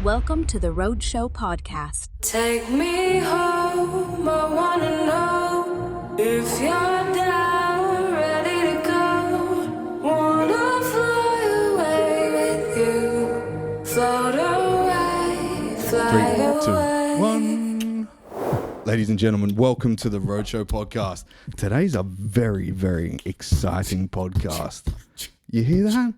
Welcome to the Roadshow podcast. Take me home, I wanna know if you're down, ready to go. Wanna fly away with you, float away, fly 3, 2, away. 1. Ladies and gentlemen, welcome to the Roadshow podcast. Today's a very, very exciting podcast. You hear that?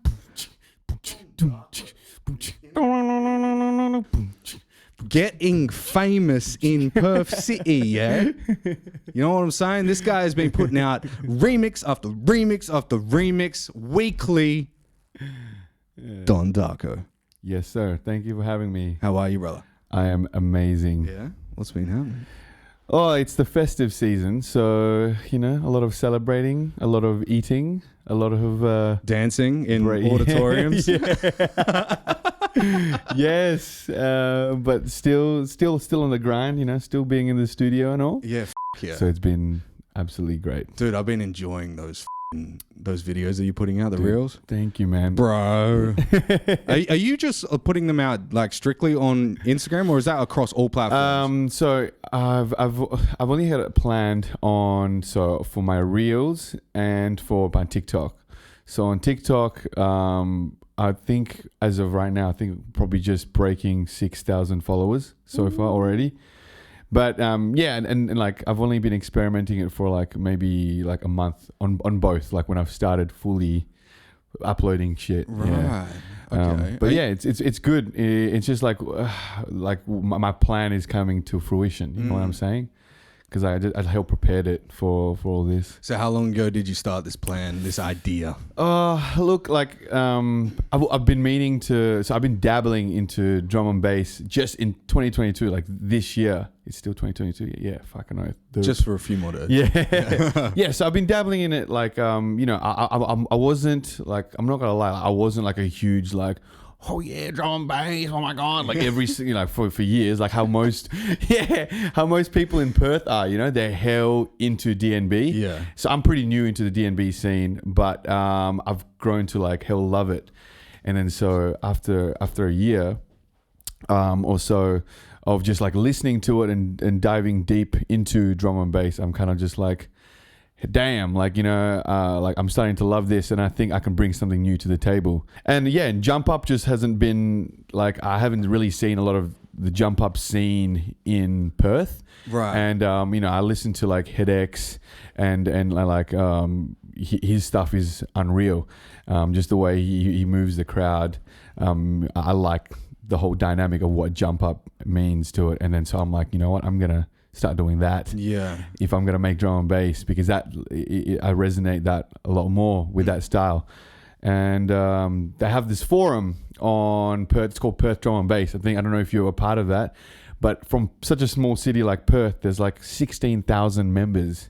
Getting famous in Perth City, yeah? You know what I'm saying? This guy has been putting out remix after remix after remix weekly. Don Darkoe. Yes, sir. Thank you for having me. How are you, brother? I am amazing. Yeah? What's been happening? Oh, it's the festive season, so, you know, a lot of celebrating, a lot of eating, a lot of... Dancing in auditoriums? Yes, but still on the grind, you know, still being in the studio and all. Yeah, yeah. So it's been absolutely great. Dude, I've been enjoying those videos that you're putting out, the reels. Thank you, man. Bro. are you just putting them out like strictly on Instagram, or is that across all platforms? So I've only had it planned for my reels and for my TikTok. So on TikTok, I think as of right now, probably just breaking 6,000 followers so far already. But yeah, and like I've only been experimenting it for like maybe like a month on both, like when I've started fully uploading shit. Right. Yeah. Okay. But yeah, it's good. It's just like my plan is coming to fruition. You know what I'm saying? Because I helped prepared it for all this. So how long ago did you start this plan, this idea? Look, like I've been meaning to. So I've been dabbling into drum and bass just in 2022, like this year. It's still 2022. Yeah, fucking oath. Dude. Just for a few more days. Yeah, yeah. So I've been dabbling in it. Like, you know, I wasn't like, I'm not gonna lie, I wasn't like a huge like, oh yeah, drum and bass, oh my god, like every, you know, for years, like how most people in Perth are, you know, they're hell into DNB. Yeah. So I'm pretty new into the DNB scene, but I've grown to like hell love it. And then so after a year or so of just like listening to it and diving deep into drum and bass, I'm kind of just like, damn, like, you know, like I'm starting to love this, and I think I can bring something new to the table. And yeah, and jump up just hasn't been like, I haven't really seen a lot of the jump up scene in Perth. Right. And you know, I listen to like HeadX and like his stuff is unreal. Just the way he moves the crowd. I like the whole dynamic of what jump up means to it. And then so I'm like, you know what, I'm gonna start doing that. Yeah. If I'm gonna make drum and bass, because I resonate that a lot more with that style. And they have this forum on Perth. It's called Perth Drum and Bass. I don't know if you're a part of that, but from such a small city like Perth, there's like 16,000 members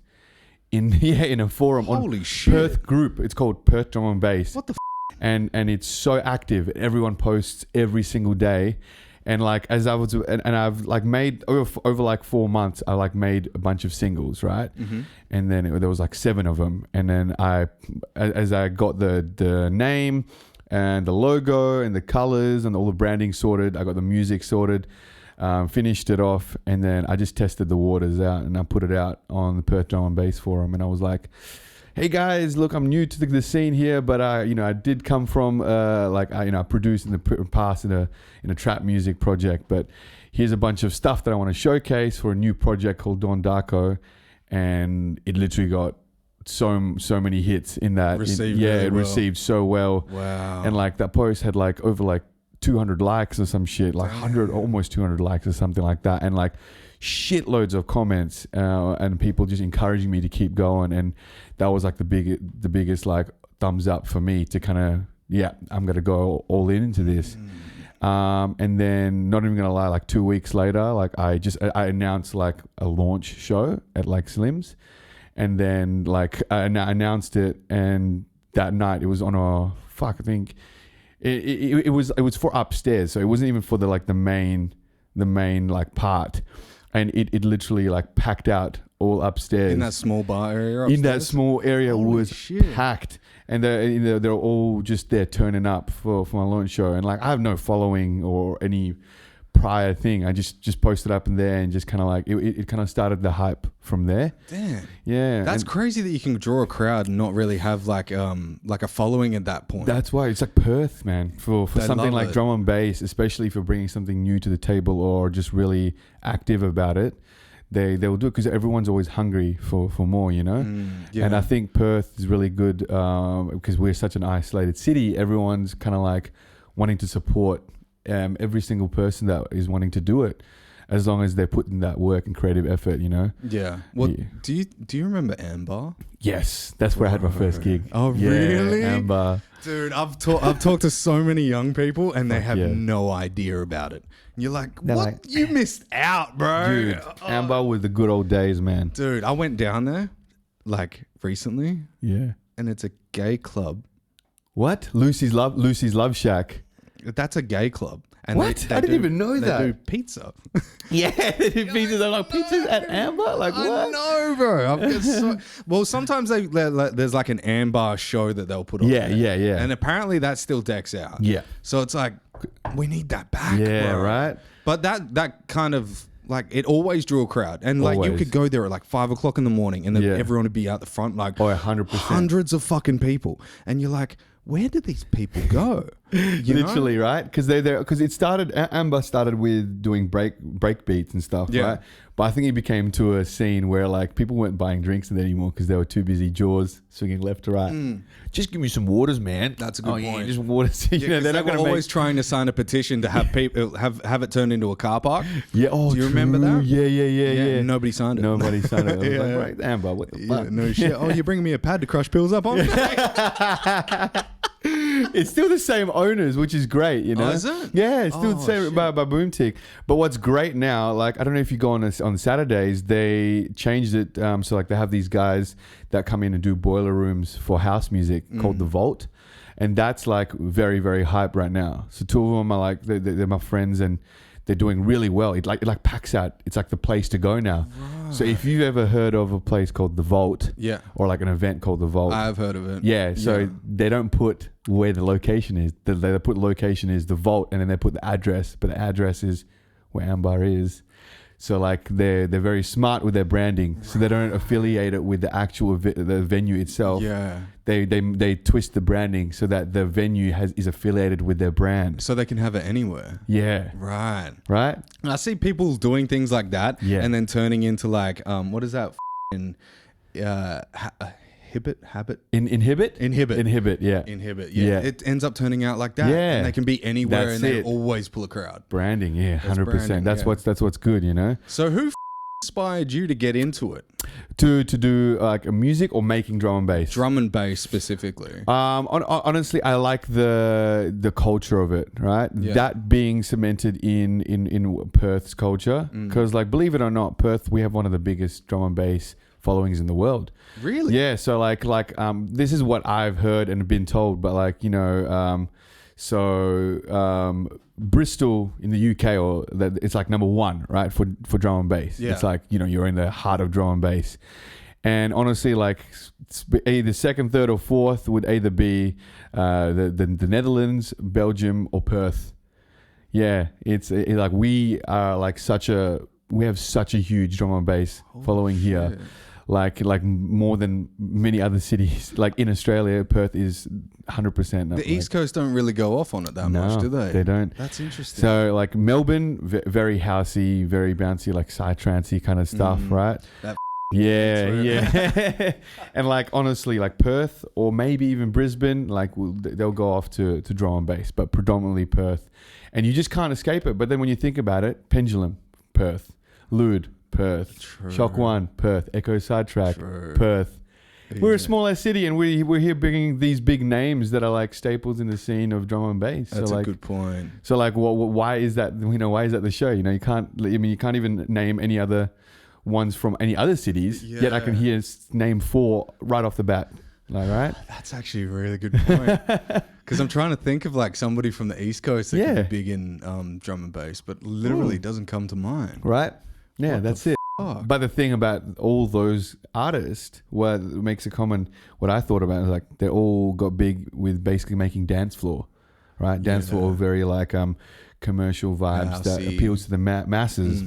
in a forum. Holy on shit. Perth group. It's called Perth Drum and Bass. What the and it's so active. Everyone posts every single day. And like as I was, and I've like made over like 4 months, I like made a bunch of singles, right? Mm-hmm. And then there was like 7 of them. And then as I got the name and the logo and the colors and all the branding sorted, I got the music sorted, finished it off, and then I just tested the waters out and I put it out on the Perth Drum and Bass forum, and I was like, hey guys, look, I'm new to the scene here, but you know, I did come from I produced in the past in a trap music project, but here's a bunch of stuff that I want to showcase for a new project called Don Darkoe, and it literally got so many hits in that. Received so well. Wow. And like that post had like over like 200 likes or some shit, like 100, almost 200 likes or something like that, and like shitloads of comments and people just encouraging me to keep going. And that was like the biggest like thumbs up for me to kind of, yeah, I'm gonna go all into this. And then, not even gonna lie, like 2 weeks later, like I announced like a launch show at like Slim's, and then like I announced it, and that night it was on I think it was for upstairs, so it wasn't even for the main like part. And it literally like packed out all upstairs. In that small bar area. In that upstairs? small area Holy was shit. packed, and they're all just there turning up for my launch show. And like I have no following or any prior thing. I just posted up in there and just kind of like it kind of started the hype from there. Damn. Yeah, That's and crazy that you can draw a crowd and not really have like a following at that point. that's why it's like Perth, man, for They something love like it. drum and bass, especially for bringing something new to the table or just really active about it. They'll do it because everyone's always hungry for more, you know. Yeah. And I think Perth is really good because we're such an isolated city. Everyone's kind of like wanting to support every single person that is wanting to do it, as long as they're putting that work and creative effort, you know. Yeah. Well, Yeah. do you remember Amber? Yes, that's where I had my first gig. Oh, Yeah, really? Amber. Dude, I've talked to so many young people and they Fuck have yeah. no idea about it. And you're like, They're what? like- You missed out, bro. Dude, Amber was the good old days, man. Dude, I went down there like recently Yeah. and it's a gay club. What? Lucy's Love Shack. That's a gay club. And What? I didn't even know that. They do pizza. Yeah, they did pizzas. I'm like, pizzas at Amber? Like, I what? know, bro. Well, sometimes there's like an Amber show that they'll put on. Yeah, there. yeah, yeah. And apparently that still decks out. Yeah. So it's like, we need that back. Yeah, bro. right? But that kind of like it always drew a crowd, and like you Always. could go there at like 5 o'clock in the morning, and then Yeah. everyone would be out the front, like Oh, 100%. hundreds of fucking people, and you're like, where did these people go? You know? Literally, right? Because Amber started with doing break beats and stuff, Yeah. right? But I think it became to a scene where like people weren't buying drinks anymore because they were too busy jaws swinging left to right. Just give me some waters, man. That's a good Yeah, point. just waters. You know, Yeah, they're they not were going to always trying to sign a petition to have people have it turned into a car park. Yeah. Oh, Do you remember true. that? Yeah. Nobody signed it. Nobody signed it. I was Yeah. like, right, Amber, what the Yeah, fuck? no shit. Oh, you're bringing me a pad to crush pills up on? It's still the same owners, which is great, you know. Oh, is it? Yeah, it's still Oh, the same shit. by Boomtick. But what's great now, like I don't know if you go on Saturdays, they changed it so like they have these guys that come in and do boiler rooms for house music called the Vault, and that's like very very hype right now. So two of them are like they're my friends and they're doing really well. It like packs out. It's like the place to go now. Right. So if you've ever heard of a place called the Vault, Yeah. or like an event called the Vault, I've heard of it. yeah, so they don't put where the location is. They put location is the Vault, and then they put the address, but the address is where Amber is. So like they're very smart with their branding, so they don't affiliate it with the actual the venue itself. Yeah. They twist the branding so that the venue is affiliated with their brand. So they can have it anywhere. Yeah, Right. right. I see people doing things like that, Yeah. and then turning into like, what is that? Habit. Inhibit. Yeah. Yeah. Yeah. It ends up turning out like that. Yeah. And they can be anywhere, That's and they it. always pull a crowd. Branding. Yeah, That's 100%. branding, That's yeah. what's good, you know. So who inspired you to get into it? To do like a music or making drum and bass. Drum and bass specifically. Honestly, I like the culture of it, right? Yeah. That being cemented in Perth's culture, because like believe it or not, Perth, we have one of the biggest drum and bass followings in the world. Really? Yeah. So like this is what I've heard and been told, but like you know, Bristol in the UK, or that it's like number one, right, for drum and bass. Yeah. It's like, you know, you're in the heart of drum and bass. And honestly, like either second, third, or fourth would either be the Netherlands, Belgium, or Perth. Yeah, it's like we have such a huge drum and bass following here. Like more than many other cities. Like in Australia, Perth is 100%. The East Coast don't really go off on it that much, do they? They don't. That's interesting. So like Melbourne, very housey, very bouncy, like psytrance-y kind of stuff, right? That yeah. And like honestly, like Perth or maybe even Brisbane, like they'll go off to drum and bass, but predominantly Perth. And you just can't escape it. But then when you think about it, Pendulum, Perth, Lude, Perth, Shock One, Perth, Echo Sidetrack, Perth. We're a small ass city, and we're here bringing these big names that are like staples in the scene of drum and bass. That's so a like, good point. So like, why is that? You know, why is that the show? You know, you can't even name any other ones from any other cities. Yeah. Yet I can hear name 4 right off the bat. Like, right? That's actually a really good point. Because I'm trying to think of like somebody from the East Coast that could be big in drum and bass, but literally doesn't come to mind. Right? Yeah, What that's the it. fuck. But the thing about all those artists, what makes it common, what I thought about is like they all got big with basically making dance floor, right? Dance floor, very like commercial vibes that Housey. appeals to the masses.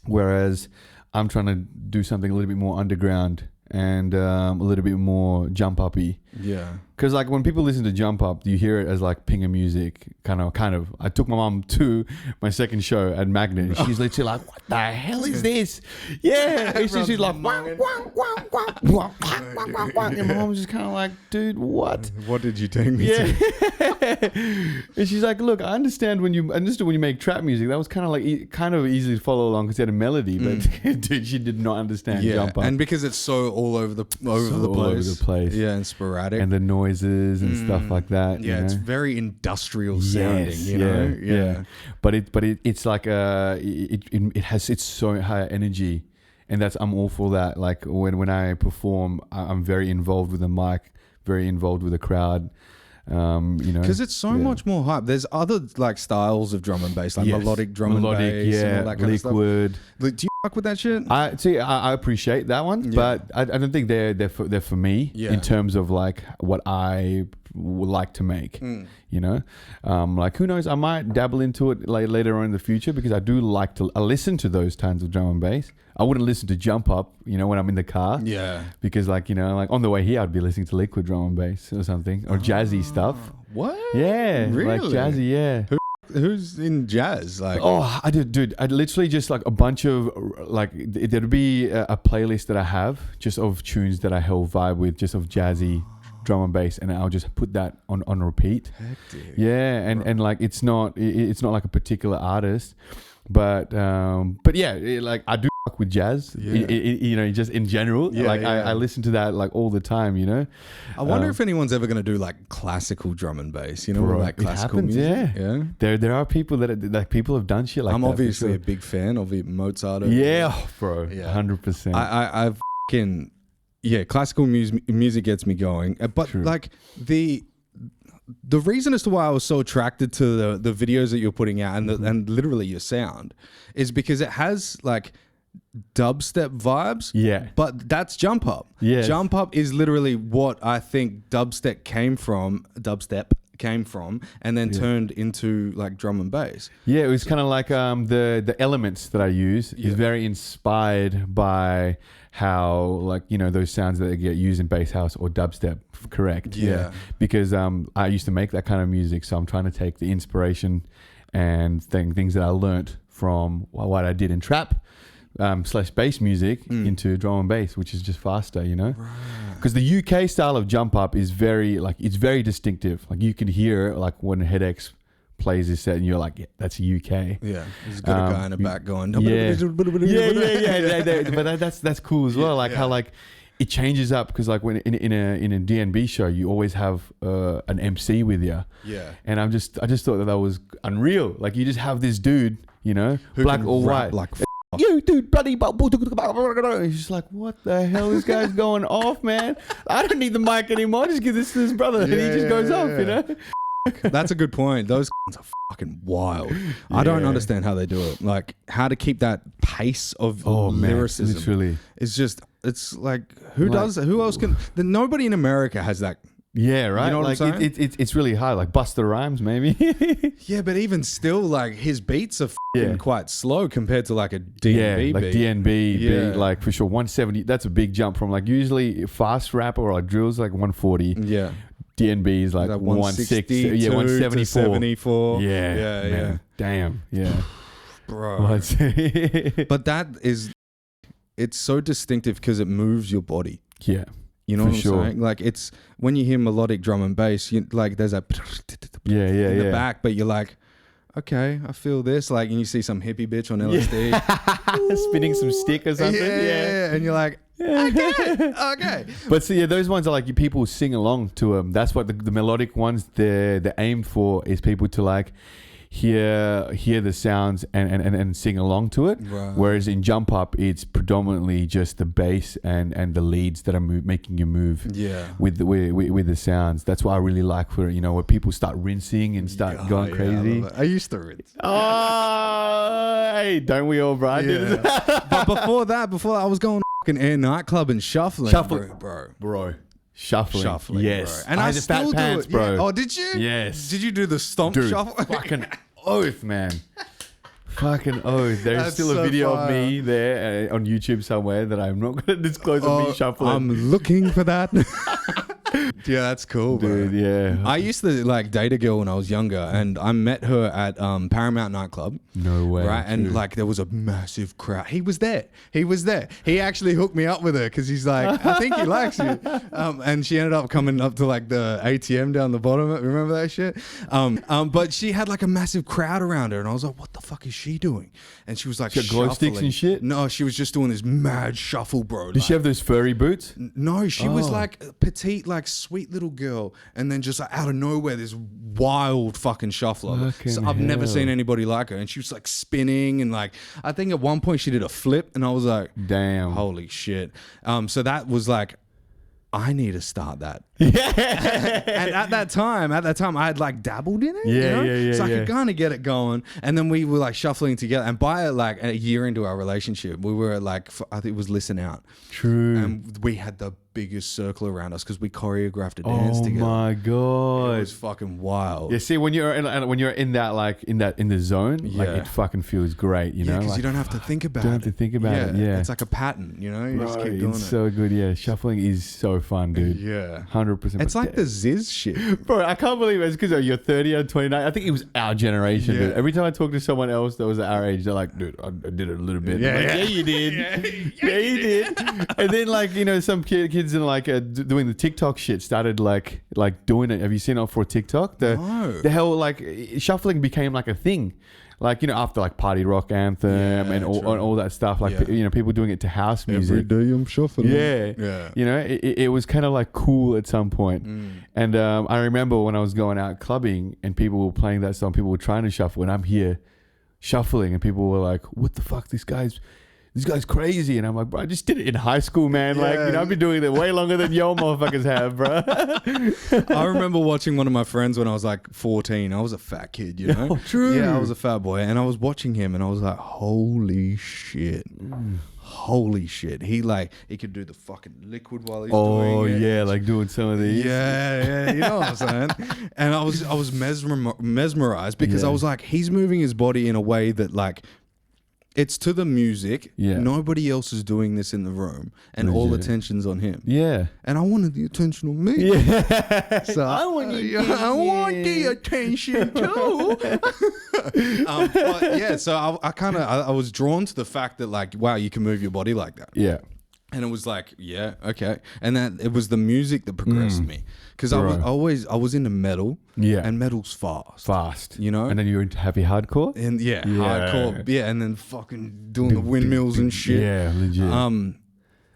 Whereas I'm trying to do something a little bit more underground and a little bit more jump uppy. Yeah. Because like when people listen to jump up, you hear it as like pinger music, kind of. I took my mom to my second show at Magnet, and she's literally like, "What the hell is this?" Yeah, and she's like, "Wah, wah, wah, wah, wah, wah, wah, wah." And my mom was just kind of like, "Dude, what?" What did you take me to? And she's like, "Look, I understood when you make trap music. That was kind of like kind of easy to follow along because it had a melody, but dude, she did not understand jump up." And because it's so all over the place. Yeah, and sporadic. And the noises and stuff like that. Yeah, it's very industrial sounding, you know? Yeah. But it's like it's so high energy, and I'm all for that. Like when I perform, I'm very involved with the mic, very involved with the crowd. You know, because it's so much more hype. There's other like styles of drum and bass, like melodic drum and bass, and all that kind of stuff. Liquid. Like, do you fuck with that shit? I appreciate that one, but I don't think they're for me in terms of like what I would like to make. You know, like who knows? I might dabble into it like later on in the future because I do like to listen to those kinds of drum and bass. I wouldn't listen to jump up, you know, when I'm in the car. Yeah. Because like, you know, like on the way here, I'd be listening to liquid drum and bass or something or jazzy stuff. What? Yeah. Really? Like jazzy, yeah. Who's in jazz? Like, I did, dude. I literally just like a bunch of like there'd be a playlist that I have just of tunes that I hell vibe with, just of jazzy drum and bass, and I'll just put that on repeat. Hectic. Yeah, and like it's not like a particular artist, but yeah, like I do fuck with jazz. You know, just in general. I listen to that like all the time. You know. I wonder if anyone's ever going to do like classical drum and bass. You know, like classical happens, music. Yeah. There are people that people have done shit like that. I'm obviously a big fan of it, Mozart. Yeah, bro. 100%. I've fucking. Yeah, classical music gets me going. But like the reason as to why I was so attracted to the videos that you're putting out and literally your sound is because it has like dubstep vibes. Yeah. But that's jump up. Yeah. Jump up is literally what I think dubstep came from and then turned into like drum and bass. Yeah, it was kind of like the elements that I use is very inspired by how like, you know, those sounds that get used in bass house or dubstep, correct? Yeah. Because I used to make that kind of music, so I'm trying to take the inspiration and things that I learnt from what I did in trap / bass music into drum and bass, which is just faster, you know? Because the UK style of jump up is very like, it's very distinctive. Like you can hear like when HeadX plays this set and you're like, yeah, that's UK. Yeah, there's got a guy in the back going. But that's cool as well. Like how like it changes up because like when in a DNB show you always have an MC with you. Yeah. And I just thought that was unreal. Like you just have this dude, you know, who black or white. Like you dude, bloody he's just like, what the hell? This guy's going off, man. I don't need the mic anymore. Just give this to his brother, and he just goes off, you know. That's a good point. Those are fucking wild. I don't understand how they do it. Like how to keep that pace of lyricism. Literally, it's like who else can? Nobody in America has that. Yeah, right. You know what I'm saying? It's really hard. Like Busta Rhymes, maybe. Yeah, but even still, like his beats are quite slow compared to like a DNB like beat. DNB beat, like for sure 170. That's a big jump from like usually fast rap or like drills like 140. Yeah. DNB is like 160. Yeah, 174. 74. Yeah. Damn. Yeah. Bro. But that is, it's so distinctive because it moves your body. Yeah. You know what I'm saying? Like it's when you hear melodic drum and bass, like there's that in the back, but you're like, okay, I feel this. Like, and you see some hippie bitch on LSD spinning some stick or something. Yeah. And you're like, okay. But see, those ones are like people sing along to them. That's what the melodic ones they're aimed for is people to like hear the sounds and sing along to it. Right. Whereas in jump up, it's predominantly just the bass and the leads that are making you move. Yeah. With the sounds. That's what I really like for it. You know, where people start rinsing and start going crazy. I used to rinse. Oh, hey, don't we all, bro? Yeah. But before that, I was going fucking air nightclub and shuffling, bro. Shuffling. Yes. Bro. And I had the still fat pants, do it. bro. Yeah. Oh, did you? Yes. Did you do the stomp Dude, shuffle? fucking oath, man. Fucking oath. There's That's still a so video fire. of me there on YouTube somewhere that I'm not going to disclose of me shuffling. I'm looking for that. Yeah, that's cool, bro. Dude, yeah. I used to like date a girl when I was younger, and I met her at Paramount nightclub. No way. Right, and like there was a massive crowd. He was there. He actually hooked me up with her because he's like, I think he likes you. And she ended up coming up to like the ATM down the bottom. Remember that shit? But she had like a massive crowd around her, and I was like, what the fuck is she doing? And she was like, She got glow sticks shuffling. and shit? No, she was just doing this mad shuffle, bro. Did she have those furry boots? No, she was like a petite, like sweet little girl, and then just like, out of nowhere, this wild fucking shuffler. So I've never seen anybody like her, and she was like spinning, and like I think at one point she did a flip, and I was like, Damn. holy shit. So that was like, I need to start that. Yeah. And at that time, I had like dabbled in it. Yeah, you know? yeah, So I yeah. could kind of get it going. And then we were like shuffling together. And by like a year into our relationship, we were like, I think it was Listen Out. True. And we had the biggest circle around us because we choreographed a dance Oh together. my It god. was fucking wild. Yeah, see, when you're in that like in the zone, like Yeah. it fucking feels great, you know. because like, you don't have to think about it. don't have to think about it, yeah. It's like a pattern, you know? You just bro, keep doing it's it. so good. Yeah, shuffling is so fun, dude. Yeah. 100%. It's like the Ziz shit. Bro, I can't believe it's because you're 30 or 29. I think it was our generation, Yeah. dude. Every time I talk to someone else that was our age, they're like, dude, I did it a little bit. Yeah, I'm like, yeah. you did. Yeah, you did. And then like, you know, some kids in like doing the TikTok shit started like doing it. Have you seen it for TikTok? No. The hell, like shuffling became like a thing. Like, you know, after like Party Rock Anthem and all that stuff, like, Yeah. you know, people doing it to house music. day I'm shuffling. Yeah. Yeah. You know, it was kind of like cool at some point. And I remember when I was going out clubbing and people were playing that song, people were trying to shuffle, and I'm here shuffling, and people were like, what the fuck, this guy's crazy. And I'm like, bro, I just did it in high school, man. Like, you know, I've been doing it way longer than y'all motherfuckers have, bro. I remember watching one of my friends when I was like 14. I was a fat kid, you know? Oh, true. Yeah, I was a fat boy. And I was watching him and I was like, holy shit. Holy shit. He could do the fucking liquid while he's doing it. yeah, like doing some of these. Yeah, you know what I'm saying? And I was mesmerized because Yeah. I was like, he's moving his body in a way that like, it's to the music. Yeah. Nobody else is doing this in the room, and all Legit. attention's on him. Yeah. And I wanted the attention on me. Yeah. So I want the attention too. But yeah, so I was drawn to the fact that like, wow, you can move your body like that. Yeah. And it was like, yeah, okay. And then it was the music that progressed me. Because I was into metal. Yeah. And metal's fast. Fast. You know? And then you're into heavy hardcore? And Yeah. hardcore. Yeah, and then fucking doing the windmills and shit. Yeah, legit.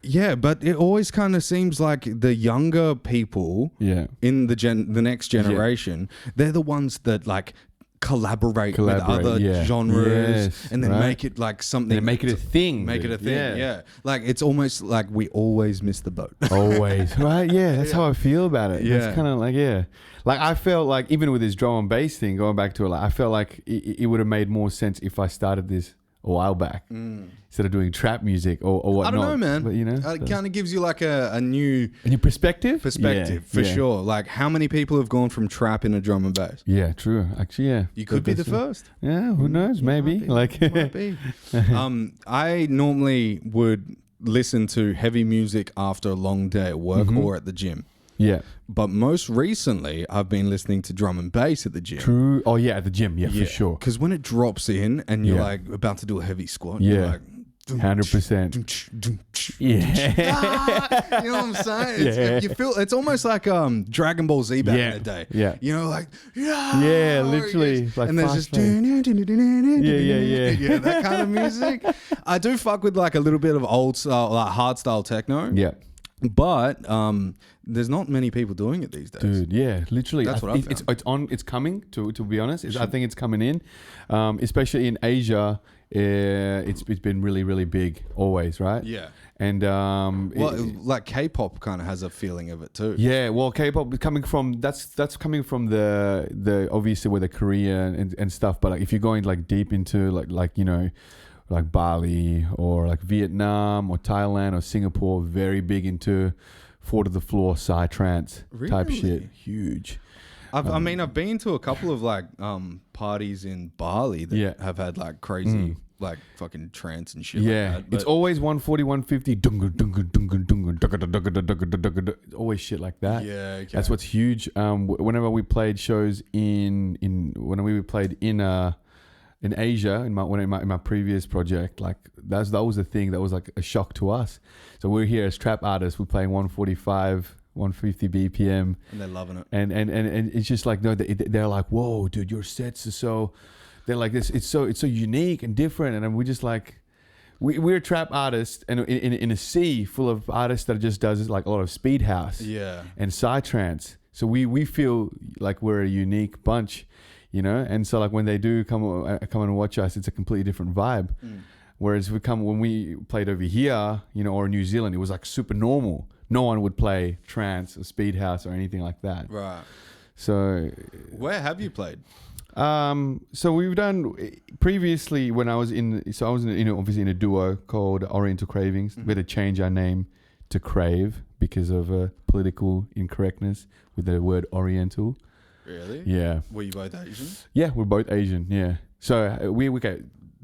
Yeah, but it always kind of seems like the younger people Yeah. in the next generation, they're the ones that like collaborate with other yeah. genres Yes, and then right. make it like something. And make it a thing. Make it dude. a thing, yeah. Like it's almost like we always miss the boat. Always. Right? Yeah, that's how I feel about it. Yeah. It's kind of like, yeah. Like I felt like even with this drum and bass thing, going back to it, like I felt like it would have made more sense if I started this a while back instead of doing trap music or whatnot. I don't know, man. But you know, It kind of gives you like a new perspective. perspective for sure. Like how many people have gone from trap into drum and bass? Yeah, true. Actually, yeah. You could be the first. Yeah, who knows? Maybe. Like, Might be. I normally would listen to heavy music after a long day at work or at the gym. yeah. But most recently, I've been listening to drum and bass at the gym. True. Oh yeah, at the gym. Yeah, for sure. Because when it drops in and you're Yeah. like about to do a heavy squat, Yeah. you're like 100%. Yeah. You know what I'm saying? You feel it's almost like Dragon Ball Z back in the day. Yeah. You know, like Yeah, literally, yes. like and there's just fast yeah, that kind of music. I do fuck with like a little bit of old style, like hard style techno. Yeah. But there's not many people doing it these days. Dude, yeah, literally. That's what I found. It's coming. To be honest, I think it's coming in, especially in Asia. It's been really, really big always, right? Yeah. And like K-pop kind of has a feeling of it too. yeah, well, K-pop is coming from that's coming from the obviously with the Korea and stuff. But like if you're going like deep into like you know, like Bali or like Vietnam or Thailand or Singapore, very big into 4 to the floor psytrance type shit. Huge. I mean, I've been to a couple of like parties in Bali that have had like crazy like fucking trance and shit. Yeah, like that, it's always 140, 150. Always shit like that. Yeah, okay. That's what's huge. Whenever we played shows in Asia in my previous project, like that was the thing that was like a shock to us. So we're here as trap artists. We're playing 145. 150 BPM, and they're loving it. And it's just like no, they're like, whoa, dude, your sets are so. They're like this. It's so unique and different, and we just like, we're trap artists, and in a sea full of artists that just does like a lot of speed house, and psytrance. So we feel like we're a unique bunch, you know. And so like when they do come and watch us, it's a completely different vibe. Whereas when we played over here, you know, or in New Zealand, it was like super normal. No one would play trance or speed house or anything like that. Right. So where have you played? So we've done previously when I was obviously in a duo called Oriental Cravings. We had to change our name to Crave because of political incorrectness with the word Oriental. Really? Yeah. Were you both Asian? Yeah, we're both Asian. Yeah. So we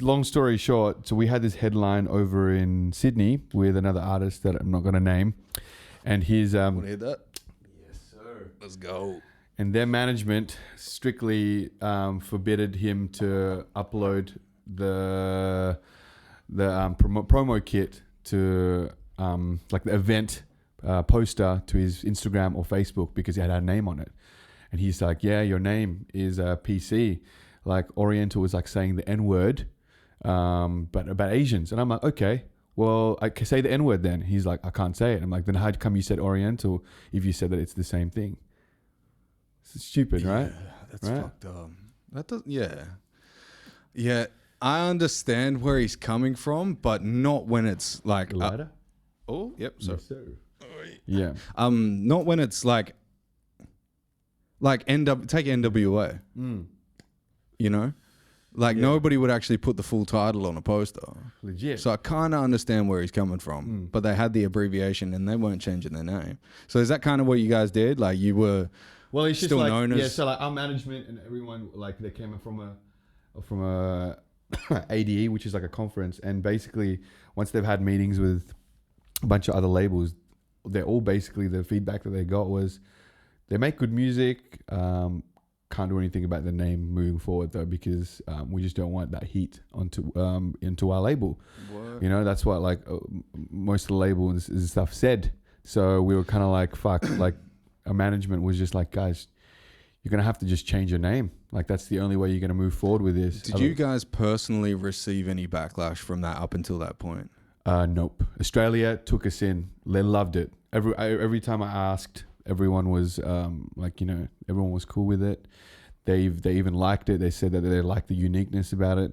long story short, so we had this headline over in Sydney with another artist that I'm not going to name, and his Want to hear that? Yes, sir. Let's go. And their management strictly forbidded him to upload the promo kit to like the event poster to his Instagram or Facebook because he had our name on it. And he's like, yeah, your name is PC. Like Oriental was like saying the N-word, but about Asians. And I'm like, okay, well, I can say the N-word then. He's like, I can't say it. I'm like, then how come you said Oriental if you said that it's the same thing? It's stupid, right? That's fucked up. That does, yeah. I understand where he's coming from, but not when it's like lighter. Oh, yep. So, yes, sir. Yeah. Not when it's like take NWA. You know, like nobody would actually put the full title on a poster. Legit. So I kind of understand where he's coming from, but they had the abbreviation and they weren't changing their name. So is that kind of what you guys did? Like you were. Well, it's still just like, known as so like our management and everyone, like they came from a ADE, which is like a conference, and basically once they've had meetings with a bunch of other labels, they're all basically the feedback that they got was they make good music, can't do anything about the name moving forward though because we just don't want that heat into our label. What? You know, that's what like most of the labels and stuff said. So we were kind of like fuck, like. Our management was just like, guys, you're going to have to just change your name. Like, that's the only way you're going to move forward with this. Did you guys personally receive any backlash from that up until that point? Nope. Australia took us in. They loved it. Every time I asked, everyone was like, you know, everyone was cool with it. They even liked it. They said that they liked the uniqueness about it.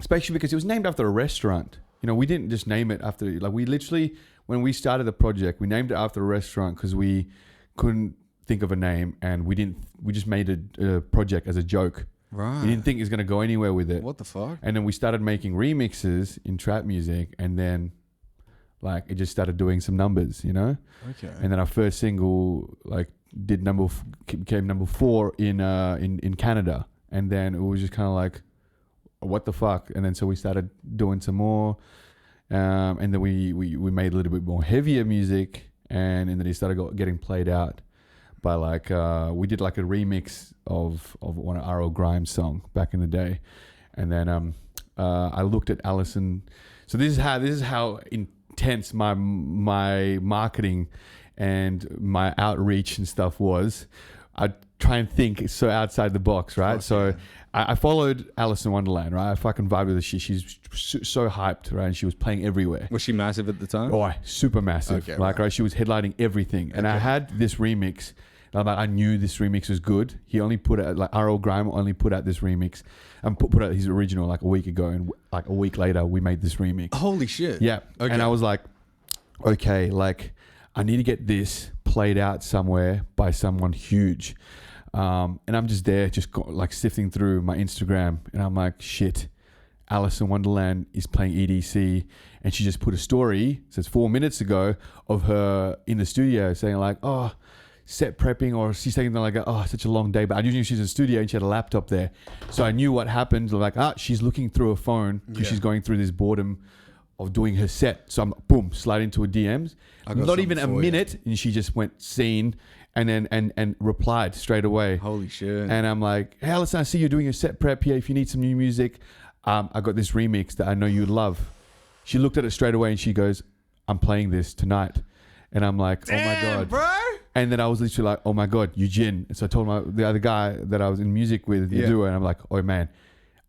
Especially because it was named after a restaurant. You know, we didn't just name it after, like we literally... When we started the project, we named it after a restaurant because we couldn't think of a name, and we just made a project as a joke. Right. We didn't think it was going to go anywhere with it. What the fuck? And then we started making remixes in trap music, and then like it just started doing some numbers, you know. Okay. And then our first single like became number 4 in Canada, and then it was just kind of like, what the fuck? And then so we started doing some more. And then we made a little bit more heavier music, and then it started getting played out by like we did like a remix of one of R.L. Grimes' song back in the day, and then I looked at Allison. So this is how intense my marketing and my outreach and stuff was. I try and think so outside the box, right? Oh, so yeah. I followed Alice in Wonderland, right? I fucking vibe with her. She's so hyped, right? And she was playing everywhere. Was she massive at the time? Oh, super massive. Okay, like, right. right, she was headlining everything. And I had this remix. And I knew this remix was good. He only put it, like, R.L. Grime only put out this remix and put out his original like a week ago. And like a week later, we made this remix. Holy shit. Yeah. Okay. And I was like, okay, like, I need to get this played out somewhere by someone huge. And I'm just there, like sifting through my Instagram, and I'm like, shit, Alice in Wonderland is playing EDC, and she just put a story, says 4 minutes ago, of her in the studio saying like, oh, set prepping, or she's taking like, oh, such a long day. But I knew she's in the studio and she had a laptop there, so I knew what happened. Like, she's looking through her phone because she's going through this boredom of doing her set. So I'm boom, slide into her DMs. Not even a minute, and she just went scene. And then and replied straight away. Holy shit. And I'm like, hey, Alison, I see you're doing a set prep here. If you need some new music, I got this remix that I know you'd love. She looked at it straight away and she goes, I'm playing this tonight. And I'm like, oh my God. Bro. And then I was literally like, oh my God, Eugene. And so I told the other guy that I was in music with, the duo, and I'm like, oh man.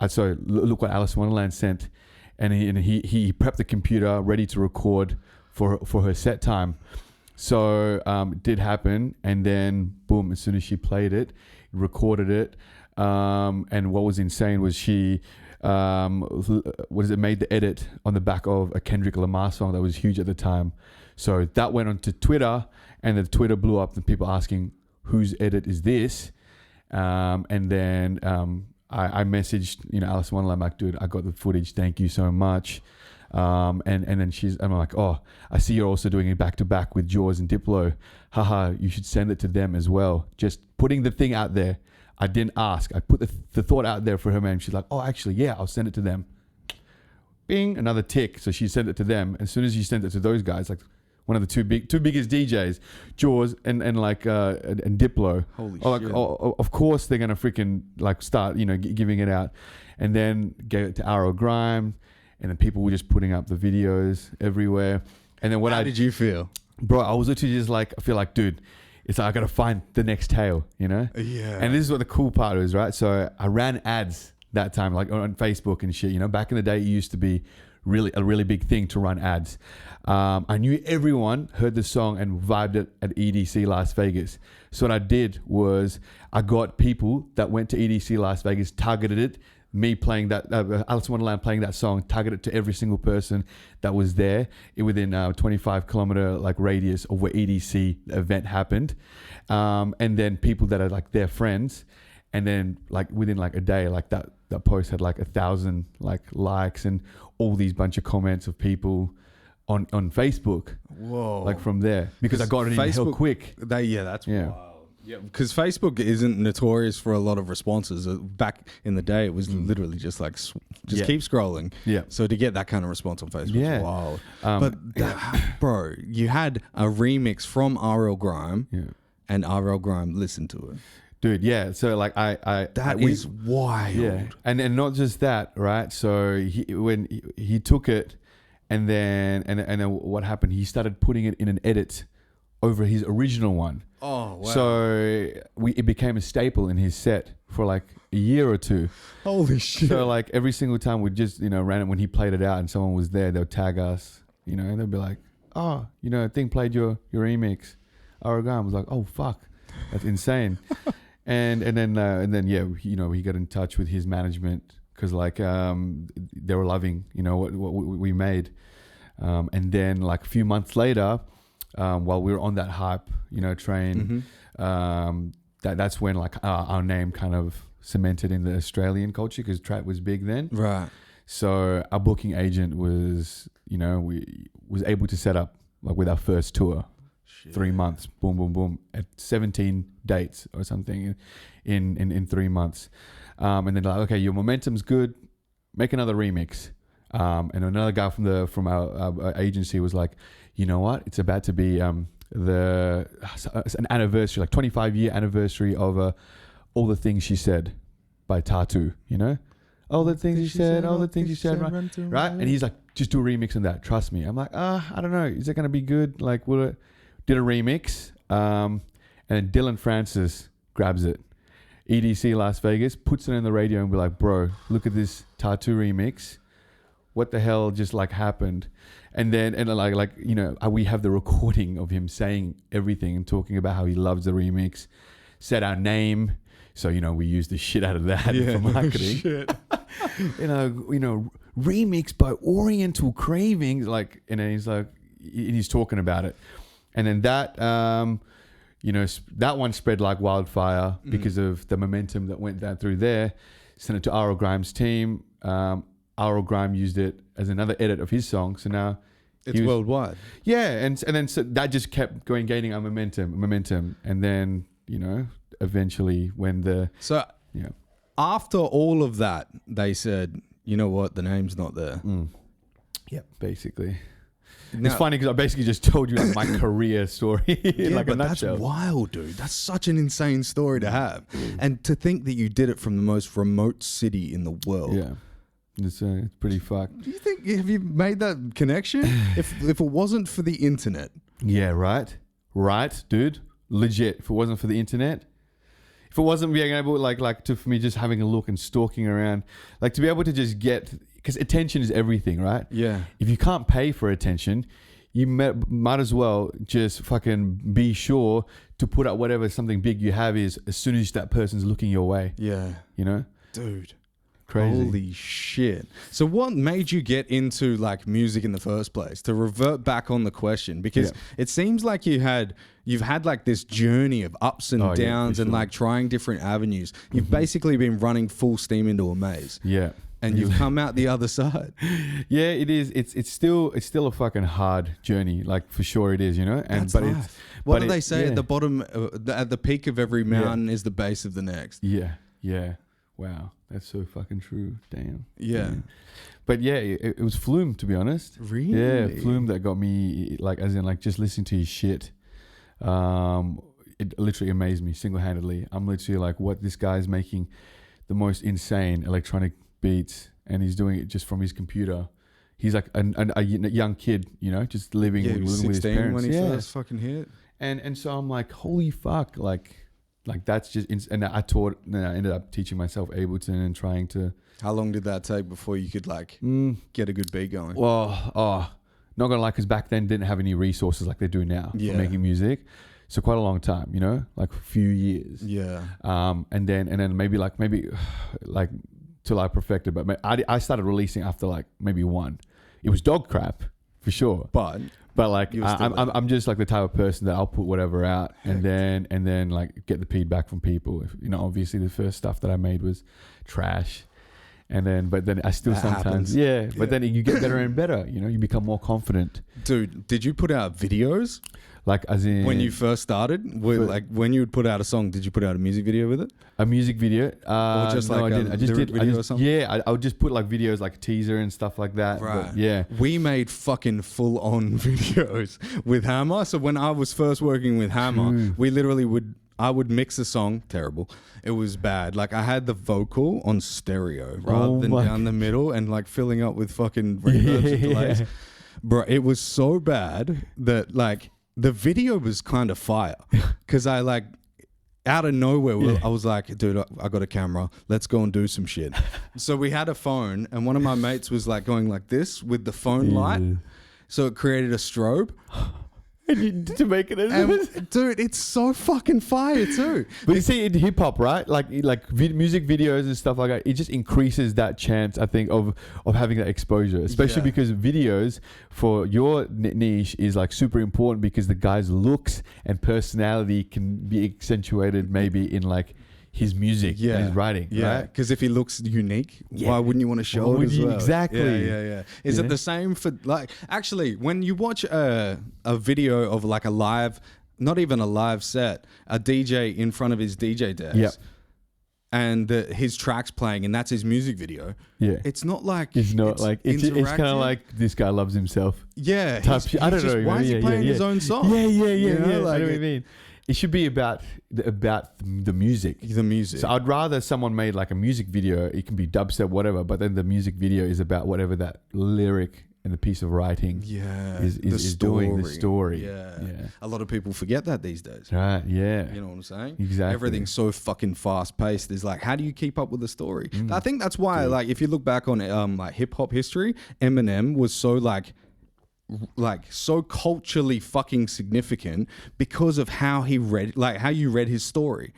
So look what Alice in Wonderland sent. And he prepped the computer ready to record for her set time. So it did happen, and then boom, as soon as she played it, recorded it, and what was insane was she made the edit on the back of a Kendrick Lamar song that was huge at the time. So that went onto Twitter, and the Twitter blew up, and people asking whose edit is this, and then I messaged Alice in Wonderland, like, dude, I got the footage, thank you so much. And then I'm like, oh, I see you're also doing it back to back with Jaws and Diplo. Haha, you should send it to them as well. Just putting the thing out there. I didn't ask. I put the thought out there for her, man. She's like, oh, actually, yeah, I'll send it to them. Bing, another tick. So she sent it to them. As soon as you sent it to those guys, like one of the two biggest DJs, Jaws and Diplo. Holy shit. Like, of course they're gonna freaking like start, giving it out, and then gave it to R.L. Grime. And then people were just putting up the videos everywhere. And then How did you feel? Bro, I was literally just like, I feel like, dude, it's like I got to find the next tale, Yeah. And this is what the cool part is, right? So I ran ads that time, like on Facebook and shit. Back in the day, it used to be a really big thing to run ads. I knew everyone heard the song and vibed it at EDC Las Vegas. So what I did was I got people that went to EDC Las Vegas, targeted it, me playing that, Alice in Wonderland playing that song, targeted to every single person that was there within a 25 kilometer like radius of where EDC event happened. And then people that are like their friends. And then like within like a day, like that post had like 1,000 like likes and all these bunch of comments of people on Facebook. Whoa. Like from there, because I got it in hell quick. That's wild. Yeah, because Facebook isn't notorious for a lot of responses. Back in the day, it was literally just like, keep scrolling. Yeah. So to get that kind of response on Facebook, Yeah. is wild. Bro, you had a remix from R.L. Grime, and R.L. Grime listened to it. Dude, yeah. So like That is wild. Yeah. And not just that, right? So when he took it, and then what happened? He started putting it in an edit over his original one. Oh, wow. So it became a staple in his set for like a year or two. Holy shit. So like every single time we just, ran it when he played it out and someone was there, they'll tag us, and they'll be like, oh, Thing played your remix. Aragon was like, oh, fuck. That's insane. and then, yeah, he got in touch with his management because like they were loving, what we made. And then like a few months later, while we were on that hype, train, that's when like our name kind of cemented in the Australian culture because trap was big then. Right. So our booking agent was, was able to set up like with our first tour, 3 months, boom, boom, boom, at 17 dates or something in 3 months. And then like, okay, your momentum's good, make another remix. And another guy from our agency was like, you know what? It's about to be an anniversary, like 25-year anniversary of All the Things She Said by Tattoo, All the things you said, all the things you said, right? And he's like, just do a remix on that. Trust me. I'm like, I don't know. Is it going to be good? Like, did a remix. And then Dylan Francis grabs it. EDC Las Vegas puts it in the radio and be like, bro, look at this Tattoo remix. What the hell just like happened? And then, and like, you know, we have the recording of him saying everything and talking about how he loves the remix, said our name. So, you know, we used the shit out of that for marketing. Shit. you know, remix by Oriental Cravings. Like, and then he's talking about it. And then that, you know, that one spread like wildfire because of the momentum that went down through there. Sent it to Arl Grimes' team. Arl Grime used it as another edit of his song. So now It's worldwide. Yeah, and then so that just kept gaining our momentum. And then, you know, eventually when after all of that, they said, you know what, the name's not there. Yep, basically. Now, it's funny because I basically just told you like my career story in like a but that's nutshell. wild, dude. That's such an insane story to have. And to think that you did it from the most remote city in the world. Yeah. It's pretty fucked. Do you think, have you made that connection? if it wasn't for the internet. Yeah, right, dude. Legit. If it wasn't for the internet, if it wasn't being able for me just having a look and stalking around, like to be able to just get, because attention is everything, right? Yeah. If you can't pay for attention, you might as well just fucking be sure to put up whatever something big you have is as soon as that person's looking your way. Yeah. You know? Dude. Crazy. Holy shit. So what made you get into like music in the first place? To revert back on the question, because it seems like you've had like this journey of ups and downs and like trying different avenues. You've basically been running full steam into a maze. Yeah. And you've come out the other side. Yeah, it is. It's still a fucking hard journey. Like for sure it is, you know? And That's life. What do they say at the bottom, at the peak of every mountain is the base of the next? Yeah. Yeah. Wow. That's so fucking true. Damn. Yeah. But yeah, it was Flume, to be honest. Really? Yeah, Flume that got me, like, as in, like, just listening to his shit. It literally amazed me single-handedly. I'm literally like, what, this guy's making the most insane electronic beats, and he's doing it just from his computer. He's like a young kid, you know, just living with his parents. When he first fucking hit. And so I'm like, holy fuck, like that's just, and I ended up teaching myself Ableton and trying to. How long did that take before you could like get a good beat going? Well, not gonna lie, because back then didn't have any resources like they do now for making music. So quite a long time, you know, like a few years. Yeah. And then maybe till I perfected, but I started releasing after like maybe one. It was dog crap for sure. But like I'm just like the type of person that I'll put whatever out and then like get the feedback from people. If, you know, obviously the first stuff that I made was trash, but then I still sometimes But then you get better and better. You know, you become more confident. Dude, did you put out videos? Like as in when you first started, like when you would put out a song, did you put out a music video with it? A music video? Or just no, like I just did video or something? Yeah, I would just put like videos, like a teaser and stuff like that. Right. But yeah. We made fucking full on videos with Hammer. So when I was first working with Hammer, we literally I would mix a song. Terrible. It was bad. Like I had the vocal on stereo rather than down the middle and like filling up with fucking reverbs and delays. Bro, it was so bad that like the video was kind of fire because I like out of nowhere, I was like, dude, I got a camera. Let's go and do some shit. So we had a phone and one of my mates was like going like this with the phone light. So it created a strobe. To make it dude, it's so fucking fire too. But you see in hip hop, right? Like music videos and stuff like that, it just increases that chance, I think, of having that exposure, especially because videos for your niche is like super important because the guy's looks and personality can be accentuated maybe in like his music and his writing, right? Because if he looks unique, why wouldn't you want to show it as well? Exactly. Yeah. Is it the same for like, actually, when you watch a video of like a live, not even a live set, a DJ in front of his DJ desk and his track's playing and that's his music video. Yeah. It's not like, it's kind of like this guy loves himself. Yeah. I don't know. Why is he playing his own song? Yeah. You know, like, I know what you mean. It should be about the music. The music. So I'd rather someone made like a music video. It can be dubstep, whatever. But then the music video is about whatever that lyric and the piece of writing is doing the story. Yeah. A lot of people forget that these days. Right, yeah. You know what I'm saying? Exactly. Everything's so fucking fast paced. It's like, how do you keep up with the story? I think that's why, like, if you look back on like hip hop history, Eminem was so like so culturally fucking significant because of how he read, like how you read his story.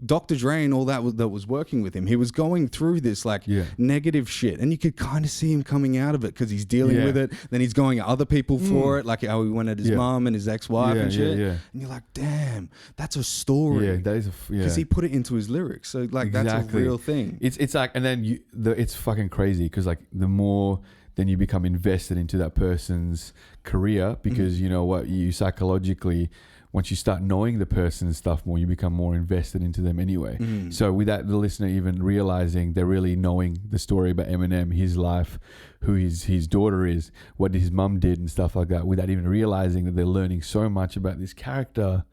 Dr. Dre and all that was working with him, he was going through this like negative shit, and you could kind of see him coming out of it because he's dealing with it. Then he's going at other people for it, like how he went at his mom and his ex-wife and shit. And you're like, damn, that's a story. Yeah, that is because he put it into his lyrics. So like that's a real thing. It's like, and then it's fucking crazy because like the more then you become invested into that person's career because you know what, you psychologically, once you start knowing the person and stuff more, you become more invested into them anyway. So without the listener even realizing, they're really knowing the story about Eminem, his life, who his daughter is, what his mum did and stuff like that, without even realizing that they're learning so much about this character.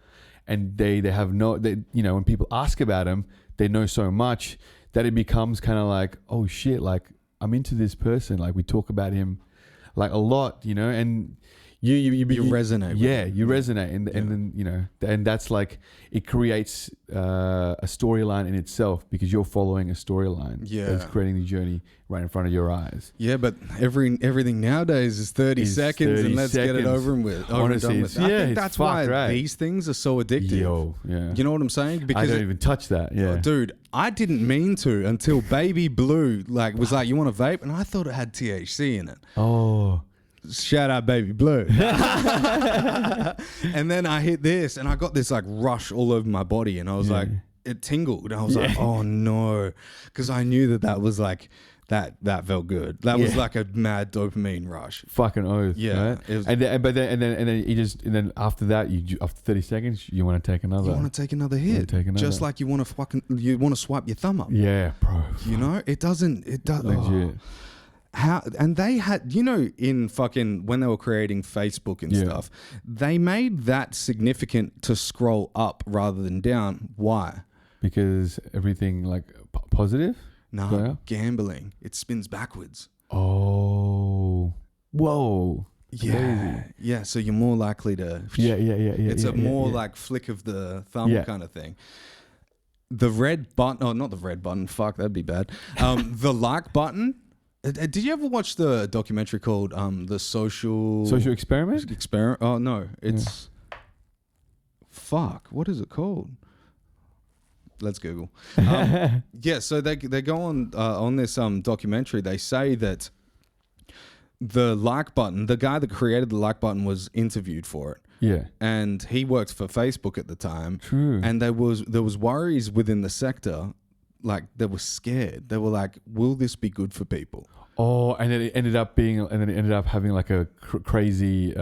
And they have you know, when people ask about him, they know so much that it becomes kind of like, oh shit, like I'm into this person. Like we talk about him like a lot, you know, and you resonate. Yeah, you resonate, and then you know, and that's like it creates a storyline in itself because you're following a storyline. Yeah, that's creating the journey right in front of your eyes. Yeah, but everything nowadays is 30 seconds, and let's get it over and with. Honestly, I think that's why these things are so addictive. You know what I'm saying? Because I don't even touch that. Yeah, dude, I didn't mean to until Baby Blue was like, "You want a vape?" And I thought it had THC in it. Oh. Shout out Baby Blue. And then I hit this and I got this like rush all over my body, and I was like, it tingled. And I was like, oh no. Because I knew that was like, that felt good. That was like a mad dopamine rush. Fucking oath. Yeah. Right? And then after that, after 30 seconds, you want to take another. You want to take another hit. Just like you want to swipe your thumb up. Yeah, bro. You know, it doesn't. Legit. And they had, you know, in fucking when they were creating Facebook and stuff, they made that significant to scroll up rather than down. Why? Because everything like positive? No, gambling. It spins backwards. Oh, whoa. Yeah. So you're more likely to. Yeah. It's more like flick of the thumb kind of thing. The red button, not the red button. Fuck, that'd be bad. The like button. Did you ever watch the documentary called The Social Experiment? Oh no, it's fuck. What is it called? Let's Google. So they go on this documentary. They say that the like button, the guy that created the like button, was interviewed for it. Yeah, and he worked for Facebook at the time. True. And there was worries within the sector. Like they were scared. They were like, "Will this be good for people?" Oh, and then it ended up having like a crazy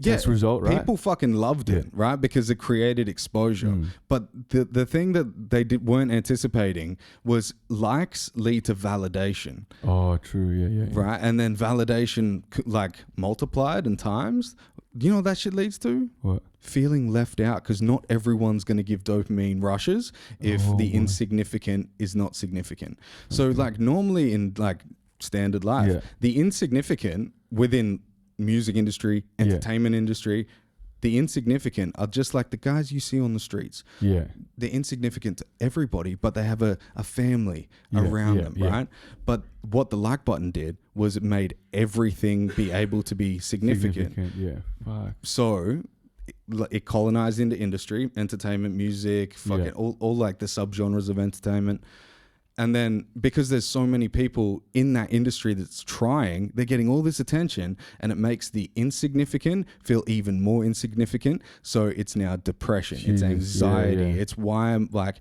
test result, right? People fucking loved it, right? Because it created exposure. But the thing that they weren't anticipating was likes lead to validation. Oh, true. Yeah. Right, and then validation like multiplied in times. You know what that shit leads to? What? Feeling left out, because not everyone's going to give dopamine rushes if the insignificant is not significant. So like normally in like standard life, the insignificant within music industry, entertainment industry, the insignificant are just like the guys you see on the streets. Yeah. They're insignificant to everybody, but they have a family around them, right? But what the like button did was it made everything be able to be significant. Fuck. So it colonized into industry, entertainment, music, fucking all like the subgenres of entertainment. And then because there's so many people in that industry that's trying, they're getting all this attention, and it makes the insignificant feel even more insignificant. So it's now depression, it's anxiety, it's why I'm like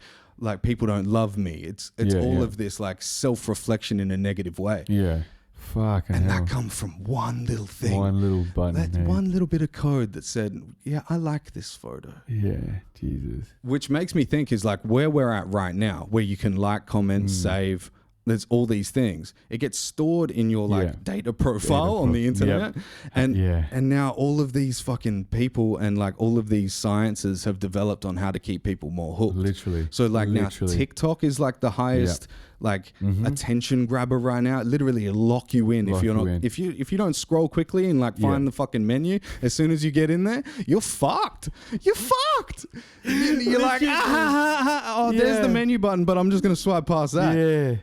people don't love me. It's all of this like self-reflection in a negative way. Yeah. Fucking and hell. that comes from one little thing. One little button. That one little bit of code that said, yeah, I like this photo. Yeah, Jesus. Which makes me think is like where we're at right now, where you can like, comment, save, there's all these things. It gets stored in your like data profile on the internet, and now all of these fucking people and like all of these sciences have developed on how to keep people more hooked. Literally. So like now TikTok is like the highest like attention grabber right now. Literally it'll lock you in if you're not if you don't scroll quickly and like find the fucking menu. As soon as you get in there, you're fucked. You're fucked. You're like there's the menu button, but I'm just gonna swipe past that. Yeah.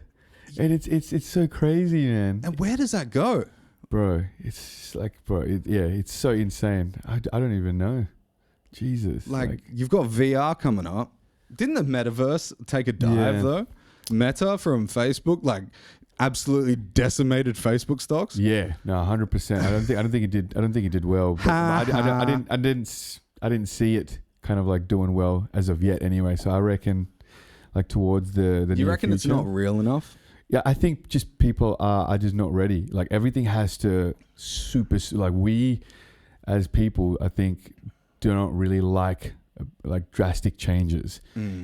And it's so crazy, man. And where does that go? Bro, it's like, it's so insane. I don't even know. Jesus. Like, you've got VR coming up. Didn't the metaverse take a dive, though? Meta from Facebook, like, absolutely decimated Facebook stocks? Yeah, no, 100%. I don't think it did well. But I didn't see it kind of like doing well as of yet anyway. So I reckon like towards the you reckon future, it's not real enough? Yeah, I think just people are just not ready. Like everything has to like we as people, I think, do not really like drastic changes.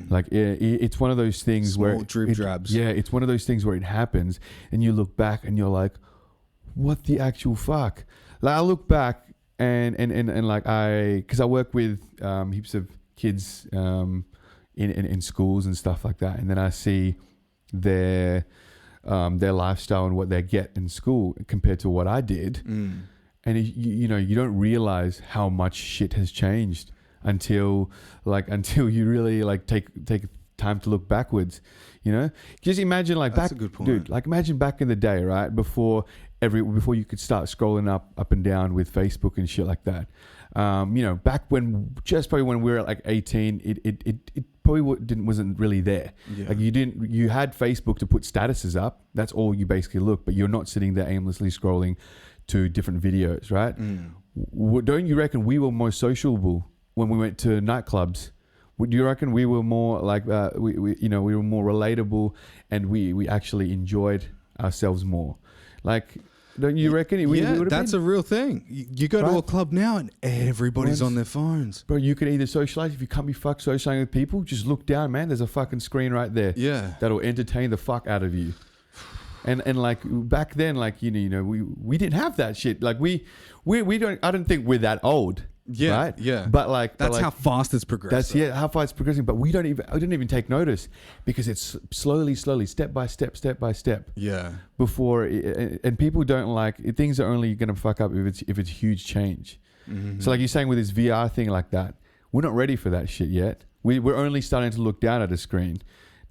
Like it's one of those things Small where drip drabs. Yeah, it's one of those things where it happens and you look back and you're like, what the actual fuck? Like I look back and like because I work with heaps of kids in schools and stuff like that, and then I see their lifestyle and what they get in school compared to what I did, and you know you don't realize how much shit has changed until you really like take time to look backwards. You know, just imagine like That's back, a good point. dude. Like imagine back in the day, right before you could start scrolling up and down with Facebook and shit like that. You know, back when probably when we were at like 18, it probably wasn't really there. Yeah. Like you had Facebook to put statuses up. That's all you basically look, but you're not sitting there aimlessly scrolling to different videos, right? Don't you reckon we were more sociable when we went to nightclubs? Would you reckon we were more like we were more relatable and we actually enjoyed ourselves more? Like, don't you reckon? That's a real thing. You go to a club now and everybody's on their phones. Bro, you can either socialize. If you can't be fucked socializing with people, just look down, man. There's a fucking screen right there. Yeah. That'll entertain the fuck out of you. And like back then, like, you know, we didn't have that shit. Like we don't, I don't think we're that old. Yeah. Right? Yeah. But like, that's how fast it's progressing. How fast it's progressing. But I didn't even take notice because it's slowly, step by step. Yeah. Before, and people don't like, things are only going to fuck up if it's huge change. So like you're saying with this VR thing like that, we're not ready for that shit yet. We're only starting to look down at a screen.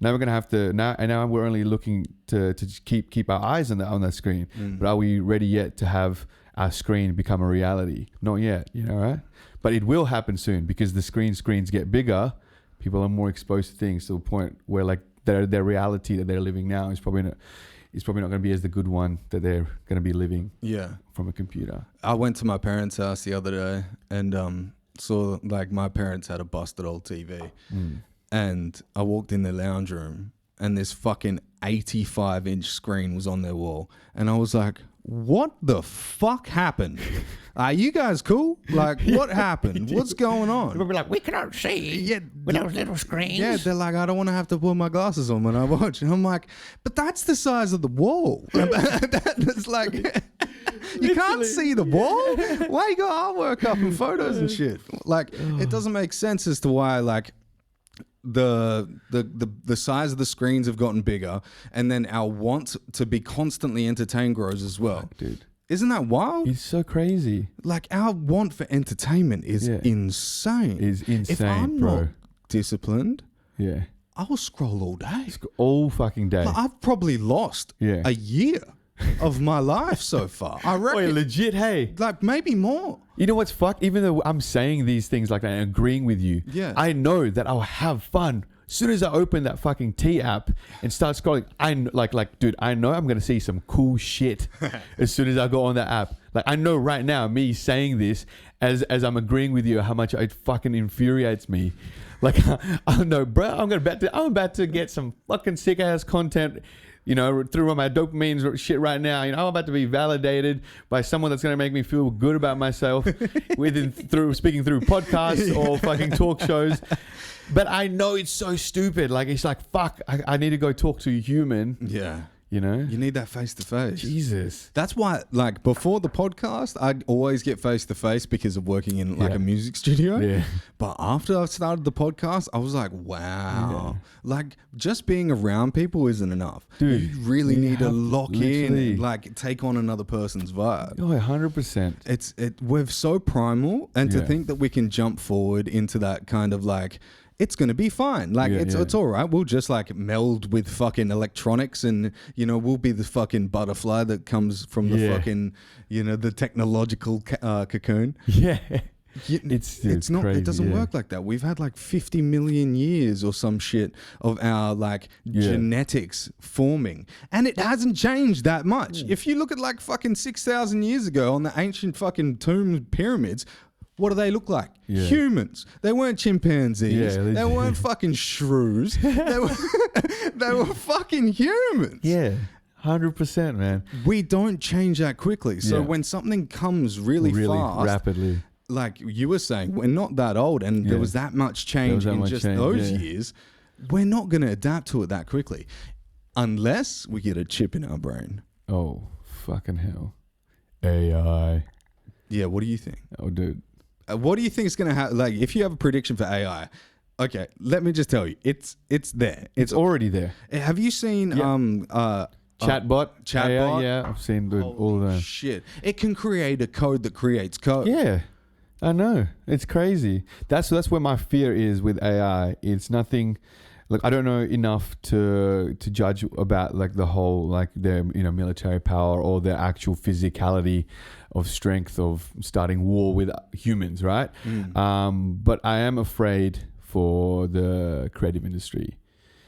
Now we're gonna have to now we're only looking to just keep our eyes on that screen. But are we ready yet to have our screen become a reality? Not yet, you know, right? But it will happen soon because the screens get bigger. People are more exposed to things to the point where like their reality that they're living now is probably not going to be as the good one that they're going to be living. Yeah, from a computer. I went to my parents' house the other day and saw like my parents had a busted old TV. And I walked in their lounge room and this fucking 85-inch screen was on their wall. And I was like, what the fuck happened? Are you guys cool? Like, what happened? What's going on? We'll be like, we cannot see with those little screens. Yeah, they're like, I don't want to have to put my glasses on when I watch. And I'm like, but that's the size of the wall. That's like, you can't see the wall. Why you got artwork up and photos and shit? Like, it doesn't make sense as to why, like, the size of the screens have gotten bigger, and then our want to be constantly entertained grows as well. Dude, isn't that wild? It's so crazy. Like our want for entertainment is insane. It's insane, if I'm bro. not disciplined, I will scroll all day, all fucking day. Like, I've probably lost a year of my life so far. I reckon. Wait, legit, hey. Like maybe more. You know what's fucked? Even though I'm saying these things like that and agreeing with you, I know that I'll have fun. As soon as I open that fucking T app and start scrolling, dude, I know I'm gonna see some cool shit as soon as I go on that app. Like I know right now, me saying this as I'm agreeing with you, how much it fucking infuriates me. Like I know, bro, I'm about to get some fucking sick ass content. You know, through my dopamine shit right now. You know, I'm about to be validated by someone that's going to make me feel good about myself through speaking through podcasts or fucking talk shows. But I know it's so stupid. Like, it's like, fuck, I need to go talk to a human. Yeah. You know? You need that face to face. Jesus. That's why, like, before the podcast, I'd always get face to face because of working in like Yeah. a music studio. Yeah. But after I started the podcast, I was like, wow, like just being around people isn't enough. Dude, you really you need to have lock in literally- and like take on another person's vibe. Oh, 100%. We're so primal, and to Yeah. think that we can jump forward into that kind of like, it's gonna be fine. Like Yeah, it's all right. We'll just like meld with fucking electronics, and we'll be the fucking butterfly that comes from the Yeah. fucking the technological cocoon. Yeah. It's not. crazy, It doesn't yeah. work like that. We've had like 50 million years or some shit of our like genetics forming, and it hasn't changed that much. If you look at like fucking 6,000 years ago on the ancient fucking tomb pyramids, what do they look like? Yeah. Humans. They weren't chimpanzees. Yeah, they weren't fucking shrews. They were fucking humans. Yeah. 100%, man. We don't change that quickly. So Yeah. when something comes really fast, rapidly. like you were saying, we're not that old, and there was that much change that in much just change, those yeah. years. We're not going to adapt to it that quickly, unless we get a chip in our brain. Oh, fucking hell. AI. Yeah, what do you think? Oh, dude. What do you think is going to happen? Like, if you have a prediction for AI, okay, let me just tell you, it's there. It's already there. Have you seen Chatbot. Chatbot? AI, yeah, I've seen all of them. shit? It can create a code that creates code. Yeah, I know. It's crazy. That's where my fear is with AI. It's nothing. Look, I don't know enough to judge about like the whole like their military power or their actual physicality of strength of starting war with humans, right? But I am afraid for the creative industry.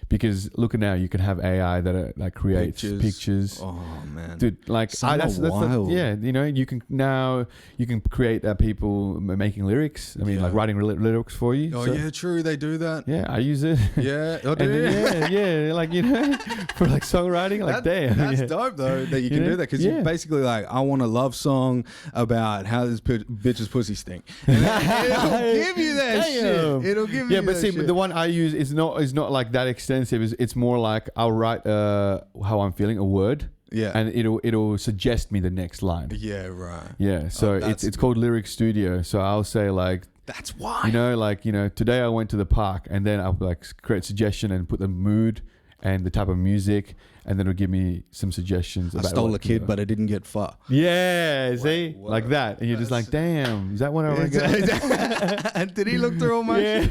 Because look at now, you can have AI that creates pictures. Oh man, Dude, like Some are wild. you can create people making lyrics. I mean, like writing lyrics for you. Oh So, yeah, true. They do that. yeah, I use it. Yeah, oh, And do you? then, yeah, like for like songwriting, like damn, That's yeah. dope though that you can You know? do that because Yeah. you're basically like, I want a love song about how this bitch's pussy stink. And it'll give you that Damn. shit. It'll give you Yeah, but that see, shit. the one I use is not like that extensive. It's more like I'll write how I'm feeling, a word, Yeah. and it'll suggest me the next line. Yeah, right. Yeah, so that's it's called Lyric Studio. So I'll say like, That's why. today I went to the park, and then I'll like create suggestion and put the mood and the type of music, and then it'll give me some suggestions. I about stole what a kid, to- but I didn't get far. yeah, see, like that, and you're just like, damn, is that what I want to go? And did he look through all my shit?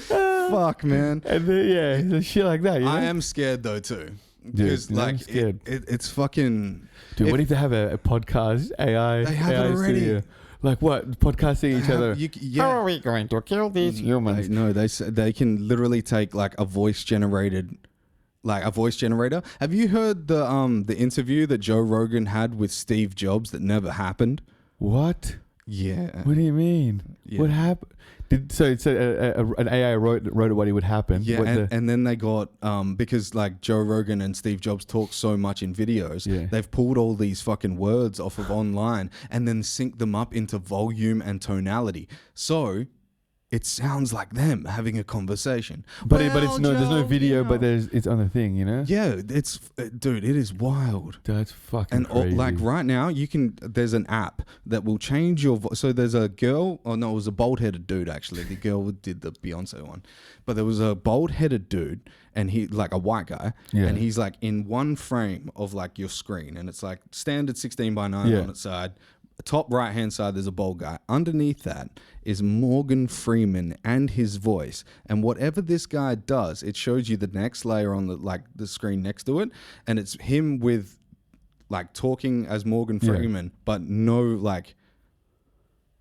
Fuck, man. And then, the shit like that. You know? I am scared though too. Because I'm like scared. it's fucking Dude, what if they have a podcast AI? They have it AI already. studio? Like what? Podcasting each other. How are we going to kill these humans? No, they can literally take like a voice generator. Have you heard the interview that Joe Rogan had with Steve Jobs that never happened? What? Yeah. What do you mean? Yeah. What happened? So it's an AI wrote what would happen. Yeah, What and then they got because like Joe Rogan and Steve Jobs talk so much in videos, Yeah. they've pulled all these fucking words off of online and then synced them up into volume and tonality. So it sounds like them having a conversation. but it's Well, there's no Joe, video, but it's on the thing, you know. Yeah, dude, it is wild. That's fucking And crazy. like right now, there's an app that will change your voice. So there's a girl, it was a bald-headed dude actually. The girl did the Beyonce one. But there was a bald-headed dude and he like a white guy. Yeah. And he's like in one frame of like your screen. And it's like standard 16:9 Yeah. on its side. Top right-hand side, there's a bald guy. Underneath that is Morgan Freeman and his voice. And whatever this guy does, it shows you the next layer on the screen next to it. And it's him with like talking as Morgan Freeman, but no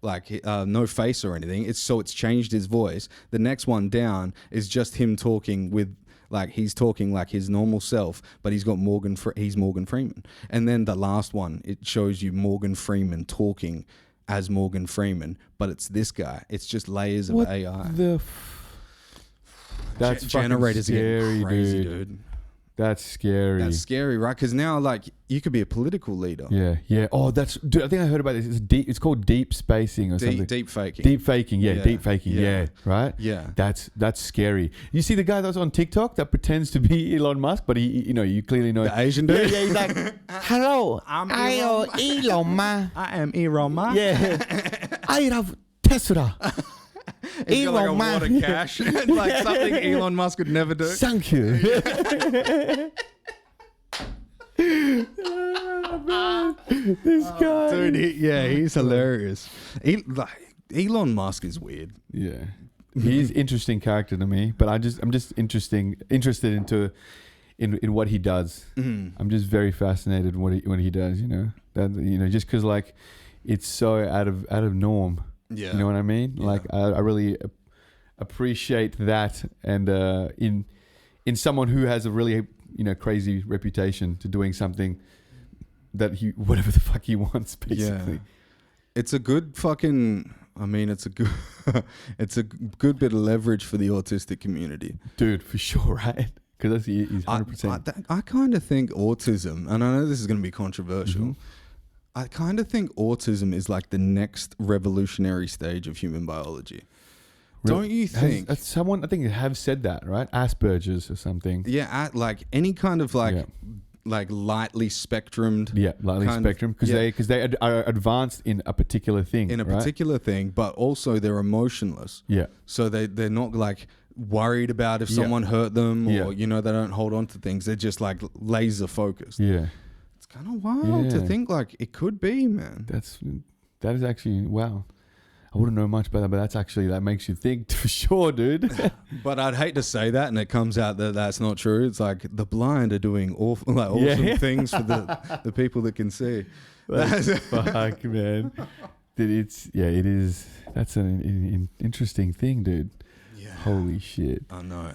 no face or anything. It's changed his voice. The next one down is just him talking with he's talking like his normal self, but he's got he's Morgan Freeman. And then the last one, it shows you Morgan Freeman talking as Morgan Freeman, but it's this guy. It's just layers of what AI. the? That's fucking Generators are scary, getting crazy, dude. dude. That's scary. That's scary, right? Because now, like, you could be a political leader. Yeah. Oh, dude, I think I heard about this. It's called deep spacing or something. Deep faking. Deep faking, yeah. Deep faking, Yeah. right? Yeah. That's scary. You see the guy that's on TikTok that pretends to be Elon Musk, but he, you clearly know The Asian dude. Yeah, he's like, hello, I am Elon Musk. I am Elon Musk. Yeah, I have Tesla. He's got like a Elon wad of Musk. cash. Like something Elon Musk would never do. Thank you. This guy, Dude, he's hilarious. Elon Musk is weird. Yeah, he's interesting character to me, but I'm just interested in what he does. I'm just very fascinated when he does. Just because like it's so out of norm. Yeah, you know what I mean. Yeah. Like I really appreciate that, and in someone who has a really crazy reputation to doing something that whatever the fuck he wants, basically. Yeah. It's a good fucking. I mean, it's a good. It's a good bit of leverage for the autistic community, Dude, for sure, right? Because he's 100%. I kind of think autism, and I know this is going to be controversial. I kind of think autism is like the next revolutionary stage of human biology. Don't you think? Someone I think have said that, right? Asperger's or something. Yeah, like any kind of like lightly spectrumed. Yeah, lightly spectrum because they are advanced in a particular thing. In a particular thing, but also they're emotionless. Yeah. So they're not like worried about if someone hurt them or they don't hold on to things. They're just like laser focused. Yeah. It's kind of wild to Yeah. think like it could be, man. That is actually wow. I wouldn't know much about that, but that makes you think for sure, dude. But I'd hate to say that, and it comes out that that's not true. It's like the blind are doing awesome things for the people that can see. Fuck, man. It is. That's an interesting thing, dude. Yeah. Holy shit. I know.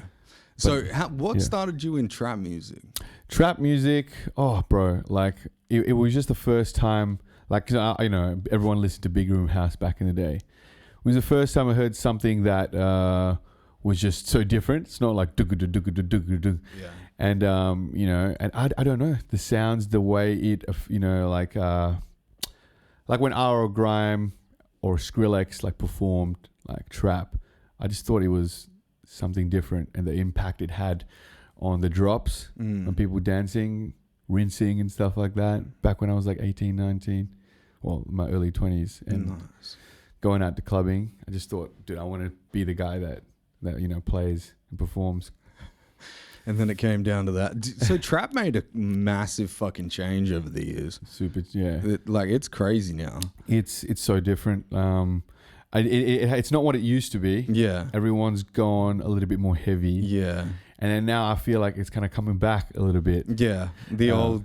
So, what started you in trap music? Trap music, oh, bro, like it was just the first time. Like, everyone listened to Big Room House back in the day. It was the first time I heard something that was just so different. It's not like dug. Yeah. And and I don't know the sounds, the way it like when R.O. Grime or Skrillex like performed like trap. I just thought it was something different, and the impact it had on the drops, on people dancing, rinsing and stuff like that back when I was like 18, 19, my early 20s, and going out to clubbing. I just thought, dude, I want to be the guy that plays and performs. And then it came down to that. So trap made a massive fucking change over the years. Super, yeah. It's crazy now. It's so different. It's not what it used to be. Yeah. Everyone's gone a little bit more heavy. Yeah. And then now I feel like it's kind of coming back a little bit. Yeah. The old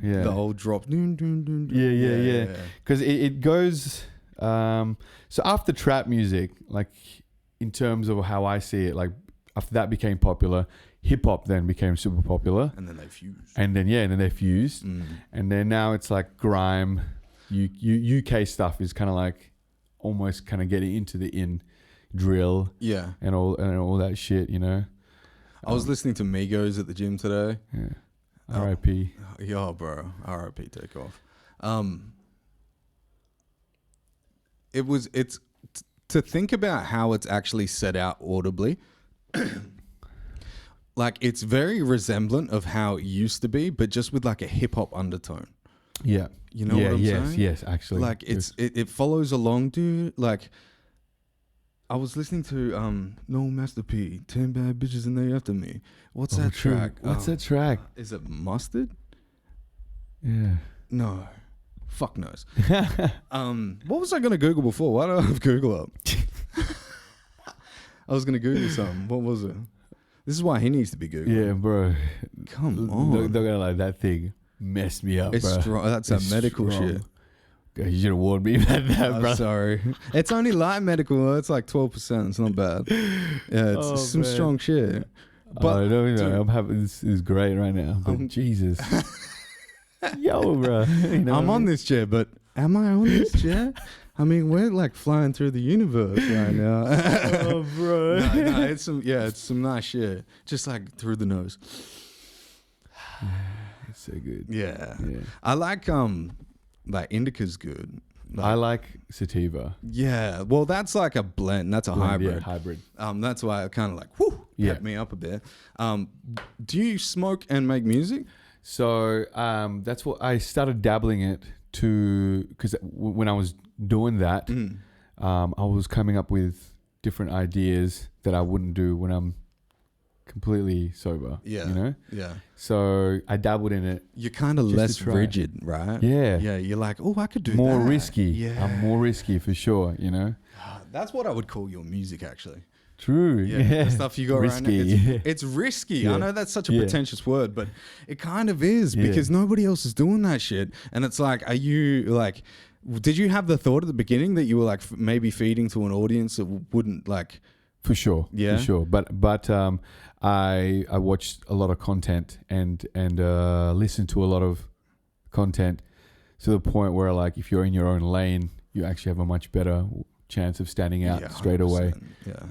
drop. Yeah. Because it goes. So after trap music, like in terms of how I see it, like after that became popular, hip hop then became super popular. And then they fused. And then they fused. And then now it's like grime, UK stuff is kind of like almost kind of getting into the drill. Yeah. And all that shit, I was listening to Migos at the gym today. Yeah. R.I.P. Yeah, bro. R.I.P. Take off. It's to think about how it's actually set out audibly. Like it's very resemblant of how it used to be, but just with like a hip hop undertone. Yeah. You know what I'm saying? Yes, actually. Like it follows along, dude. Like I was listening to No Master P, 10 Bad Bitches and They After Me. What's that track? What's that track? Is it Mustard? Yeah. No. Fuck knows. What was I going to Google before? Why do I have Google up? I was going to Google something. What was it? This is why he needs to be Googling. Yeah, bro. Come on. They're going to like that thing messed me up, it's bro. Strong. That's a medical shit. You should have warned me about that, bro. Sorry. It's only light medical though. It's like 12%. It's not bad. Yeah, it's some strong shit. But I'm having this is great right now. But Jesus. Yo, bro. I'm on this chair, but am I on this chair? I mean, we're like flying through the universe right now. Oh, bro. No, it's some nice shit. Just like through the nose. It's so good. Yeah. Yeah. I like indica's good. I like sativa. Yeah, well, that's like a blend. That's a hybrid. Yeah, hybrid. That's why it kind of like pepped me up a bit. Do you smoke and make music? So that's what I started dabbling it to, because when I was doing that, I was coming up with different ideas that I wouldn't do when I'm completely sober. Yeah, you know. Yeah. So I dabbled in it. You're kind of less rigid, right? Yeah. Yeah. You're like, oh, I could do more that. risky. Yeah. I'm more risky for sure. You know. That's what I would call your music, actually. True. Yeah, the stuff you got risky. right now. It's risky. Yeah. I know that's such a pretentious word, but it kind of is because nobody else is doing that shit. And it's like, are you like, did you have the thought at the beginning that you were like maybe feeding to an audience that wouldn't like? For sure. Yeah. For sure. But I watched a lot of content and listened to a lot of content to the point where like if you're in your own lane, you actually have a much better chance of standing out straight away. Yeah.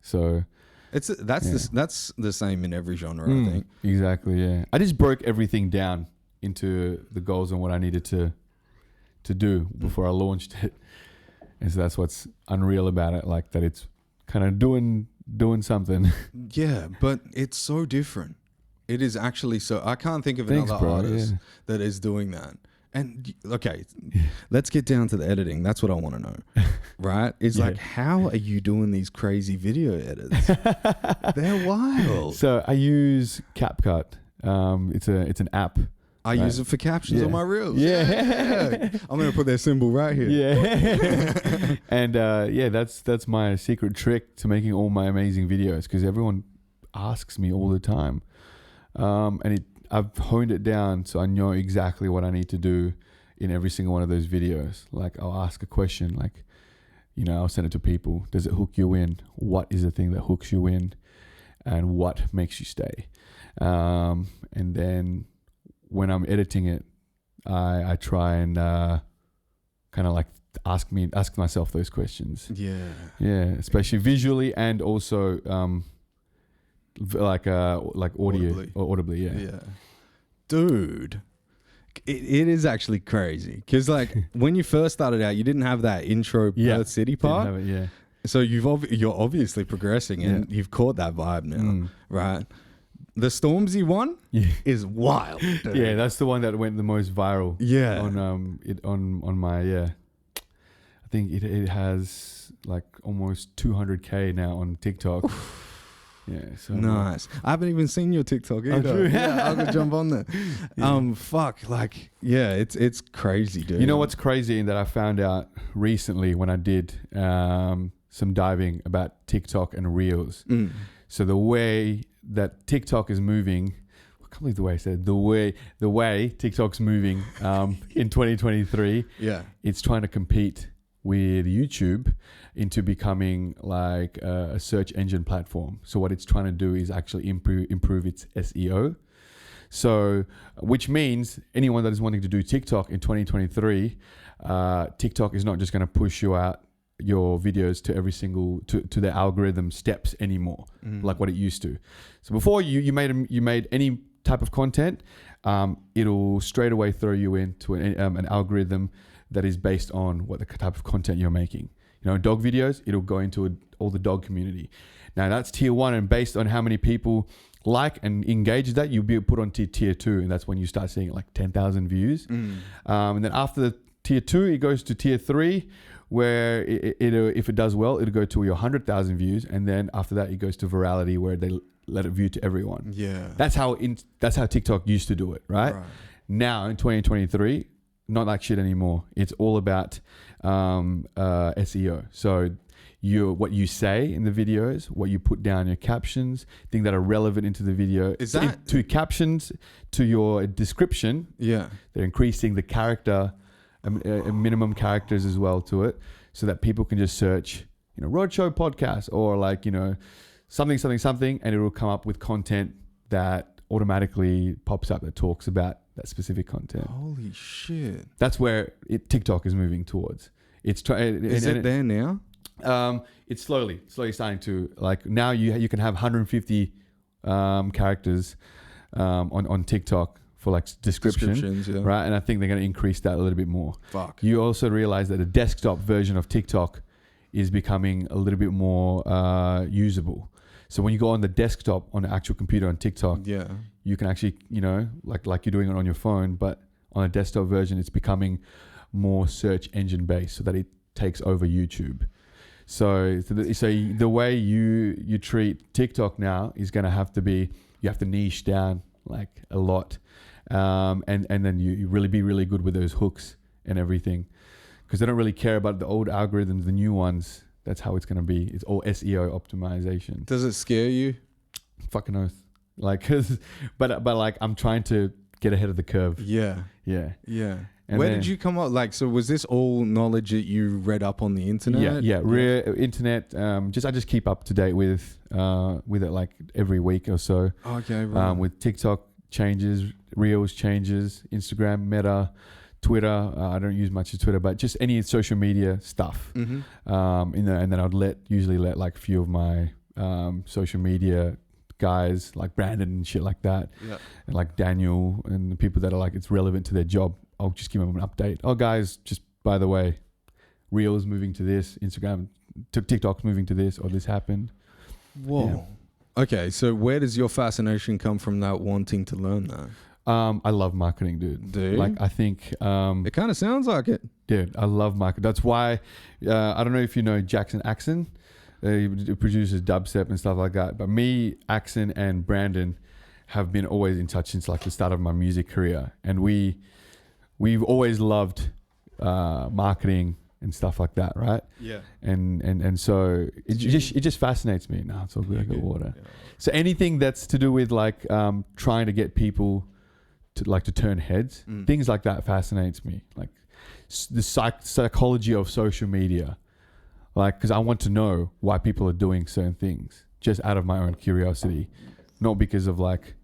So that's the same in every genre, I think. Exactly, yeah. I just broke everything down into the goals and what I needed to do before I launched it. And so that's what's unreal about it, like that it's kind of doing something. Yeah, but it's so different. It is actually so. I can't think of another artist that is doing that. And okay, let's get down to the editing. That's what I want to know, right? It's like, how are you doing these crazy video edits? They're wild. So I use CapCut. It's an app. I use it for captions on my reels. Yeah. I'm gonna put their symbol right here. Yeah. And that's my secret trick to making all my amazing videos, because everyone asks me all the time, and I've honed it down so I know exactly what I need to do in every single one of those videos. Like I'll ask a question, like, I'll send it to people. Does it hook you in? What is the thing that hooks you in? And what makes you stay? And then when I'm editing it, I try and kind of like ask myself those questions. Yeah. Yeah, especially visually and also like audio audibly. Yeah. Dude, it is actually crazy because like when you first started out, you didn't have that intro Perth City part. Didn't have it, So you're obviously progressing and you've caught that vibe now, right? The Stormzy one is wild. Dude. Yeah, that's the one that went the most viral. Yeah. On my I think it has like almost 200K now on TikTok. Yeah, so nice. I haven't even seen your TikTok either. true. Yeah, I'll go jump on there. It's crazy, dude. You know what's crazy that I found out recently when I did some diving about TikTok and Reels. So the way that TikTok is moving, I can't believe the way I said it, the way TikTok's moving in 2023. Yeah, it's trying to compete with YouTube into becoming like a search engine platform. So what it's trying to do is actually improve its SEO. So, which means anyone that is wanting to do TikTok in 2023, TikTok is not just going to push you out your videos to every single to the algorithm steps anymore, like what it used to. So before you made any type of content, it'll straight away throw you into an algorithm that is based on what the type of content you're making. Dog videos, it'll go into all the dog community. Now that's tier 1, and based on how many people like and engage that, you'll be put on tier 2, and that's when you start seeing like 10,000 views. And then after the tier 2, it goes to tier 3, where if it does well, it'll go to your 100,000 views, and then after that, it goes to virality, where they let it view to everyone. Yeah, that's how TikTok used to do it, right? Now in 2023. Not like shit anymore. It's all about SEO. So what you say in the videos, what you put down, your captions, things that are relevant into the video. Is that to captions, to your description? Yeah, they're increasing the character, minimum characters as well to it, so that people can just search, Roadshow podcast or like something, and it will come up with content that automatically pops up that talks about that specific content. Holy shit! That's where TikTok is moving towards. Is it there now? It's slowly starting to, like, now you can have 150 characters on TikTok for like Descriptions, yeah. right? And I think they're going to increase that a little bit more. Fuck. You also realize that the desktop version of TikTok is becoming a little bit more usable. So when you go on the desktop on the actual computer on TikTok, Yeah. you can actually, like you're doing it on your phone, but on a desktop version, it's becoming more search engine based so that it takes over YouTube. So the way you treat TikTok now is going to have to be, you have to niche down like a lot. And then you really be really good with those hooks and everything, because they don't really care about the old algorithms, the new ones. That's how it's going to be. It's all SEO optimization. Does it scare you? Fucking oath. Like, but like I'm trying to get ahead of the curve. Yeah. Yeah. Yeah. And Where then- did you come up? Like, so was this all knowledge that you read up on the internet? Yeah. Internet. I just keep up to date with it like every week or so. Okay. Right. With TikTok changes, Reels changes, Instagram, Meta, Twitter. I don't use much of Twitter, but just any social media stuff. Mm-hmm. And then I'd usually let like a few of my social media guys like Brandon and shit like that, Yeah. and like Daniel and the people that are like it's relevant to their job. I'll just give them an update. Oh, guys, just by the way, Reels moving to this, Instagram, TikTok's moving to this, or this happened. Whoa. Yeah. Okay, so where does your fascination come from that wanting to learn that? I love marketing, dude. Do you? Like I think, It kind of sounds like it. dude, I love marketing. That's why I don't know if you know Jackson Axon. He produces dubstep and stuff like that. But me, Axon, and Brandon have been always in touch since like the start of my music career, and we've always loved marketing and stuff like that, right? Yeah. And so it just fascinates me. No, it's all good. I got water. Yeah. So anything that's to do with like trying to get people to turn heads, things like that fascinates me. Like the psychology of social media, like because I want to know why people are doing certain things just out of my own curiosity, not because of like,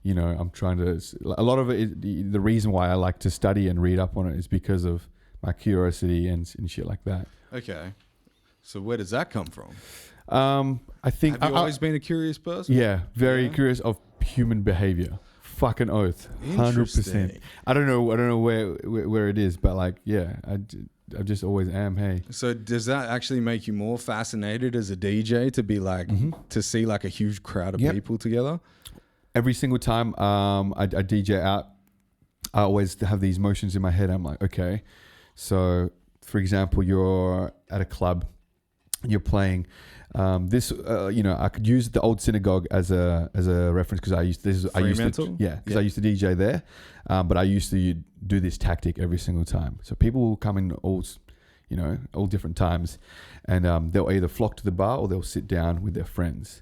I'm trying to. A lot of it, the reason why I like to study and read up on it is because of my curiosity and shit like that. Okay. So where does that come from? I think Have you always been a curious person? Yeah, very curious of human behavior. Fucking oath, 100%. Interesting. I don't know where it is, but like, yeah, I just always am. Hey, So does that actually make you more fascinated as a DJ to be like to see like a huge crowd of Yep. people together? every single time I DJ out, I always have these motions in my head. I'm like, okay, so for example, you're at a club, you're playing this. I could use the old synagogue as a reference because I used to DJ there, but I used to do this tactic every single time. So people will come in all different times, and they'll either flock to the bar or they'll sit down with their friends.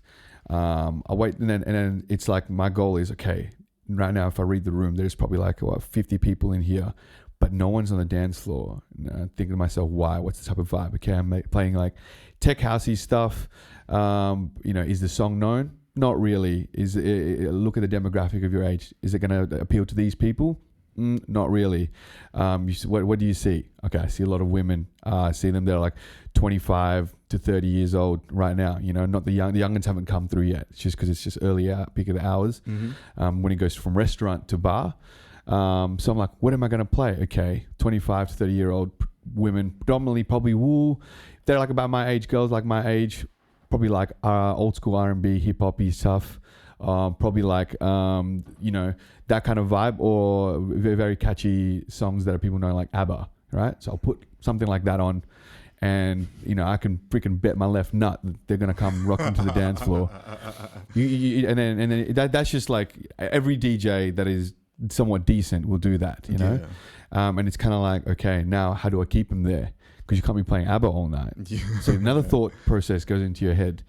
I wait, and then it's like my goal is, okay, right now if I read the room, there's probably like 50 people in here, but no one's on the dance floor. And I'm thinking to myself, why? What's the type of vibe? Okay, I'm playing like tech housey stuff. Is the song known? Not really. Look at the demographic of your age. Is it going to appeal to these people? Not really. What do you see? Okay, I see a lot of women. I see them. They're like 25 to 30 years old right now. Not the young. The youngins haven't come through yet. It's just because it's just early peak of the hours. Mm-hmm. When it goes from restaurant to bar. So I'm like, what am I going to play? Okay, 25 to 30-year-old women, predominantly probably wool. They're like about my age, girls like my age, probably like old school R&B, hip hoppy stuff. Probably like that kind of vibe, or very, very catchy songs that people know, like ABBA, right? So I'll put something like that on, and I can freaking bet my left nut that they're gonna come rocking to the dance floor. And then that's just like every DJ that is somewhat decent will do that, Yeah. And it's kind of like, okay, now how do I keep them there? Because you can't be playing ABBA all night. Yeah. So another thought process goes into your head.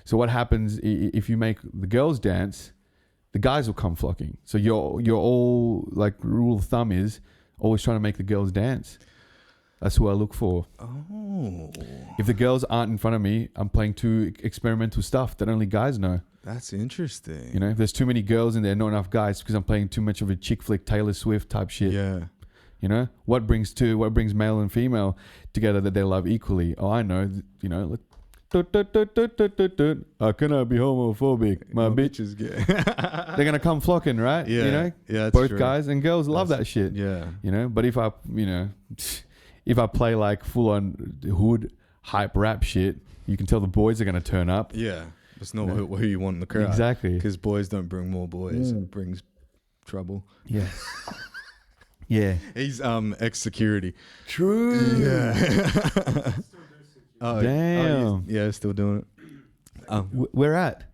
So what happens if you make the girls dance, the guys will come flocking. So you're all like, rule of thumb is always trying to make the girls dance. That's who I look for. Oh, If the girls aren't in front of me, I'm playing too experimental stuff that only guys know. that's interesting. If there's too many girls in there, not enough guys, because I'm playing too much of a chick flick, Taylor Swift type shit. Yeah. What brings male and female together that they love equally? Oh, I know. I cannot be homophobic. My bitch. Bitches get. They're gonna come flocking, right? Yeah. You know, Yeah, that's both true. guys and girls love that shit. Yeah. You know, but if I play like full on hood hype rap shit, you can tell the boys are gonna turn up. Yeah. It's not who you want in the crowd. Exactly. Because boys don't bring more boys. It brings trouble. Yes. Yeah. He's ex-security. True. Yeah. Oh, Damn. yeah, still doing it. Where at?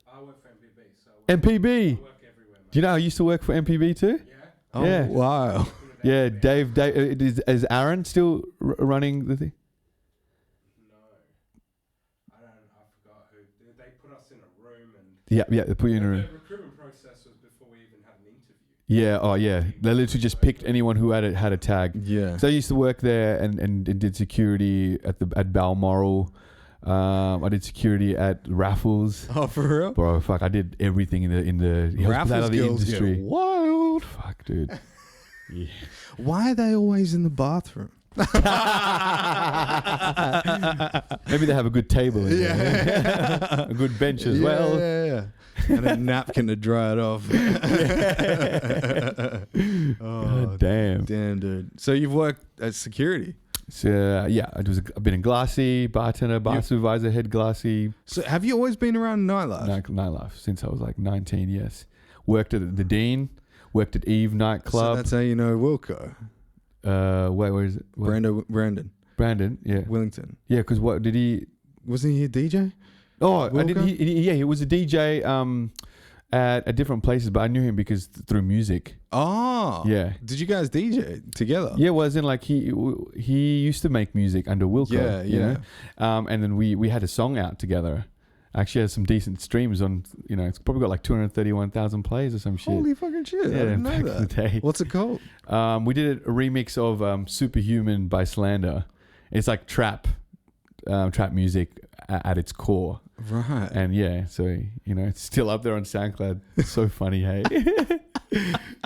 I work for MPB, so I MPB. work everywhere. Do you know I used to work for MPB too? Yeah. Oh, Yeah. wow. Yeah, Dave is Aaron still running the thing? No, I forgot who. They put us in a room and Yeah, they put you in a room. the recruitment process was before we even had an interview. Yeah, oh yeah. They literally just picked anyone who had a tag. Yeah. So I used to work there and did security at Balmoral. I did security at Raffles. Oh, for real? Bro, fuck, I did everything in the Raffles hospitality girls industry. get wild. Fuck, dude. Yeah. Why are they always in the bathroom? Maybe they have a good table in there. A good bench as well. Yeah. And a napkin to dry it off. God damn. Damn, dude. So you've worked at security. So yeah, I've been in Glassy, bartender, bar supervisor, head Glassy, So have you always been around nightlife? nightlife since I was like 19. Yes, worked at the Dean, worked at Eve So nightclub. that's how you know Wilco. Where is it? Brandon. Brandon. Yeah, Willington. yeah. Because what did he? Wasn't he a DJ? Oh, I Wilco? didn't. He was a DJ. At different places, but I knew him because through music. Oh. Yeah. Did you guys DJ together? Yeah, well, as in like he used to make music under Wilco. Yeah, you yeah. know? And then we had a song out together. Actually had some decent streams on, it's probably got like 231,000 plays or some shit. Holy fucking shit. I Yeah, didn't know back in that. the day. What's it called? We did a remix of Superhuman by Slander. It's like trap music at its core. Right. And yeah, so, it's still up there on SoundCloud. It's so funny, hey?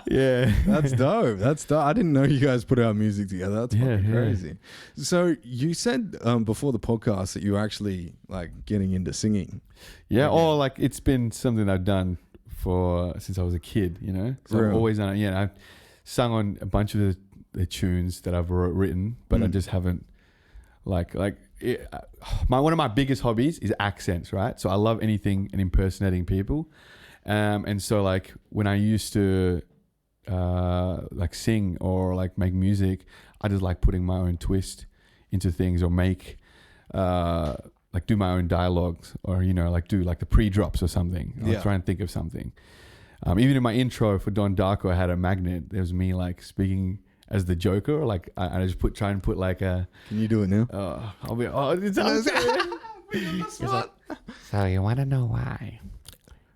Yeah. That's dope. That's dope. I didn't know you guys put out music together. That's fucking crazy. So you said before the podcast that you were actually like getting into singing. Yeah, or like it's been something I've done since I was a kid, So Real. I've always done it. Yeah, I've sung on a bunch of the tunes that I've written, but I just haven't one of my biggest hobbies is accents, right? So I love anything and impersonating people. And so like when I used to like sing or like make music, I just like putting my own twist into things or make like do my own dialogues or like do like the pre-drops or something. I'll try and think of something. Even in my intro for Don Darkoe, I had a magnet. There was me like speaking as the Joker. Like I just try and put like a. Can you do it now? It's like, So you want to know why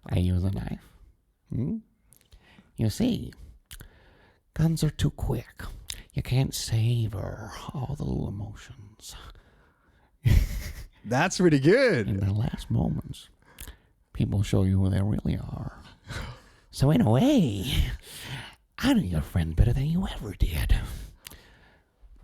I use a knife? You see, guns are too quick. You can't savor all the little emotions. That's pretty In good. the last moments, people show you who they really are. So in a way, I knew your friend better than you ever did.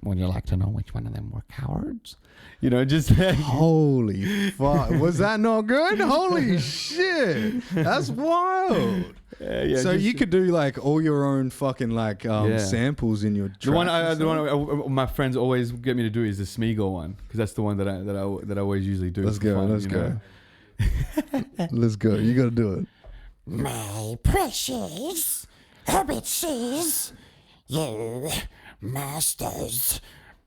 Would you like to know which one of them were cowards? just like, Holy fuck. Was that not good? Holy shit. That's wild. So you could do like all your own fucking like samples in your track. the one my friends always get me to do is the Smeagol one because that's the one that I always usually do. Let's for go. fun, Let's go. Let's go. You got to do it. My precious bitches, you masters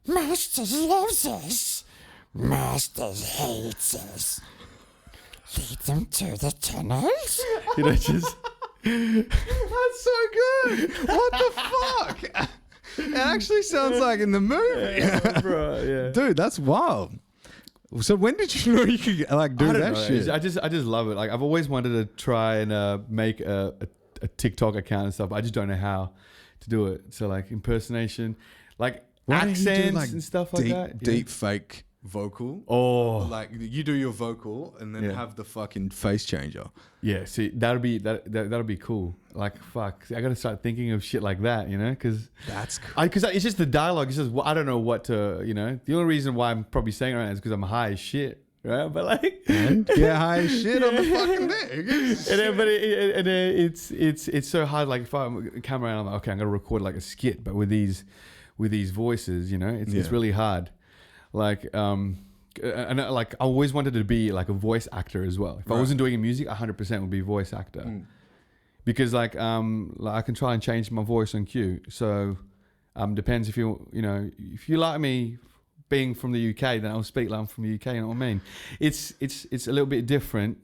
loves us, masters hates us. Lead them to the tunnels. Just That's so good. What the fuck? It actually sounds like in the movie. bro, yeah. Dude, that's wild. So when did you know you could like do I don't that know. shit? I just love it. Like I've always wanted to try and make a TikTok account and stuff. But I just don't know how to do it. So like impersonation, like Why don't you do, accents like, and stuff like that. Deep fake vocal. Oh, Like you do your vocal and then have the fucking face changer. yeah. See, that'll be cool. Like fuck, I gotta start thinking of shit like that. Because That's cool. because it's just the dialogue. It's just I don't know what to. The only reason why I'm probably saying it right now is because I'm high as shit. right? But like, Get high as shit on the fucking thing. and then it's so hard. Like if I'm a camera and I'm like, okay, I'm gonna record like a skit, but with these voices, you know, it's really hard. Like and like I always wanted to be like a voice actor as well. If I wasn't doing music, 100% would be voice actor. Because like I can try and change my voice on cue. So depends if you like me being from the UK, then I'll speak like I'm from the UK. You know what I mean? It's a little bit different.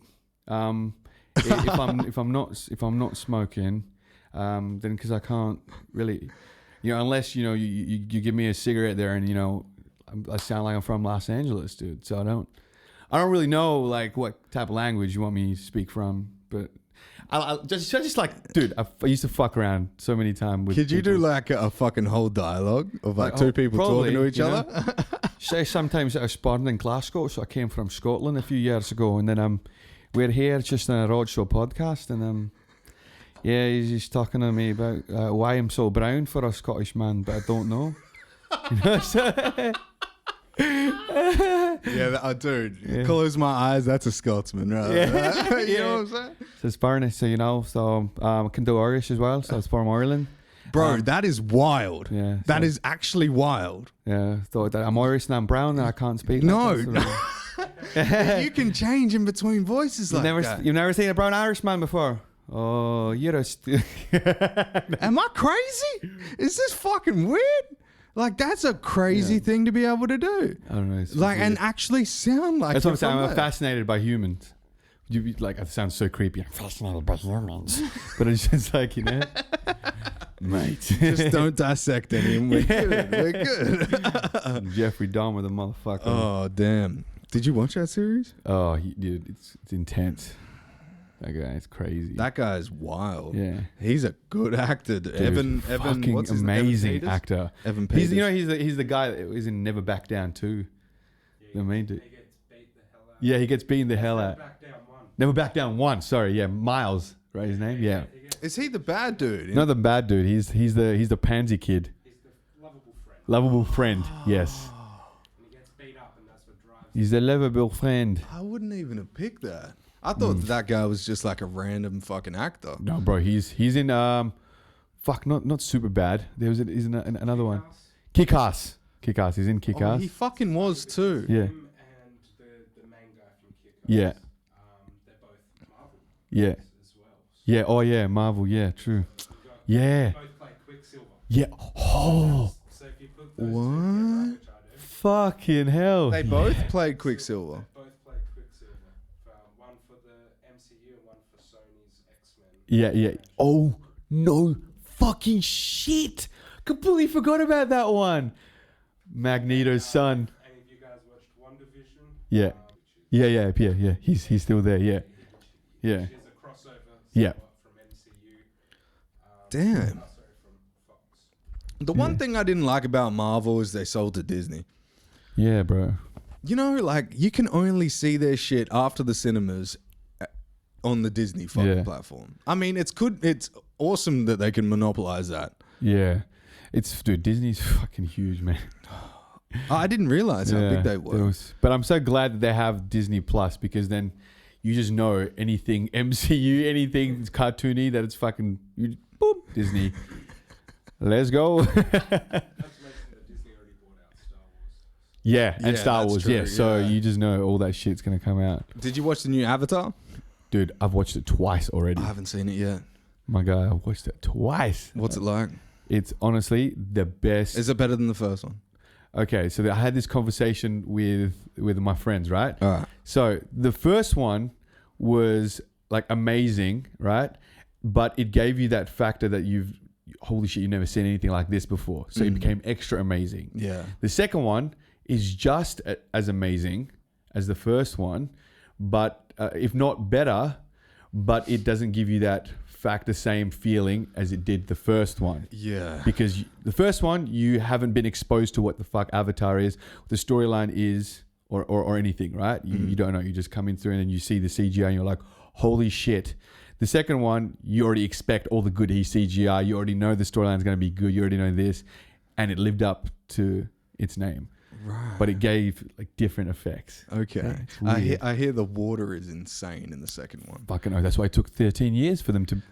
If I'm not smoking, then because I can't really, unless you give me a cigarette there and I sound like I'm from Los Angeles, dude. So I don't really know like what type of language you want me to speak from, but I just like, dude, I used to fuck around so many times with Could you people. do like a fucking whole dialogue of like two people probably, talking to each other? Say sometimes I was born in Glasgow, so I came from Scotland a few years ago, and then we're here just on a Roadshow podcast, and yeah, he's talking to me about why I'm so brown for a Scottish man, but I don't know. Yeah, dude. Close my eyes. That's a Scotsman, right? You know what I'm saying? So it's Barney, so I can do Irish as well, so it's from Ireland. Bro, that is wild. Yeah, that is actually wild. Yeah, thought that I'm Irish and I'm brown and I can't speak. No, like that, you can change in between voices like that. You've never seen a brown Irishman before? Oh, you're a... Am I crazy? Is this fucking weird? Like, that's a crazy thing to be able to do. I don't know. Like, and actually sound like That's what I'm you're saying. from I'm there. fascinated by humans. You be like, it sounds so creepy, Fascinated by humans. but it's just like mate. Just don't dissect him. We're good. We're good. Jeffrey Dahmer, the motherfucker. Oh, damn. Did you watch that series? Oh, dude, it's intense. That guy is crazy. That guy's wild. Yeah. He's a good actor. Dude, Evan, fucking what's his amazing Evan Peters? actor. Evan He's Peters. he's the guy that was in Never Back Down too. The main dude. He gets beat the hell out. Yeah, he gets beaten the hell out. Back down one. Never Back Down 1. Sorry, yeah, Miles, right? His name, yeah. Is he the bad dude? Not the bad dude. He's the pansy kid, He's the lovable friend. lovable friend. Yes, And he gets beat up, and that's what drives he's the lovable friend. I wouldn't even have picked that. I thought that guy was just like a random fucking actor. No, bro, he's in not super bad. He's in another one. Kick-Ass. Kick-Ass. He's in Oh, Kick-Ass. he fucking was too. Yeah, him and the main guy from Kick-Ass. yeah, They're both Marvel yeah, as well. yeah. Oh yeah, Marvel. Yeah, true. Yeah, Both play Quicksilver. yeah. Oh, So if you put those What? together, which I do, fucking hell. They both played Quicksilver. both played Quicksilver. One for the MCU and one for Sony's X-Men. Yeah, yeah. Oh no, fucking shit! Completely forgot about that one. Magneto's son. Any of you guys watched WandaVision? Yeah, yeah. He's still there. Yeah, yeah, Which is a crossover yeah. somewhat from MCU. Damn. Sorry, from Fox. The one thing I didn't like about Marvel is they sold to Disney. Yeah, bro. You know, like you can only see their shit after the cinemas on the Disney fucking Yeah. platform. I mean, it's good. It's awesome that they can monopolize that. Yeah, dude. Disney's fucking huge, man. I didn't realize how big they were. But I'm so glad that they have Disney Plus because then you just know anything MCU, anything cartoony that it's fucking boom Disney. Let's go. Not to mention that Disney already bought out Star Wars. Yeah, and Yeah, Star that's Wars. true, Yeah, so yeah. you just know all that shit's gonna come out. Did you watch the new Avatar? Dude, I've watched it twice already. I haven't seen it yet. My guy, I've watched it twice. What's it like? It's honestly the best. Is it better than the first one? Okay, so I had this conversation with my friends, right? All right. So the first one was like amazing, right? But it gave you that factor that holy shit, you've never seen anything like this before. So it became extra amazing. Yeah. The second one is just as amazing as the first one, but if not better, but it doesn't give you that the same feeling as it did the first one. Yeah. Because the first one, you haven't been exposed to what the fuck Avatar is, what the storyline is, or anything, right? You don't know. You just come in through and then you see the CGI and you're like, holy shit. The second one, you already expect all the good CGI. You already know the storyline is going to be good. You already know this. And it lived up to its name. Right. but it gave like different effects. Okay. Yeah, it's I weird. hear the water is insane in the second one. Fucking hell, that's why it took 13 years for them to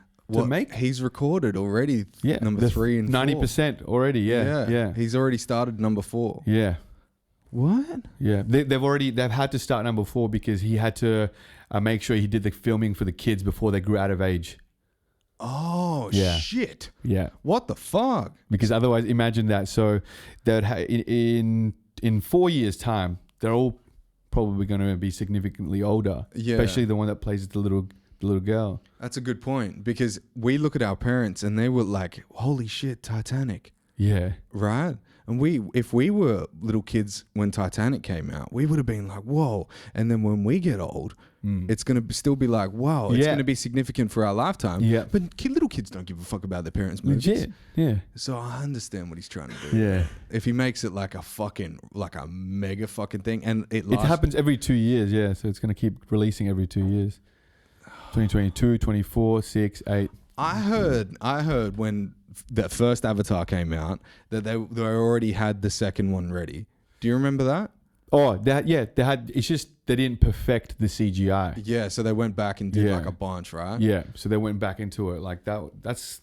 make. He's recorded already. Yeah, number 3 and 90% already. Yeah. He's already started number 4. Yeah. What? Yeah, they've had to start number 4 because he had to make sure he did the filming for the kids before they grew out of age. Oh Yeah. shit! Yeah, What the fuck? because otherwise, imagine that. So they'd in 4 years' time, they're all probably going to be significantly older. Yeah. Especially the one that plays the little girl. That's a good point because we look at our parents and they were like, "Holy shit, Titanic!" Yeah, Right? And if we were little kids when Titanic came out, we would have been like, "Whoa!" And then when we get old, it's going to still be like, "Wow!" It's Yeah. going to be significant for our lifetime. Yeah. But little kids don't give a fuck about their parents' movies. legit. Yeah, So I understand what he's trying to do. yeah. If he makes it like a mega fucking thing, and it It lasts, happens every 2 years. Yeah, so it's going to keep releasing every 2 years. 2022, 24, 6, 8. I heard when that first Avatar came out that they already had the second one ready. Do you remember that? Oh, they had. It's just they didn't perfect the CGI. Yeah, so they went back and did Yeah. like a bunch, right? Yeah, so they went back into it like that. That's,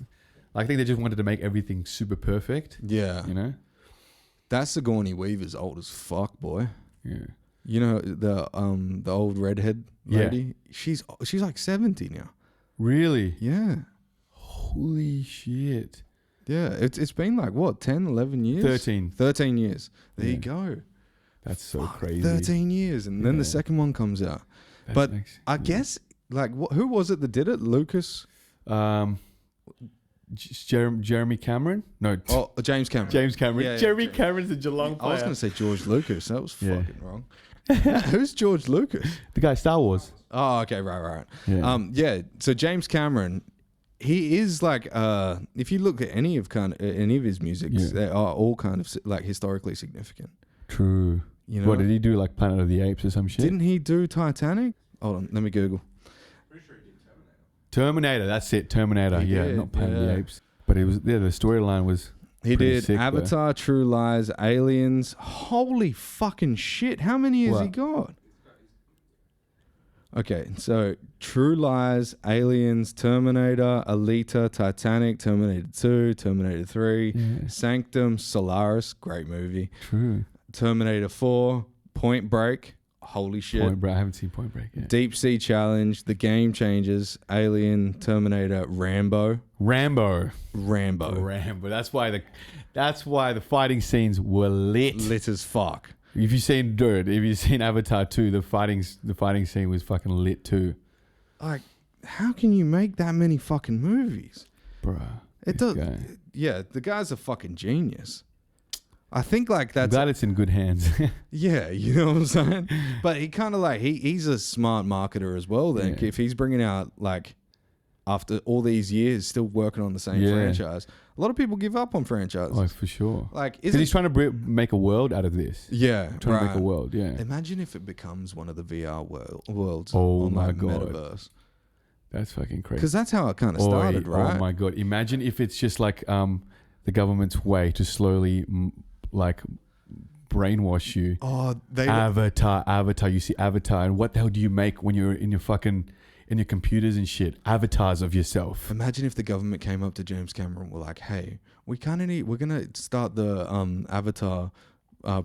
I think they just wanted to make everything super perfect. Yeah. You know. That Sigourney Weaver's old as fuck, boy. Yeah. You know the old redhead Yeah. lady? She's like 70 now. Really? Yeah. Holy shit. Yeah, it's been like what, 10, 11 years? 13 years. There you Yeah. go. That's so crazy. 13 years and then the Yeah. second one comes out. That's But next- I guess like who was it that did it? Lucas? Jeremy Cameron? No. Oh, James Cameron. James Cameron. Yeah, Jeremy James. Cameron's a Geelong player. I was going to say George Lucas. That was Yeah. fucking wrong. Who's George Lucas? The guy Star Wars. Oh, okay, right. Yeah. Yeah. So James Cameron, he is like, if you look at any of his music, Yeah. they are all kind of like historically significant. True. You know, What did he do? Like Planet of the Apes or some shit? Didn't he do Titanic? Hold on, let me Google. Terminator. That's it. Terminator. He Yeah, did, not Planet of yeah. the Apes. But it was the storyline was. He pretty did sick, though. Avatar, True Lies, Aliens. Holy fucking shit! How many has he What? got? Okay, so True Lies, Aliens, Terminator, Alita, Titanic, Terminator 2, Terminator 3, Yeah. Sanctum, Solaris, great movie, True. Terminator 4, Point Break, holy shit, Point Break. I haven't seen Point Break yet. Deep Sea Challenge, The Game Changers, Alien, Terminator, Rambo. Rambo. That's why the fighting scenes were lit. Lit as fuck. If you've seen Avatar 2, the fighting scene was fucking lit too. Like, how can you make that many fucking movies? Bruh. It this does. guy. Yeah, the guy's a fucking genius. I think like I'm that's glad it's in good hands. yeah, you know what I'm saying. But he kind of like he's a smart marketer as well. Then Yeah. if he's bringing out like after all these years still working on the same Yeah. franchise, a lot lot of people give up on franchises. Oh, for sure. Like, Because he's trying to make a world out of this. yeah, Trying to make a right. world, yeah. Imagine if it becomes one of the VR worlds. Oh on my like God. metaverse. That's fucking crazy. Because that's how it kind of started, right? Oh my God. Imagine if it's just like the government's way to slowly like brainwash you. Oh, they Avatar. You see Avatar, and what the hell do you make when you're in your computers and shit? Avatars of yourself. imagine if the government came up to James Cameron and were like, "Hey, we're gonna start the Avatar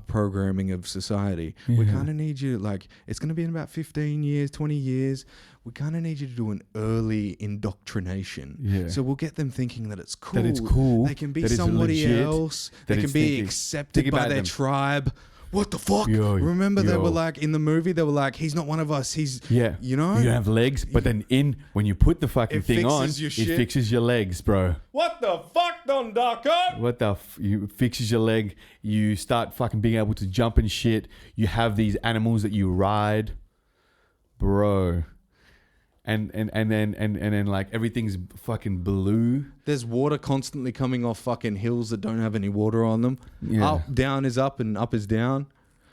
programming of society. We Yeah. kind of need you, like, it's gonna be in about 15 years, 20 years. We kind of need you to do an early indoctrination. Yeah. So we'll get them thinking that it's cool. That it's cool, They can be that it's somebody legit, else. that They it's can be thinking- accepted think by about their them. tribe. What the fuck? Yo, Remember they yo. were like, in the movie, they were like, he's not one of us. He's, Yeah. you know? You don't have legs, but then when you put the fucking It thing on, fixes your it shit. fixes your legs, bro. What the fuck, Don Darkoe? What the you fixes your leg. You start fucking being able to jump and shit. You have these animals that you ride, bro. And then like everything's fucking blue. There's water constantly coming off fucking hills that don't have any water on them. Yeah. Up, down is up, and up is down.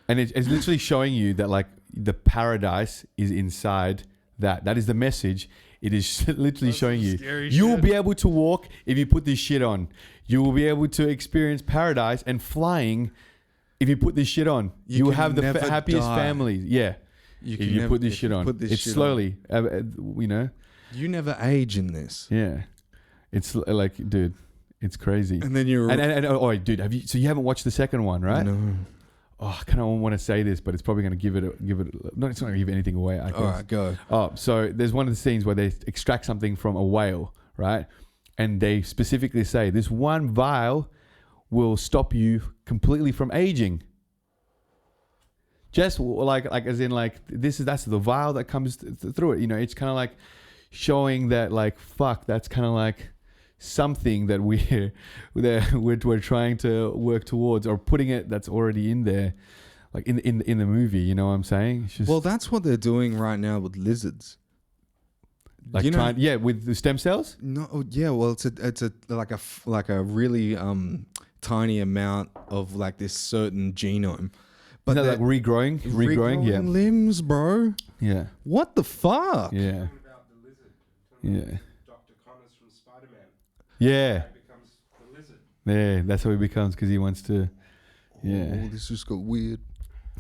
And it's literally showing you that like the paradise is inside that. That is the message. It is literally showing you. scary You will shit. be able to walk if you put this shit on. You will be able to experience paradise and flying if you put this shit on, You you will can have the never families. die. families. Yeah. If you put this shit on, it's shit slowly, you know. on. You never age in this. Yeah. It's like, dude, it's crazy. And then you're And oh, dude, so you haven't watched the second one, right? No. Oh, I kind of want to say this, but it's probably going to give it. No, it's not going to give anything away. I guess. All right, go. Oh, so there's one of the scenes where they extract something from a whale, right? And they specifically say this one vial will stop you completely from aging. Just like as in like that's the vial that comes through it. You know, it's kind of like showing that like fuck, that's kind of like something that we're trying to work towards, or putting it that's already in there, like in the movie. You know what I'm saying? It's just, Well, that's what they're doing right now with lizards. like you know, with the stem cells. No, yeah. Well, it's like a really tiny amount of like this certain genome, but But like they're regrowing. Yeah, limbs, bro. yeah, What the fuck? yeah, About the lizard. yeah, Dr. Connors from Spider-Man. yeah. He becomes the lizard. Yeah, that's how he becomes, because he wants to. Yeah, Oh, this just got weird.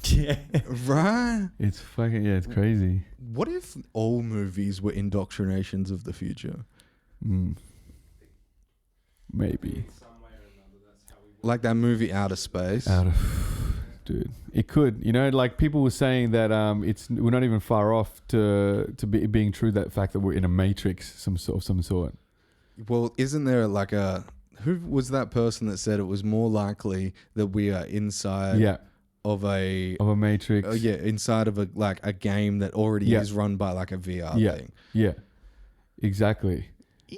yeah. Right? It's fucking it's crazy. What if all movies were indoctrinations of the future? Maybe In some way or another, that's how we work. Like that movie Outer Space. out of, dude. It could, you know, like people were saying that we're not even far off to being true. That fact that we're in a matrix, some sort. Well, isn't there like who was that person that said it was more likely that we are inside Yeah, of a of a matrix. inside of a game that already Yeah. is run by like a VR Yeah. thing. Yeah, exactly.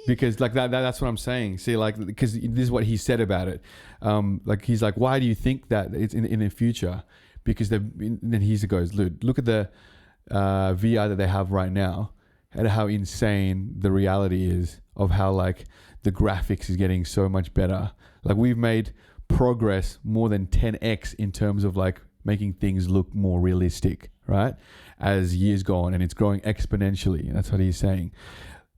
Because like that's what I'm saying. See, like, because this is what he said about it. Like he's like, why do you think that it's in the future? Because then he goes, look at the VR that they have right now, and how insane the reality is of how like the graphics is getting so much better. Like we've made progress more than 10x in terms of like making things look more realistic, right? As years go on, and it's growing exponentially. And that's what he's saying.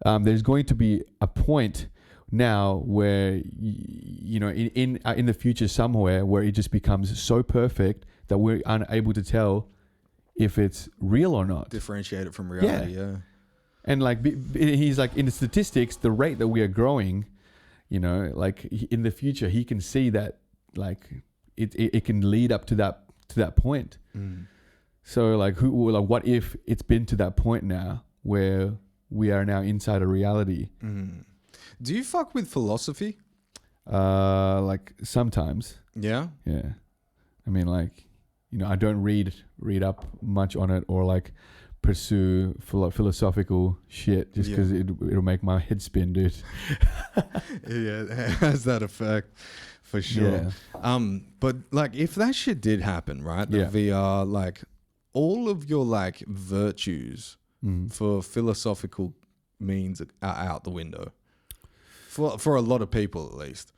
There's going to be a point now where you know in the future somewhere where it just becomes so perfect that we're unable to tell if it's real or not. Differentiate it from reality, yeah. And like he's like, in the statistics, the rate that we are growing, you know, like in the future, he can see that like it can lead up to that point. So like what if it's been to that point now where we are now inside a reality? Do you fuck with philosophy? Like sometimes, Yeah. yeah. I mean, like, you know, I don't read up much on it, or like pursue philosophical shit just because it'll make my head spin, dude. Yeah, it has that effect for sure. Yeah. But like if that shit did happen, right? The Yeah. VR, like all of your like virtues for philosophical means are out the window. For a lot of people at least.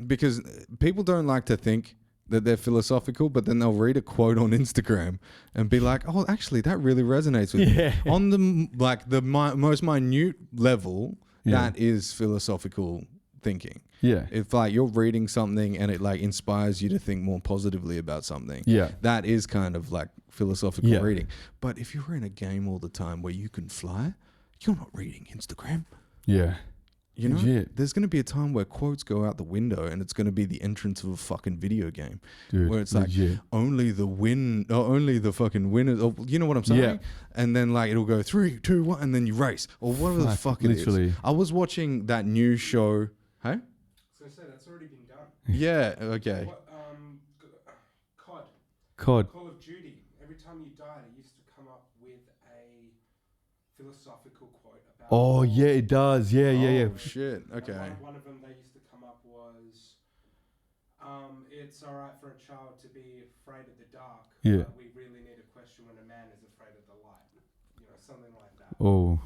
Because people don't like to think that they're philosophical, but then they'll read a quote on Instagram and be like, "Oh, actually, that really resonates with me." On the most minute level, that is philosophical thinking. Yeah. If like you're reading something and it like inspires you to think more positively about something, Yeah. that is kind of like philosophical Yeah. reading. But if you're in a game all the time where you can fly, you're not reading Instagram. Yeah. You know, Legit. there's going to be a time where quotes go out the window and it's going to be the entrance of a fucking video game. Dude, where it's legit. like only the fucking winners. Or, you know what I'm saying? Yeah. And then like it'll go 3, 2, 1, and then you race or whatever the fuck it is. literally. I was watching that new show. Hey? I was going to say, that's already been done. Yeah. Okay. What, COD, COD. Call of Duty, every time you died, it used to come up with a philosophical quote about... Oh yeah, it does. Yeah. Oh, shit. Okay. One of them they used to come up was, it's all right for a child to be afraid of the dark. Yeah. But we really need to question when a man is afraid of the light. You know, something like that. Oh.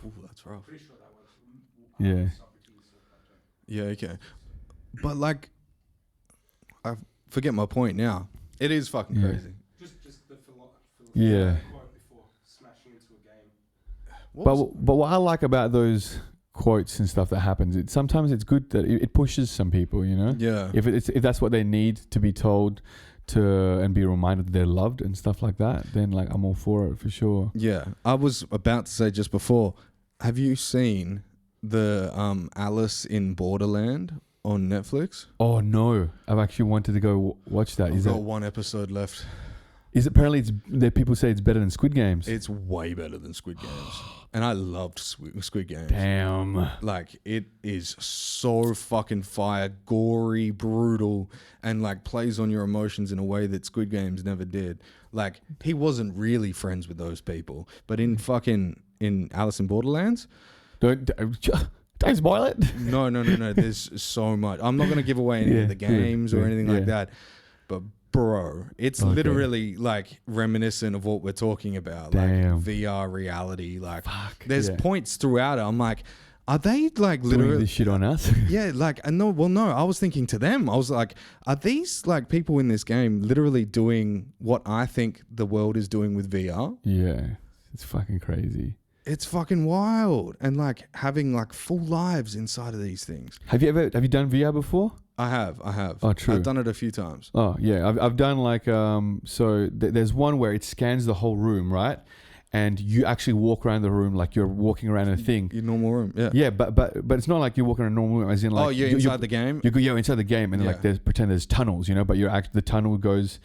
Ooh, that's rough. Pretty sure that was Yeah. Socrates or Plato. Yeah. Okay. But like, I forget my point now. It is fucking Yeah. crazy. Just the Yeah. quote before smashing into a game. But what I like about those quotes and stuff that happens, sometimes it's good that it pushes some people, you know. Yeah. If that's what they need to be told and be reminded that they're loved and stuff like that, then like I'm all for it for sure. Yeah, I was about to say just before, have you seen the Alice in Borderland on Netflix? Oh no, I've actually wanted to go watch that. I've Is got it? one episode left. Is apparently that people say it's better than Squid Games? It's way better than Squid Games. And I loved Squid Games. Damn. Like, it is so fucking fire, gory, brutal, and like plays on your emotions in a way that Squid Games never did. Like, he wasn't really friends with those people, but in Alice in Borderlands, Don't spoil it. no. There's so much. I'm not going to give away any of the games or anything like that, but bro, it's literally like reminiscent of what we're talking about. Damn. Like VR reality. Like, there's points throughout it. I'm like, are they like literally doing this shit on us? Yeah, like, no. I was thinking to them. I was like, are these like people in this game literally doing what I think the world is doing with VR? Yeah, it's fucking crazy. It's fucking wild, and like having like full lives inside of these things. Have you done VR before? I have. Oh, true. I've done it a few times. Oh yeah, I've done like there's one where it scans the whole room, right? And you actually walk around the room like you're walking around a thing. Your normal room, yeah. Yeah, but it's not like you're walking around a normal room, as in like you're inside the game. You go inside the game, and then like pretend there's tunnels, you know. But the tunnel goes.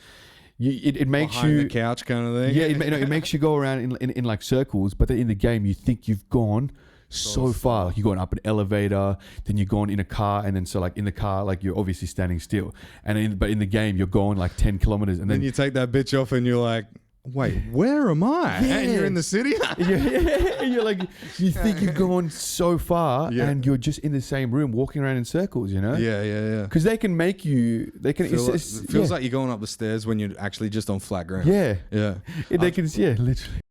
It makes behind you the couch kind of thing. Yeah, it makes you go around in like circles, but then in the game you think you've gone so far. Like you're going up an elevator, then you're going in a car, and then so like in the car, like you're obviously standing still, but in the game you're going like 10 kilometers, and then you take that bitch off, and you're like, wait, where am I? Yeah. And you're in the city. and you're like, you think you've gone so far, and you're just in the same room walking around in circles, you know? Yeah. Because they can make you. They can. It feels like you're going up the stairs when you're actually just on flat ground. Yeah. They can. Yeah, literally.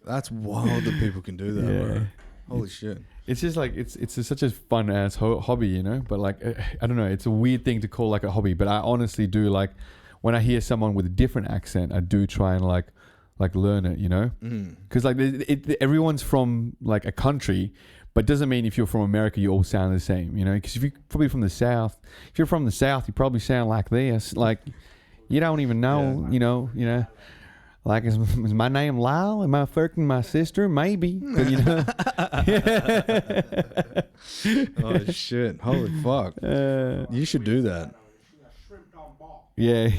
That's wild that people can do that, bro. Holy shit. It's just like it's such a fun ass hobby, you know. But like I don't know, it's a weird thing to call like a hobby. But I honestly do like when I hear someone with a different accent, I do try and like learn it, you know. Because like everyone's from like a country, but doesn't mean if you're from America you all sound the same, you know. Because if you're probably from the South, you probably sound like this. Like you don't even know, you know. Like, is my name Lyle? Am I fucking my sister? Maybe. But, you know. Oh, shit. Holy fuck. You should do that. Yeah.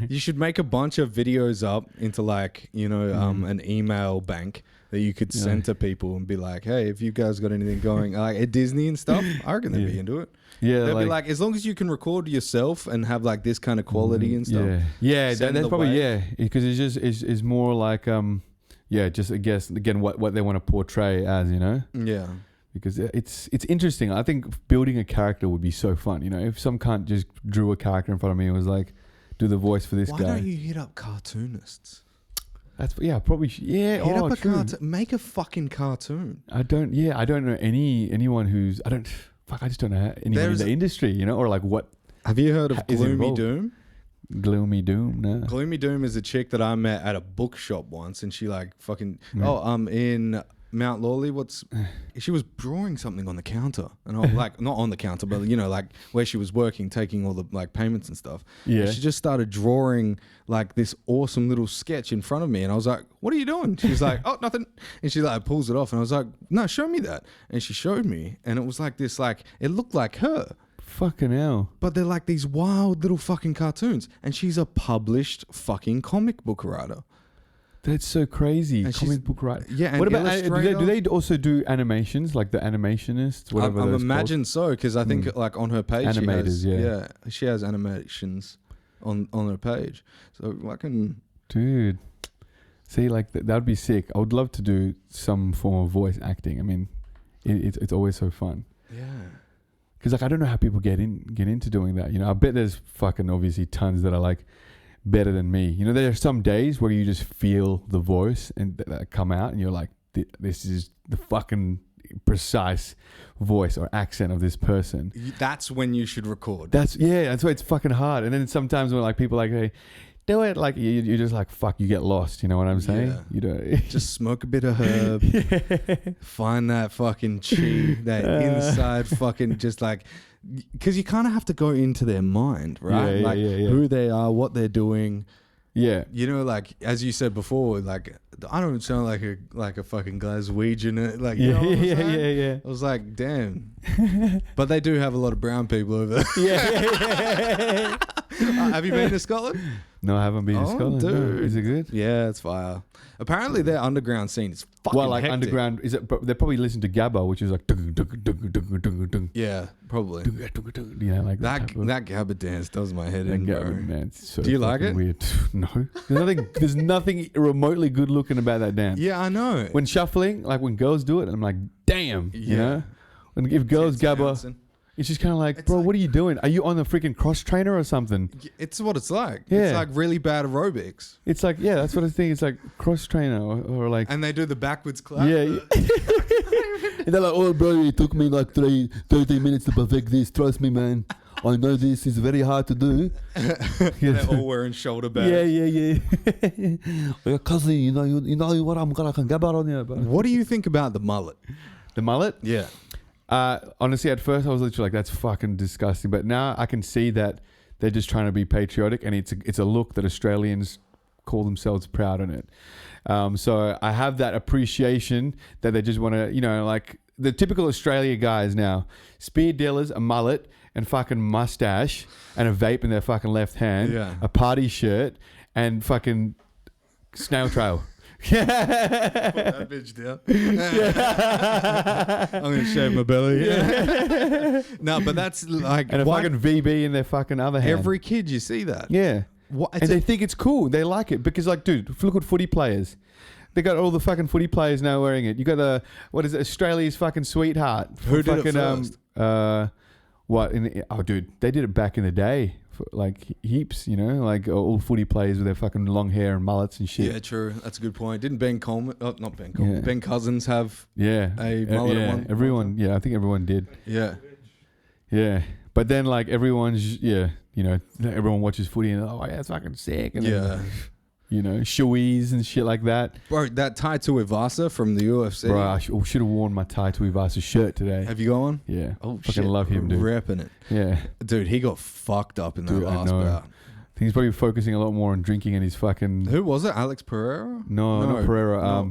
You should make a bunch of videos up into like, you know, an email bank that you could send to people and be like, hey, if you guys got anything going, like at Disney and stuff, I reckon they'd be into it. Yeah, they'll be like, as long as you can record yourself and have like this kind of quality and stuff. Yeah, that's probably because it's just is more like just I guess again what they want to portray as, you know. Yeah. Because it's interesting. I think building a character would be so fun. You know, if some cunt just drew a character in front of me and was like, do the voice for this guy. Why don't you hit up cartoonists? That's probably hit up a cartoon. Make a fucking cartoon. I don't know anyone who's I just don't know anyone in the industry, you know, or like what. Have you heard of Gloomy Doom? Gloomy Doom, no. Gloomy Doom is a chick that I met at a bookshop once, and she like fucking in Mount Lawley. She was drawing something on the counter, and I'm like, not on the counter, but you know, like where she was working, taking all the like payments and stuff. Yeah. And she just started drawing like this awesome little sketch in front of me, and I was like, "What are you doing?" She's like, "Oh, nothing." And she like pulls it off, and I was like, "No, show me that." And she showed me, and it was like this, like it looked like her. Fucking hell. But they're like these wild little fucking cartoons, and she's a published fucking comic book writer. That's so crazy. And comic book writer. Yeah. And what about do they also do animations like the animationists? Whatever. I imagine so, because I think like on her page, animators. She has animations on her page. So I can. Dude, see, like that would be sick. I would love to do some form of voice acting. I mean, it's always so fun. Yeah. Because like I don't know how people get into doing that. You know, I bet there's fucking obviously tons that are like better than me. You know, there are some days where you just feel the voice and that come out, and you're like, this is the fucking precise voice or accent of this person. That's when you should record. That's why it's fucking hard. And then sometimes when like people are like, hey, do it, like you're just like, fuck, you get lost. You know what I'm saying? Yeah. You know, just smoke a bit of herb. Find that fucking chi, that inside fucking just like because you kind of have to go into their mind, right? Yeah, like yeah. who they are, what they're doing. Yeah. You know, like as you said before, like I don't sound like a fucking Glaswegian. Like you know what I'm saying? yeah. I was like, damn. But they do have a lot of brown people over there. Yeah. Have you been to Scotland? No, I haven't been to Oh, Scotland. No. dude. Is it good? Yeah, it's fire. Apparently, their underground scene is fucking Well, like hectic. underground, is it? They probably listen to Gabba, which is like, Yeah, probably. you know, like That type of- that Gabba dance does my head that in, bro. Gabba, man. It's so Do you like fucking it? Weird. No, there's nothing remotely good looking about that dance. Yeah, I know. When shuffling, like when girls do it, I'm like, damn, you Yeah. know. When if girls Tits Gabba, bouncing. it's just kind of like, It's bro, like- what are you doing? Are you on the freaking cross trainer or something? It's what it's like. Yeah. It's like really bad aerobics. It's like, yeah, that's what I think. It's like cross trainer or like, And they do the backwards clap. yeah. And they're like, oh, bro, it took me like 30 minutes to perfect this. Trust me, man. I know this is very hard to do. They're all wearing shoulder bags. Yeah. Well, cousin, you know what? I'm gonna Gabba on you, bro. What do you think about the mullet? The mullet? Yeah. Honestly, at first I was literally like, that's fucking disgusting. But now I can see that they're just trying to be patriotic, and it's a look that Australians call themselves proud in it. So I have that appreciation that they just want to, you know, like the typical Australia guys now, spear dealers, a mullet, and fucking mustache, and a vape in their fucking left hand, Yeah. a party shirt, and fucking snail trail. Put that bitch down. I'm gonna shave my belly. No, but that's like And a why- fucking VB in their fucking other hand. every kid you see that. Yeah. What, And they think it's cool. They like it because, like, dude, look at footy players. They got all the fucking footy players now wearing it. You got the, what is it, Australia's fucking sweetheart. Who did it fucking, first? What? Oh, dude, they did it back in the day. Like heaps, you know, like all footy players with their fucking long hair and mullets and shit. Yeah, true. That's a good point. Didn't Ben Coleman? Oh, not Ben Coleman. Yeah. Ben Cousins have? Yeah. A mullet at yeah. one- Everyone. Yeah, I think everyone did. Yeah. Yeah. But then, like, everyone's, yeah, you know, everyone watches footy and, oh, yeah, it's fucking sick. And Yeah. then, you know, shoeies and shit like that. Bro, that tie to Ivasa from the UFC. Bro, I should have worn my Tai Tuivasa shirt today. Have you got one? Yeah. Oh, fucking shit. love him, dude. Repping it. Yeah. Dude, he got fucked up in that Dude, I last know. bout. I think he's probably focusing a lot more on drinking and his fucking... Who was it? Alex Pereira? No, not Pereira. No,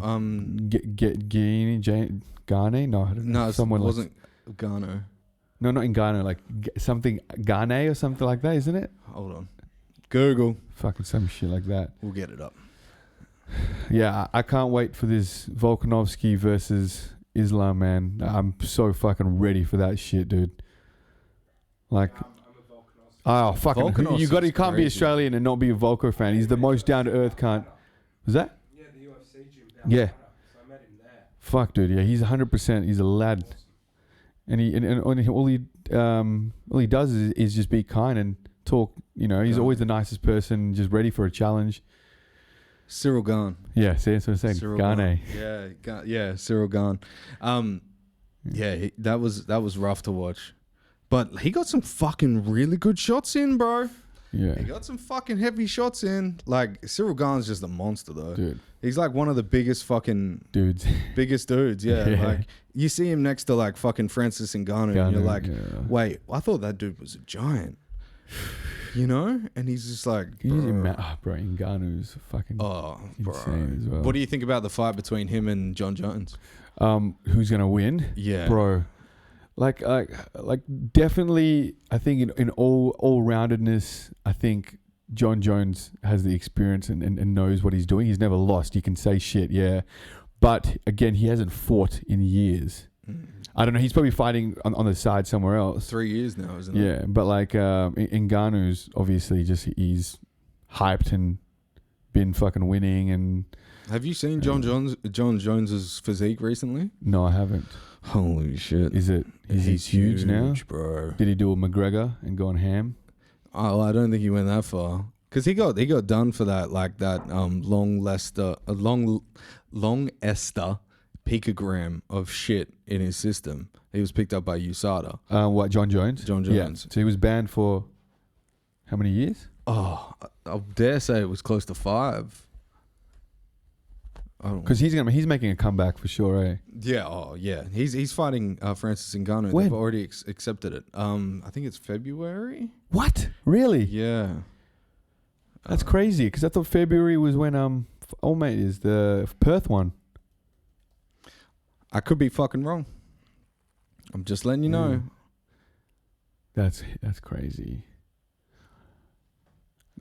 Ghane? No, I don't know. no, it Someone wasn't Garno. No, not in Ghana. Like something Ghane or something like that, isn't it? Hold on. Google. Fucking some shit like that. We'll get it up. Yeah, I can't wait for this Volkanovski versus Islam, man. I'm so fucking ready for that shit, dude. Like, oh fucking, Volkanovski's you can't be crazy. Australian and not be a Volko fan. He's the most down to earth cunt. Was that? Yeah, the UFC gym. Yeah. So I met him there. Fuck, dude. Yeah, he's 100%. He's a lad, and all he does is just be kind and talk. You know, he's Yeah. always the nicest person, just ready for a challenge. Cyril Gane. Yeah, see, that's what I'm saying. Cyril Ghane. Yeah, Cyril Gane. That was rough to watch. But he got some fucking really good shots in, bro. Yeah, He got some fucking heavy shots in. Like, Cyril Gane's just a monster, though. dude. He's like one of the biggest Dudes. dudes. Yeah. Yeah. Like, you see him next to, like, fucking Francis Ngannou, and you're like, wait, I thought that dude was a giant. You know? And he's just like, Can you bro. imagine, bro, Ngannou's fucking Oh, bro. insane as well. What do you think about the fight between him and John Jones? Who's gonna win? Yeah. Bro. Like definitely, I think in all roundedness, I think John Jones has the experience and knows what he's doing. He's never lost. You can say shit, yeah, but again, he hasn't fought in years. I don't know. He's probably fighting on the side somewhere else. 3 years now, isn't it? Yeah, but like Ngannou's obviously just he's hyped and been fucking winning. And Have you seen John Jones's physique recently? no, I haven't. Holy shit. Is it? He's huge now. Bro. Did he do a McGregor and go on ham? Oh, I don't think he went that far. Because he got done for that, like that long ester picogram of shit in his system. He was picked up by USADA. What, John Jones? John Jones. Yeah. So he was banned for how many years? Oh, I dare say it was close to 5. Because he's making a comeback for sure, eh? Yeah, oh yeah. He's fighting Francis Ngannou. When? They've already accepted it. I think it's February. What? Really? Yeah. That's crazy. Because I thought February was when oh mate is the Perth one. I could be fucking wrong. I'm just letting you know. That's crazy.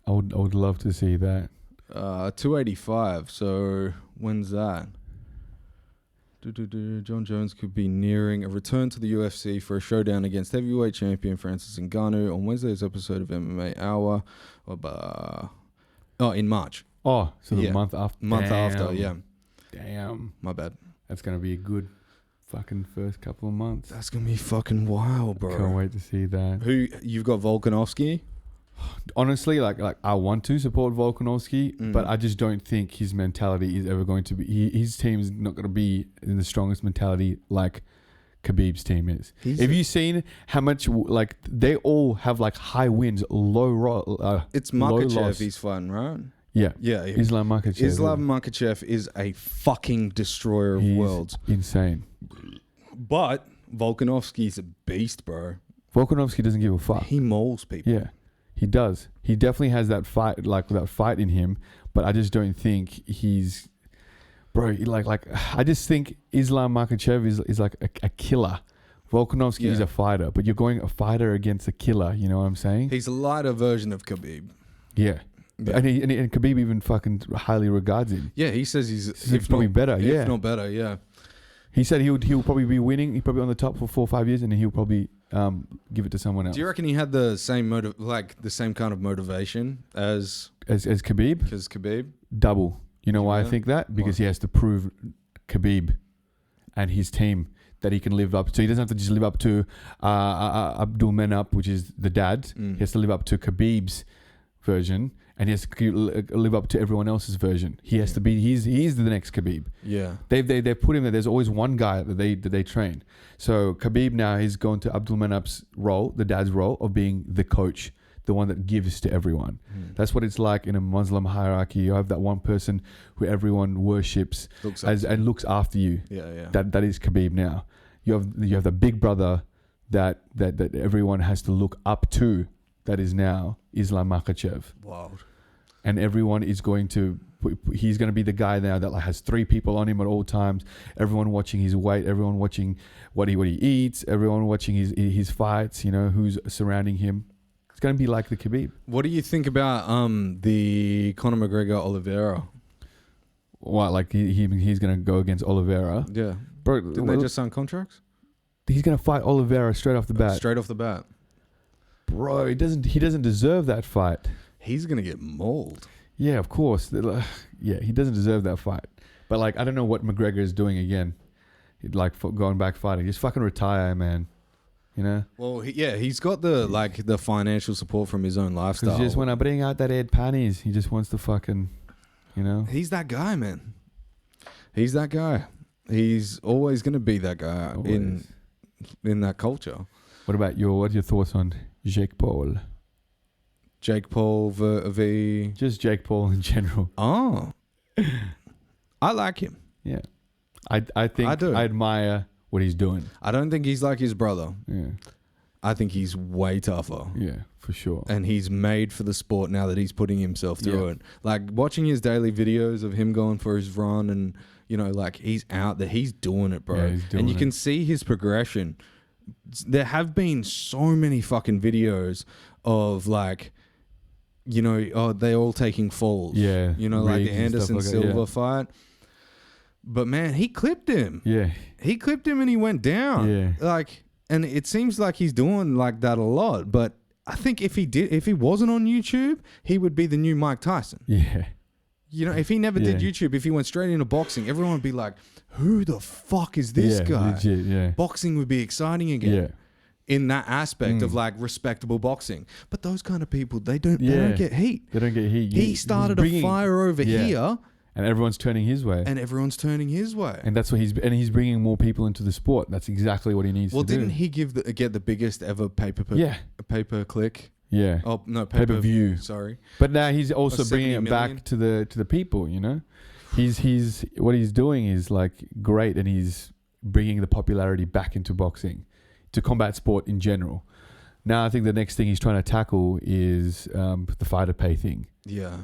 I would love to see that. 285. So when's that? John Jones could be nearing a return to the UFC for a showdown against heavyweight champion Francis Ngannou on Wednesday's episode of MMA Hour. In March. Oh, so the month after. After, yeah. Damn. My bad. That's gonna be a good fucking first couple of months. That's gonna be fucking wild, bro. Can't wait to see that. Who you've got? Volkanovski. Honestly, like I want to support Volkanovski, but I just don't think his mentality is ever going to be. His team is not going to be in the strongest mentality like Khabib's team is. Have you seen how much like they all have like high wins, low it's low Makhachev loss. he's fighting, right? Yeah, Yeah. Islam Makhachev. Islam Makhachev is a fucking destroyer of He's worlds. insane. But Volkanovski's a beast, bro. Volkanovski doesn't give a fuck. He mauls people. Yeah, he does. He definitely has that fight, that fight in him. But I just don't think he's, bro. Like I just think Islam Makhachev is like a killer. Volkanovski is a fighter, but you're going a fighter against a killer. You know what I'm saying? He's a lighter version of Khabib. Yeah. Yeah. And Khabib even fucking highly regards him. Yeah, he says he's If probably better. If not better, yeah. He said he'll probably be winning. He's probably on the top for 4 or 5 years, and then he'll probably give it to someone else. Do you reckon he had the same the same kind of motivation as Khabib? Because Khabib? Double. You know why I Yeah. think that? Because he has to prove Khabib and his team that he can live up to. He doesn't have to just live up to Abdul Menap, which is the dad. He has to live up to Khabib's version, and he has to live up to everyone else's version. He has to be. He's the next Khabib. Yeah. They put him there. There's always one guy that they train. So Khabib now he's going to Abdul Menap's role, the dad's role of being the coach, the one that gives to everyone. That's what it's like in a Muslim hierarchy. You have that one person who everyone worships and looks after you. Yeah. That is Khabib now. You have the big brother that everyone has to look up to. That is now Islam Makhachev. Wow. And everyone is he's going to be the guy now that like has 3 people on him at all times. Everyone watching his weight, everyone watching what he eats, everyone watching his fights, you know, who's surrounding him. It's going to be like the Khabib. What do you think about the Conor McGregor Oliveira? What, like he's going to go against Oliveira? Yeah. Bro, Didn't they just sign contracts? He's going to fight Oliveira straight off the bat. Straight off the bat. Bro, he doesn't deserve that fight. He's going to get mauled. Yeah, of course. Yeah, he doesn't deserve that fight. But like, I don't know what McGregor is doing again. Like going back fighting. Just fucking retire, man. You know? Well, he's got the financial support from his own lifestyle. Because just when I bring out that Ed panties, he just wants to fucking, you know? He's that guy, man. He's that guy. He's always going to be that guy in that culture. What are your thoughts on Jake Paul? Jake Paul v. Just Jake Paul in general. Oh. I like him. Yeah. I think I do. I admire what he's doing. I don't think he's like his brother. Yeah. I think he's way tougher. Yeah, for sure. And he's made for the sport now that he's putting himself through it. Like watching his daily videos of him going for his run and, you know, like he's out there. He's doing it, bro. Yeah, he's doing and you it. can see his progression. There have been so many fucking videos of like, you know, they all taking falls. Yeah. You know, like the rigs and stuff Anderson like that, Silva yeah. fight. But man, he clipped him. Yeah. He clipped him and he went down. Yeah. Like, and it seems like he's doing like that a lot. But I think if he wasn't on YouTube, he would be the new Mike Tyson. Yeah. You know, if he never did Yeah. YouTube, if he went straight into boxing, everyone would be like, who the fuck is this Yeah, guy? legit, yeah. Boxing would be exciting again. Yeah. In that aspect of like respectable boxing. But those kind of people, they don't get heat. They don't get heat. He started a fire over here. And everyone's turning his way. And everyone's turning his way. And that's what he's bringing more people into the sport. That's exactly what he needs to do. Well, didn't he get the biggest ever pay per click? Yeah. Oh no, Pay-per-view. Sorry. But now he's also 70 bringing it million. back to the people, you know? he's what he's doing is like great, and he's bringing the popularity back into boxing, to combat sport in general. Now I think the next thing he's trying to tackle is the fighter pay thing. Yeah.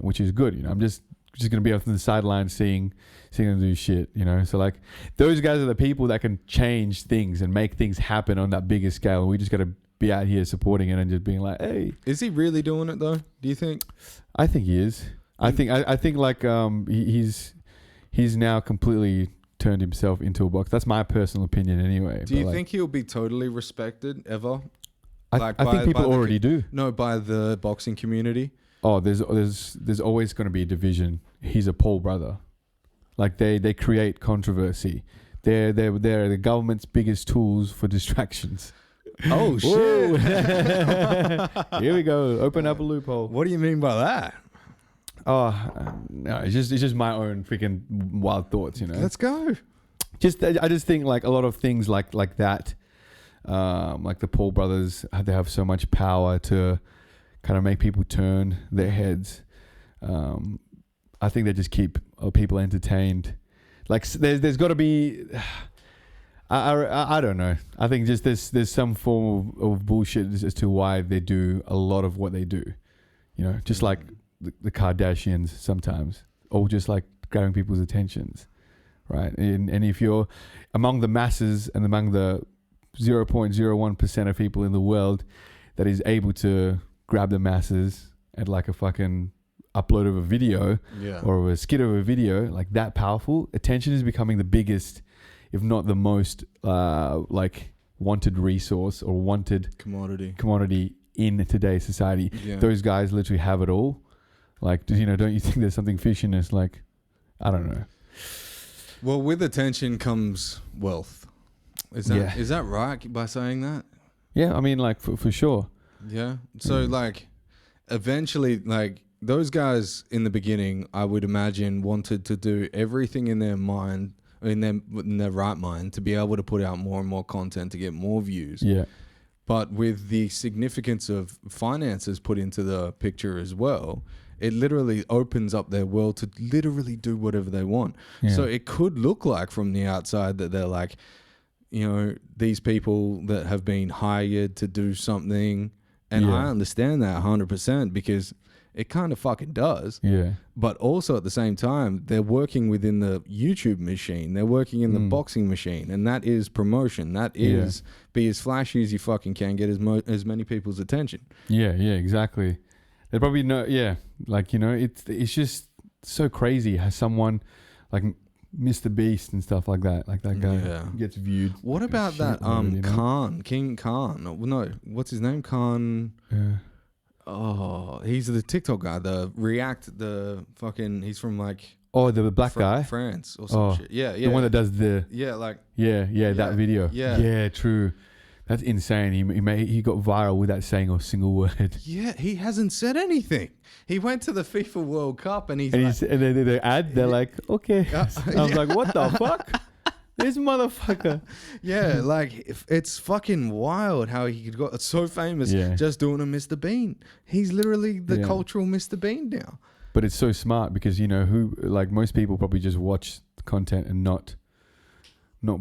Which is good. You know, I'm just gonna be up on the sidelines seeing them do shit. You know, so like those guys are the people that can change things and make things happen on that bigger scale. We just got to be out here supporting it and just being like, hey. Is he really doing it though? Do you think? I think he is. I think like he's now completely turned himself into a boxer. That's my personal opinion anyway. Do you think he'll be totally respected ever? I think people already do. No, by the boxing community. Oh, there's always going to be a division. He's a Paul brother. Like they create controversy. They're the government's biggest tools for distractions. Oh shit! Here we go. Open up a loophole. What do you mean by that? Oh no, it's just my own freaking wild thoughts. You know. Let's go. I just think like a lot of things like that, like the Paul brothers, they have so much power to kind of make people turn their heads. I think they just keep people entertained. Like there's got to be, I don't know. I think just there's some form of bullshit as to why they do a lot of what they do. You know, just like the Kardashians sometimes, or just like grabbing people's attentions, right? And if you're among the masses and among the 0.01% of people in the world that is able to grab the masses at like a fucking upload of a video or a skit of a video, like that powerful, attention is becoming the biggest, if not the most like wanted resource or wanted commodity in today's society. Those guys literally have it all. Like, you know, don't you think there's something fishy in this? Like, I don't know. Well, with attention comes wealth. Is that right by saying that? Yeah, I mean, like for sure. Yeah. So like, eventually, like those guys in the beginning, I would imagine wanted to do everything in their mind, in their right mind, to be able to put out more and more content to get more views. Yeah. But with the significance of finances put into the picture as well, it literally opens up their world to literally do whatever they want. Yeah. So it could look like from the outside that they're like, you know, these people that have been hired to do something. And I understand that 100% because it kind of fucking does. Yeah. But also at the same time, they're working within the YouTube machine. They're working in the boxing machine. And that is promotion. That is be as flashy as you fucking can, get as many people's attention. Yeah, exactly. They probably know, like, you know, it's just so crazy how someone like Mr. Beast and stuff like that guy gets viewed. What about that King Khan? No, what's his name? Khan. Yeah. Oh, he's the TikTok guy. He's from like the black guy, France or some shit. Yeah. The one that does the that video. Yeah, true. That's insane. He got viral without saying a single word. Yeah, he hasn't said anything. He went to the FIFA World Cup and and then the ad, they're like, okay. I was like, what the fuck? This motherfucker. Yeah, like it's fucking wild how he got so famous just doing a Mr. Bean. He's literally the cultural Mr. Bean now. But it's so smart because, you know, most people probably just watch the content and not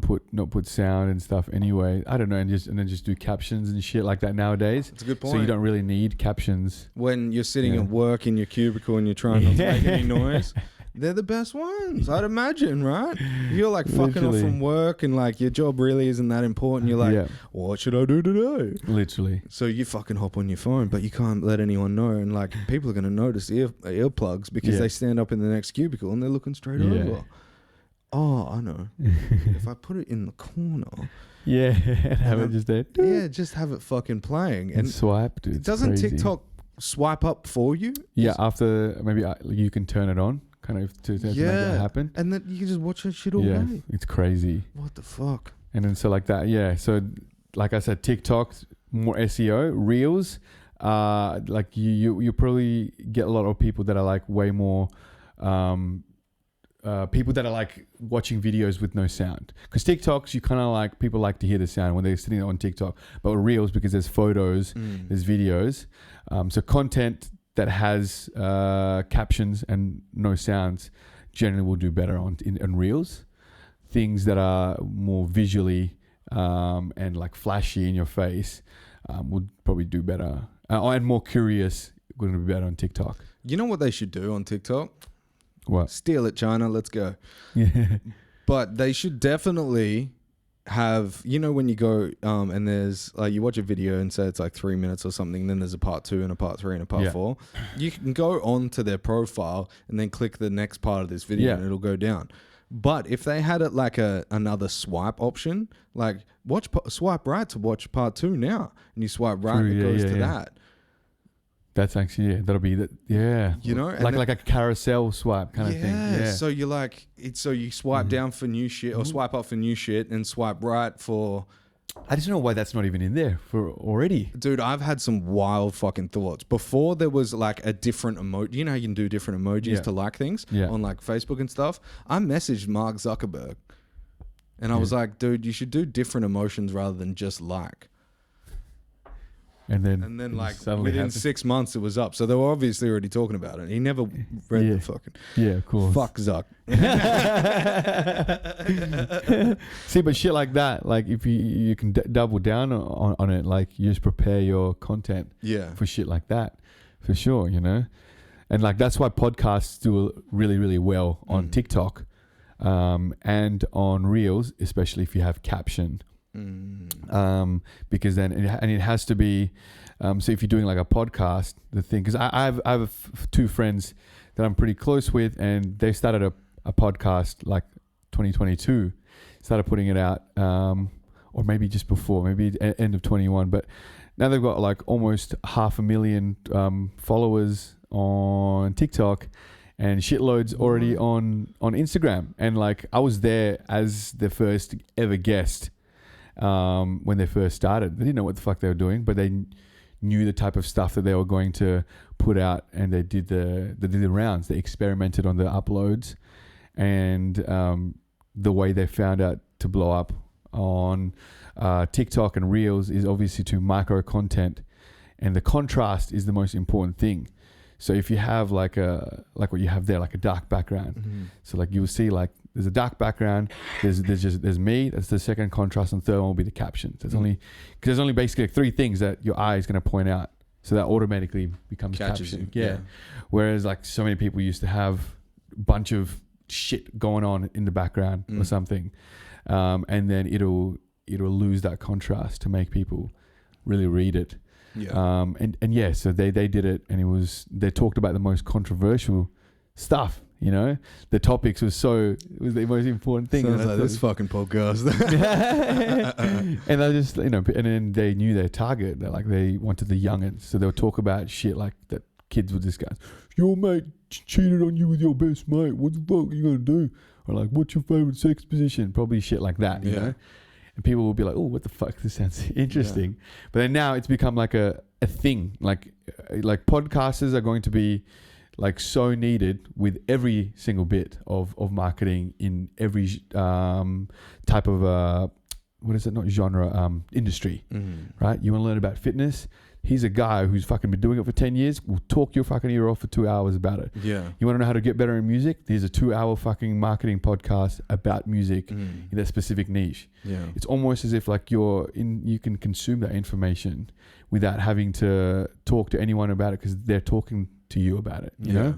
put sound and stuff anyway. I don't know, and then just do captions and shit like that nowadays. That's a good point. So you don't really need captions when you're sitting at work in your cubicle and you're trying not to make any noise. They're the best ones, I'd imagine, right? You're like fucking off from work and like your job really isn't that important. You're like, what should I do today? Literally. So you fucking hop on your phone, but you can't let anyone know. And like people are going to notice earplugs because they stand up in the next cubicle and they're looking straight over. Oh, I know. If I put it in the corner. Yeah, and have it just there. Yeah, just have it fucking playing. And swipe, dude. Doesn't TikTok swipe up for you? Yeah, after maybe you can turn it on, kind of to make it happen. And then you can just watch that shit all day. It's crazy. What the fuck? And then so like that, so like I said, TikTok, more SEO, Reels. Like you probably get a lot of people that are like way more... people that are like watching videos with no sound, because TikToks, you kind of like, people like to hear the sound when they're sitting on TikTok, but Reels, because there's photos, there's videos, so content that has captions and no sounds generally will do better on Reels. Things that are more visually and like flashy in your face would probably do better. And more curious would be better on TikTok. You know what they should do on TikTok? What? Steal it, China. Let's go. Yeah. But they should definitely have, you know, when you go and there's like, you watch a video and say it's like 3 minutes or something, then there's a part 2 and a part 3 and a part 4. You can go on to their profile and then click the next part of this video and it'll go down. But if they had it like another swipe option, like swipe right to watch part 2 now, and you swipe right and it goes to that. That's actually, that'll be that. Yeah. You know, like a carousel swipe kind of thing. Yeah. So you like it. So you swipe down for new shit or swipe up for new shit and swipe right for. I just don't know why that's not even in there for already. Dude, I've had some wild fucking thoughts. Before there was like a different emoji. You know how you can do different emojis to like things on like Facebook and stuff? I messaged Mark Zuckerberg and I was like, dude, you should do different emotions rather than just like. And then like within 6 months it was up. So they were obviously already talking about it. He never read the fucking... Yeah, of course. Fuck Zuck. See, but shit like that, like if you can double down on it, like you just prepare your content for shit like that, for sure, you know? And like that's why podcasts do really, really well on TikTok and on Reels, especially if you have caption. Because then it has to be so if you're doing like a podcast, the thing, because I have 2 friends that I'm pretty close with, and they started a podcast like 2022, started putting it out or maybe just before, maybe end of 21, but now they've got like almost 500,000 followers on TikTok and shitloads already on Instagram. And like I was there as the first ever guest when they first started. They didn't know what the fuck they were doing, but they knew the type of stuff that they were going to put out, and they did the rounds. They experimented on the uploads, and the way they found out to blow up on TikTok and Reels is obviously to micro content, and the contrast is the most important thing. So if you have like what you have there, like a dark background, so like you will see like there's a dark background, there's me, that's the second contrast, and third one will be the captions. There's only basically like 3 things that your eye is going to point out, so that automatically becomes caption. Yeah. Whereas like so many people used to have a bunch of shit going on in the background or something, and then it'll lose that contrast to make people really read it. Yeah. So they did it, and they talked about the most controversial stuff. You know, the topics was the most important thing. Sounds like this fucking podcast. And they just, you know, and then they knew their target. They wanted the youngins, so they'll talk about shit like that. Kids would discuss. Your mate cheated on you with your best mate. What the fuck are you gonna do? Or like, what's your favorite sex position? Probably shit like that. You know. And people will be like, oh, what the fuck? This sounds interesting. But then now it's become like a thing. Like podcasters are going to be like so needed with every single bit of marketing in every type of industry, right? You want to learn about fitness? He's a guy who's fucking been doing it for 10 years. Will talk your fucking ear off for 2 hours about it. Yeah. You want to know how to get better in music? There's a 2-hour fucking marketing podcast about music in that specific niche. Yeah. It's almost as if like you can consume that information without having to talk to anyone about it, because they're talking to you about it, you know?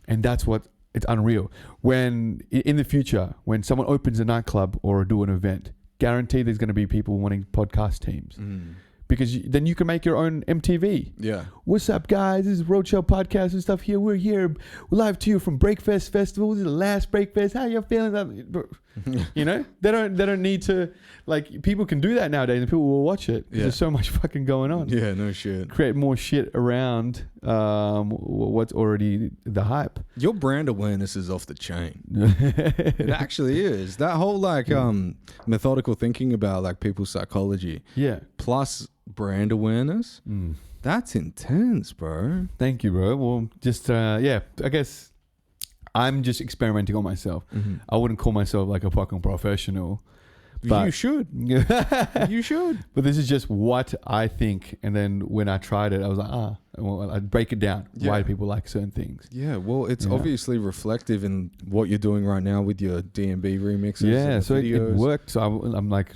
And that's what, it's unreal. When in the future, when someone opens a nightclub or do an event, guarantee there's going to be people wanting podcast teams. Because then you can make your own MTV. Yeah. What's up, guys? This is Roadshow podcast and stuff here. We're here. We're live to you from Breakfast Festival. This is the last Breakfast. How you feeling? You know? They don't need to, like, people can do that nowadays and people will watch it. Yeah. There's so much fucking going on. Yeah, no shit. Create more shit around what's already the hype. Your brand awareness is off the chain. It actually is. That whole like methodical thinking about like people's psychology. Yeah. Plus brand awareness. That's intense, bro. Thank you, bro. Well, just I guess I'm just experimenting on myself. I wouldn't call myself like a fucking professional, But you should. You should. But this is just what I think. And then when I tried it, I was like, well, I'd break it down. Yeah. Why do people like certain things? Yeah, well, it's Yeah. obviously reflective in what you're doing right now with your D&B remixes. Yeah, and the so it videos. worked. So I'm like,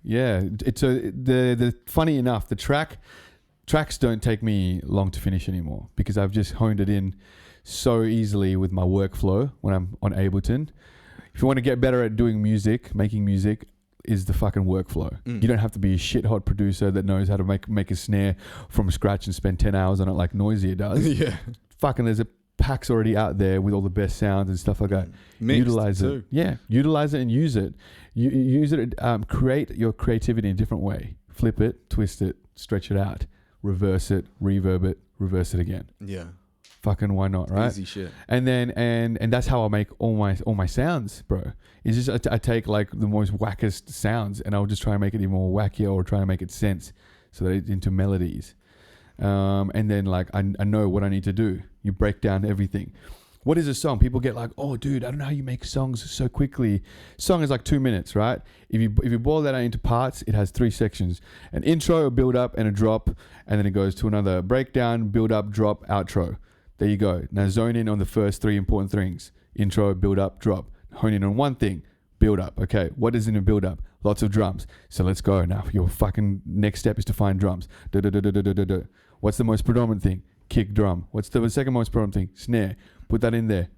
yeah. It's the funny enough, the tracks don't take me long to finish anymore because I've just honed it in so easily with my workflow when I'm on Ableton. If you want to get better at doing music, making music is the fucking workflow. You don't have to be a shit hot producer that knows how to make a snare from scratch and spend 10 hours on it like Noisier does. Yeah. Fucking there's a packs already out there with all the best sounds and stuff like that. Mixed utilize too. it. Yeah, utilize it and use it. Use it. Create your creativity in a different way. Flip it, twist it, stretch it out, reverse it, reverb it, reverse it again. Yeah. Fucking why not, right? Easy shit. And then and that's how I make all my sounds, bro. It's just I take like the most wackest sounds and I'll just try and make it even more wackier or try and make it sense so that it's into melodies. And then like I know what I need to do. You break down everything. What is a song? People get like, oh dude, I don't know how you make songs so quickly. Song is like 2 minutes, right? If you boil that out into parts, it has 3 sections: an intro, a build up, and a drop, and then it goes to another breakdown, build up, drop, outro. There you go. Now zone in on the first 3 important things: intro, build up, drop. Hone in on one thing: build up. Okay, what is in a build up? Lots of drums. So let's go now. Your fucking next step is to find drums. What's the most predominant thing? Kick drum. What's the second most predominant thing? Snare. Put that in there.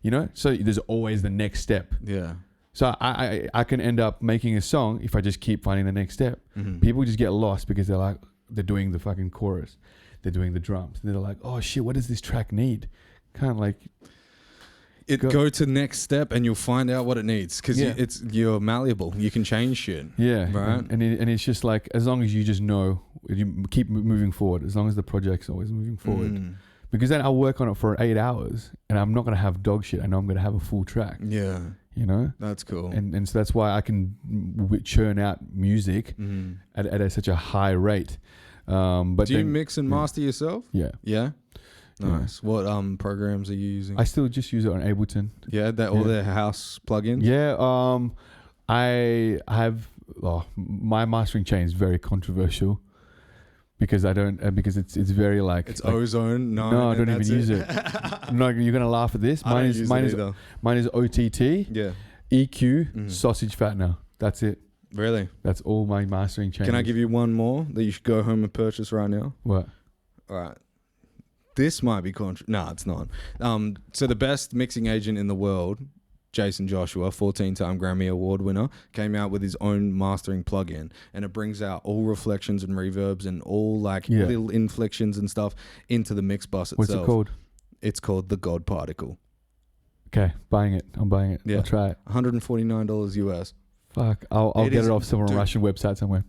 You know. So there's always the next step. Yeah. So I can end up making a song if I just keep finding the next step. Mm-hmm. People just get lost because they're doing the fucking chorus. They're doing the drums. And they're like, oh shit, what does this track need? Kind of like... Go to next step and you'll find out what it needs because you're malleable. You can change shit. Yeah. Right. And it's just like, as long as you just know, you keep moving forward, as long as the project's always moving forward. Because then I'll work on it for 8 hours and I'm not going to have dog shit. I know I'm going to have a full track. Yeah. You know? That's cool. And so that's why I can churn out music at such a high rate. But do you mix and master yourself? Yeah. Yeah. Nice. Yeah. What programs are you using? I still just use it on Ableton. Yeah, all their house plugins. Yeah. I have my mastering chain is very controversial because I don't because it's very like it's Ozone. No, I don't even use it. No, you're gonna laugh at this. Mine is OTT. Yeah. EQ, sausage fattener. That's it. Really? That's all my mastering chain. Can I give you one more that you should go home and purchase right now? What? All right. This might be no, it's not. So the best mixing agent in the world, Jason Joshua, 14-time Grammy Award winner, came out with his own mastering plugin, and it brings out all reflections and reverbs and all like little inflections and stuff into the mix bus itself. What's it called? It's called the God Particle. Okay, buying it. I'm buying it. Yeah. I'll try it. $149 US. Fuck, I'll get it off some Russian website somewhere.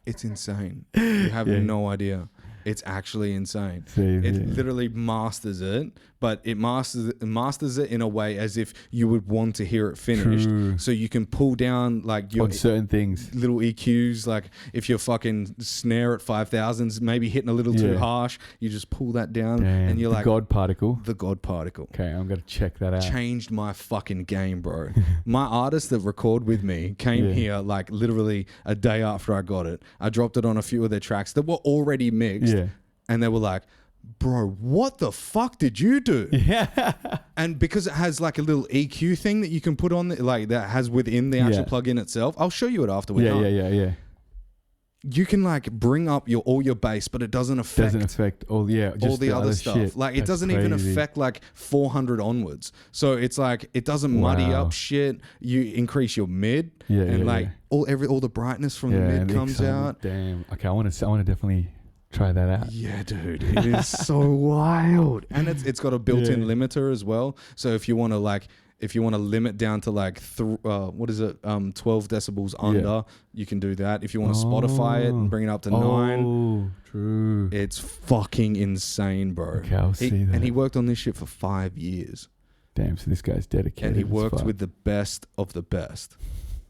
It's insane. You have no idea. It's actually insane. It literally masters it, but it masters it in a way as if you would want to hear it finished. True. So you can pull down like your on certain things, little EQs. Like if your fucking snare at 5,000's maybe hitting a little too harsh, you just pull that down. Damn. And you're the like God Particle. The God Particle. Okay, I'm gonna check that out. Changed my fucking game, bro. My artist that record with me came here like literally a day after I got it. I dropped it on a few of their tracks that were already mixed. Yeah. And they were like, bro, what the fuck did you do? Yeah. And because it has like a little EQ thing that you can put on, like that has within the actual plugin itself. I'll show you it after we're done. Yeah. You can like bring up all your bass, but it doesn't affect all the other stuff. Shit. Like it doesn't even affect like 400 onwards. So it's like it doesn't muddy up shit. You increase your mid, all the brightness from the mid comes out. Damn. Okay, I want to definitely try that out. Yeah, dude, it is so wild, and it's got a built-in limiter as well. So if you want to limit down to like 12 decibels under, you can do that. If you want to Spotify it and bring it up to 9, true. It's fucking insane, bro. Okay, I'll see that. And he worked on this shit for 5 years. Damn, so this guy's dedicated. And he worked with the best of the best.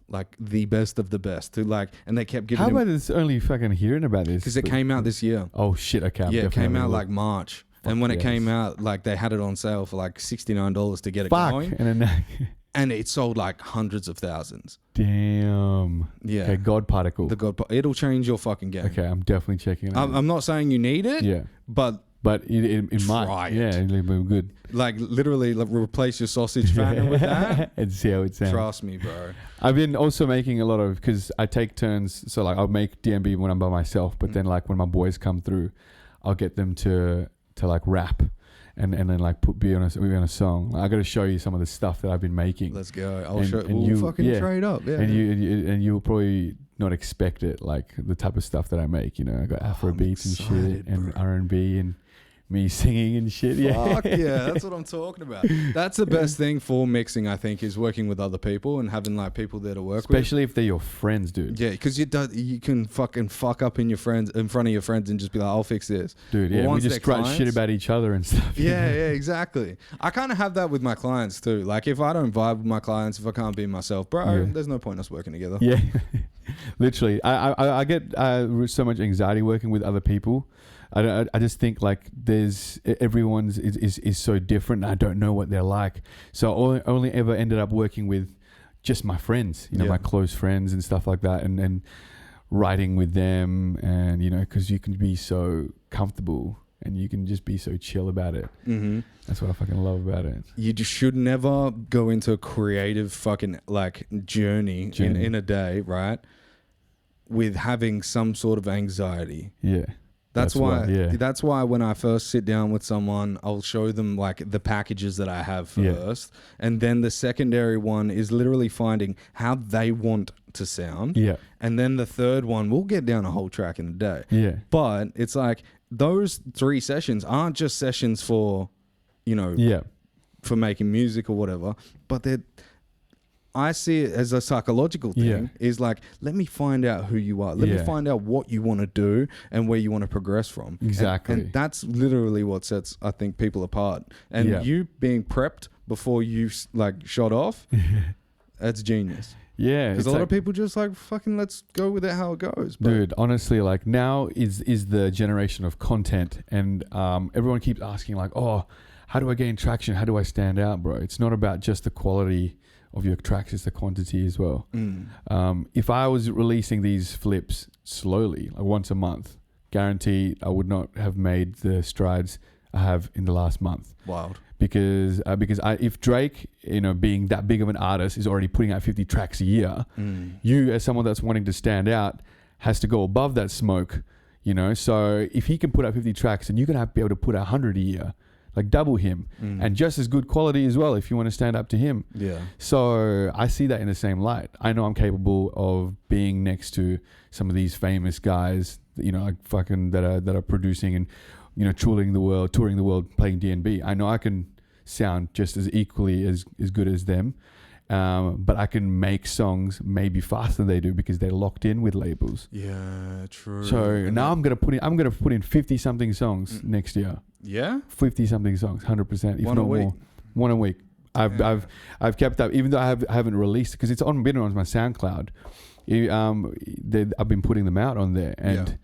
Like the best of the best, and they kept giving. How about it's only fucking hearing about this? Because it came out this year. Oh shit! Okay, it came out like March, and when it came out, like they had it on sale for like $69 to get it going. And then and it sold like hundreds of thousands. Damn. Yeah. Okay, God Particle. It'll change your fucking game. Okay, I'm definitely checking it out. I'm not saying you need it. Yeah. But it might. try it. Yeah, it'll be good. Like literally replace your sausage fanner with that. And see how it sounds. Trust me, bro. I've been also making a lot of, because I take turns. So like I'll make DMB when I'm by myself, but then like when my boys come through, I'll get them to like rap. And then like be on a song. I got to show you some of the stuff that I've been making. Let's go. We'll fucking trade up. Yeah. And you'll probably not expect it, like the type of stuff that I make. You know, I got Afro beats and shit, and R&B and me singing and shit. Fuck yeah, that's what I'm talking about. That's the best thing for mixing, I think, is working with other people and having like people there to work with. Especially if they're your friends, dude. Yeah, because you can fucking fuck up in front of your friends and just be like, I'll fix this. Dude, Well, yeah, we once just they're scratch clients- shit about each other and stuff. Yeah, exactly. I kind of have that with my clients too. Like if I don't vibe with my clients, if I can't be myself, bro, there's no point in us working together. Yeah, literally. I get so much anxiety working with other people. I just think like everyone's is so different. I don't know what they're like. So I only ever ended up working with just my friends, my close friends and stuff like that, and writing with them, and because you can be so comfortable and you can just be so chill about it. Mm-hmm. That's what I fucking love about it. You just should never go into a creative fucking like journey. In a day, right? With having some sort of anxiety. Yeah. That's why when I first sit down with someone, I'll show them like the packages that I have first. And then the secondary one is literally finding how they want to sound. Yeah. And then the third one, we'll get down a whole track in a day. Yeah. But it's like those 3 sessions aren't just sessions for, for making music or whatever, but I see it as a psychological thing. Is like, let me find out who you are. Let me find out what you want to do and where you want to progress from. Exactly. And that's literally what sets, I think, people apart. And you being prepped before you like shot off, that's genius. Yeah. Because a lot of people just like, fucking let's go with it how it goes. But dude, honestly, like now is the generation of content, and everyone keeps asking like, oh, how do I gain traction? How do I stand out, bro? It's not about just the quality of your tracks, is the quantity as well. If I was releasing these flips slowly, like once a month, guaranteed I would not have made the strides I have in the last month. Wild. Because if Drake, being that big of an artist, is already putting out 50 tracks a year, you as someone that's wanting to stand out has to go above that smoke, So if he can put out 50 tracks, and you're gonna have to be able to put out 100 a year. Like double him, and just as good quality as well if you want to stand up to him. Yeah. So I see that in the same light. I know I'm capable of being next to some of these famous guys, like fucking that are producing and touring the world, playing D&B. I know I can sound just as equally as good as them, but I can make songs maybe faster than they do because they're locked in with labels. Yeah, true. So now I'm gonna put in 50 something songs next year. Yeah, 50 something songs, 100%, if One not a week. more. One a week. I've kept up, even though I haven't released, because it's been on my SoundCloud. I've been putting them out on there, and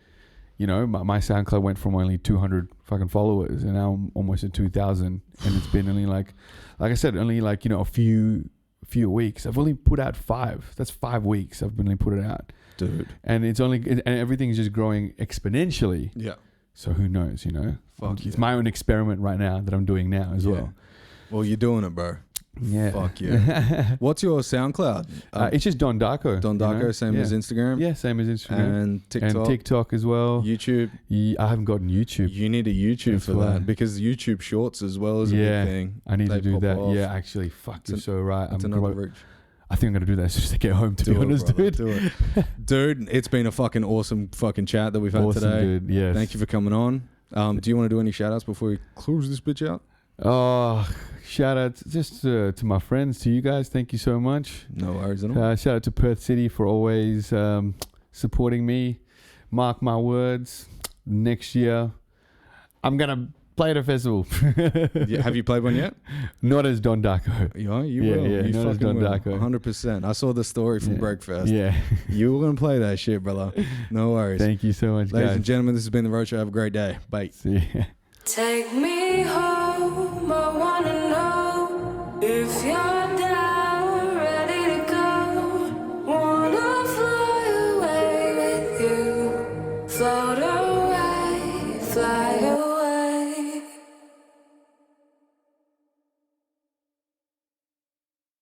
my SoundCloud went from only 200 fucking followers, and now I'm almost at 2,000, and it's been only like I said, only like a few weeks. I've only put out 5. That's 5 weeks. I've only put it out, dude. and everything's just growing exponentially. Yeah. So who knows, Fuck It's my own experiment right now that I'm doing now as well. Well, you're doing it, bro. Yeah. Fuck yeah. What's your SoundCloud? It's just Don Darkoe. Don Darkoe, same as Instagram? Yeah, same as Instagram. And TikTok? And TikTok as well. YouTube? I haven't gotten YouTube. You need a YouTube That's for why. that, because YouTube Shorts as well is a big thing. I need They to do pop that. off. Yeah, actually, fuck, you're so right. It's another reach. I think I'm going to do that just to get home, to be honest, brother, dude. do it. Dude, it's been a fucking awesome fucking chat that we've had Awesome, today. dude. Yes. Thank you for coming on. Do you want to do any shout outs before we close this bitch out? Oh, shout out just to my friends, to you guys. Thank you so much. No worries at all. Shout out to Perth City for always supporting me. Mark my words, next year I'm going to play at a festival. Yeah, have you played one yet? Not as Don Darkoe. Yeah, you Yeah, will. yeah, You not as fucking Don will. Darkoe. 100%. I saw the story from Breakfast. Yeah. You were going to play that shit, brother. No worries. Thank you so much, Ladies guys. and gentlemen, this has been The Roadshow. Have a great day. Bye. See ya. Take me home, I wanna know if you're down. fly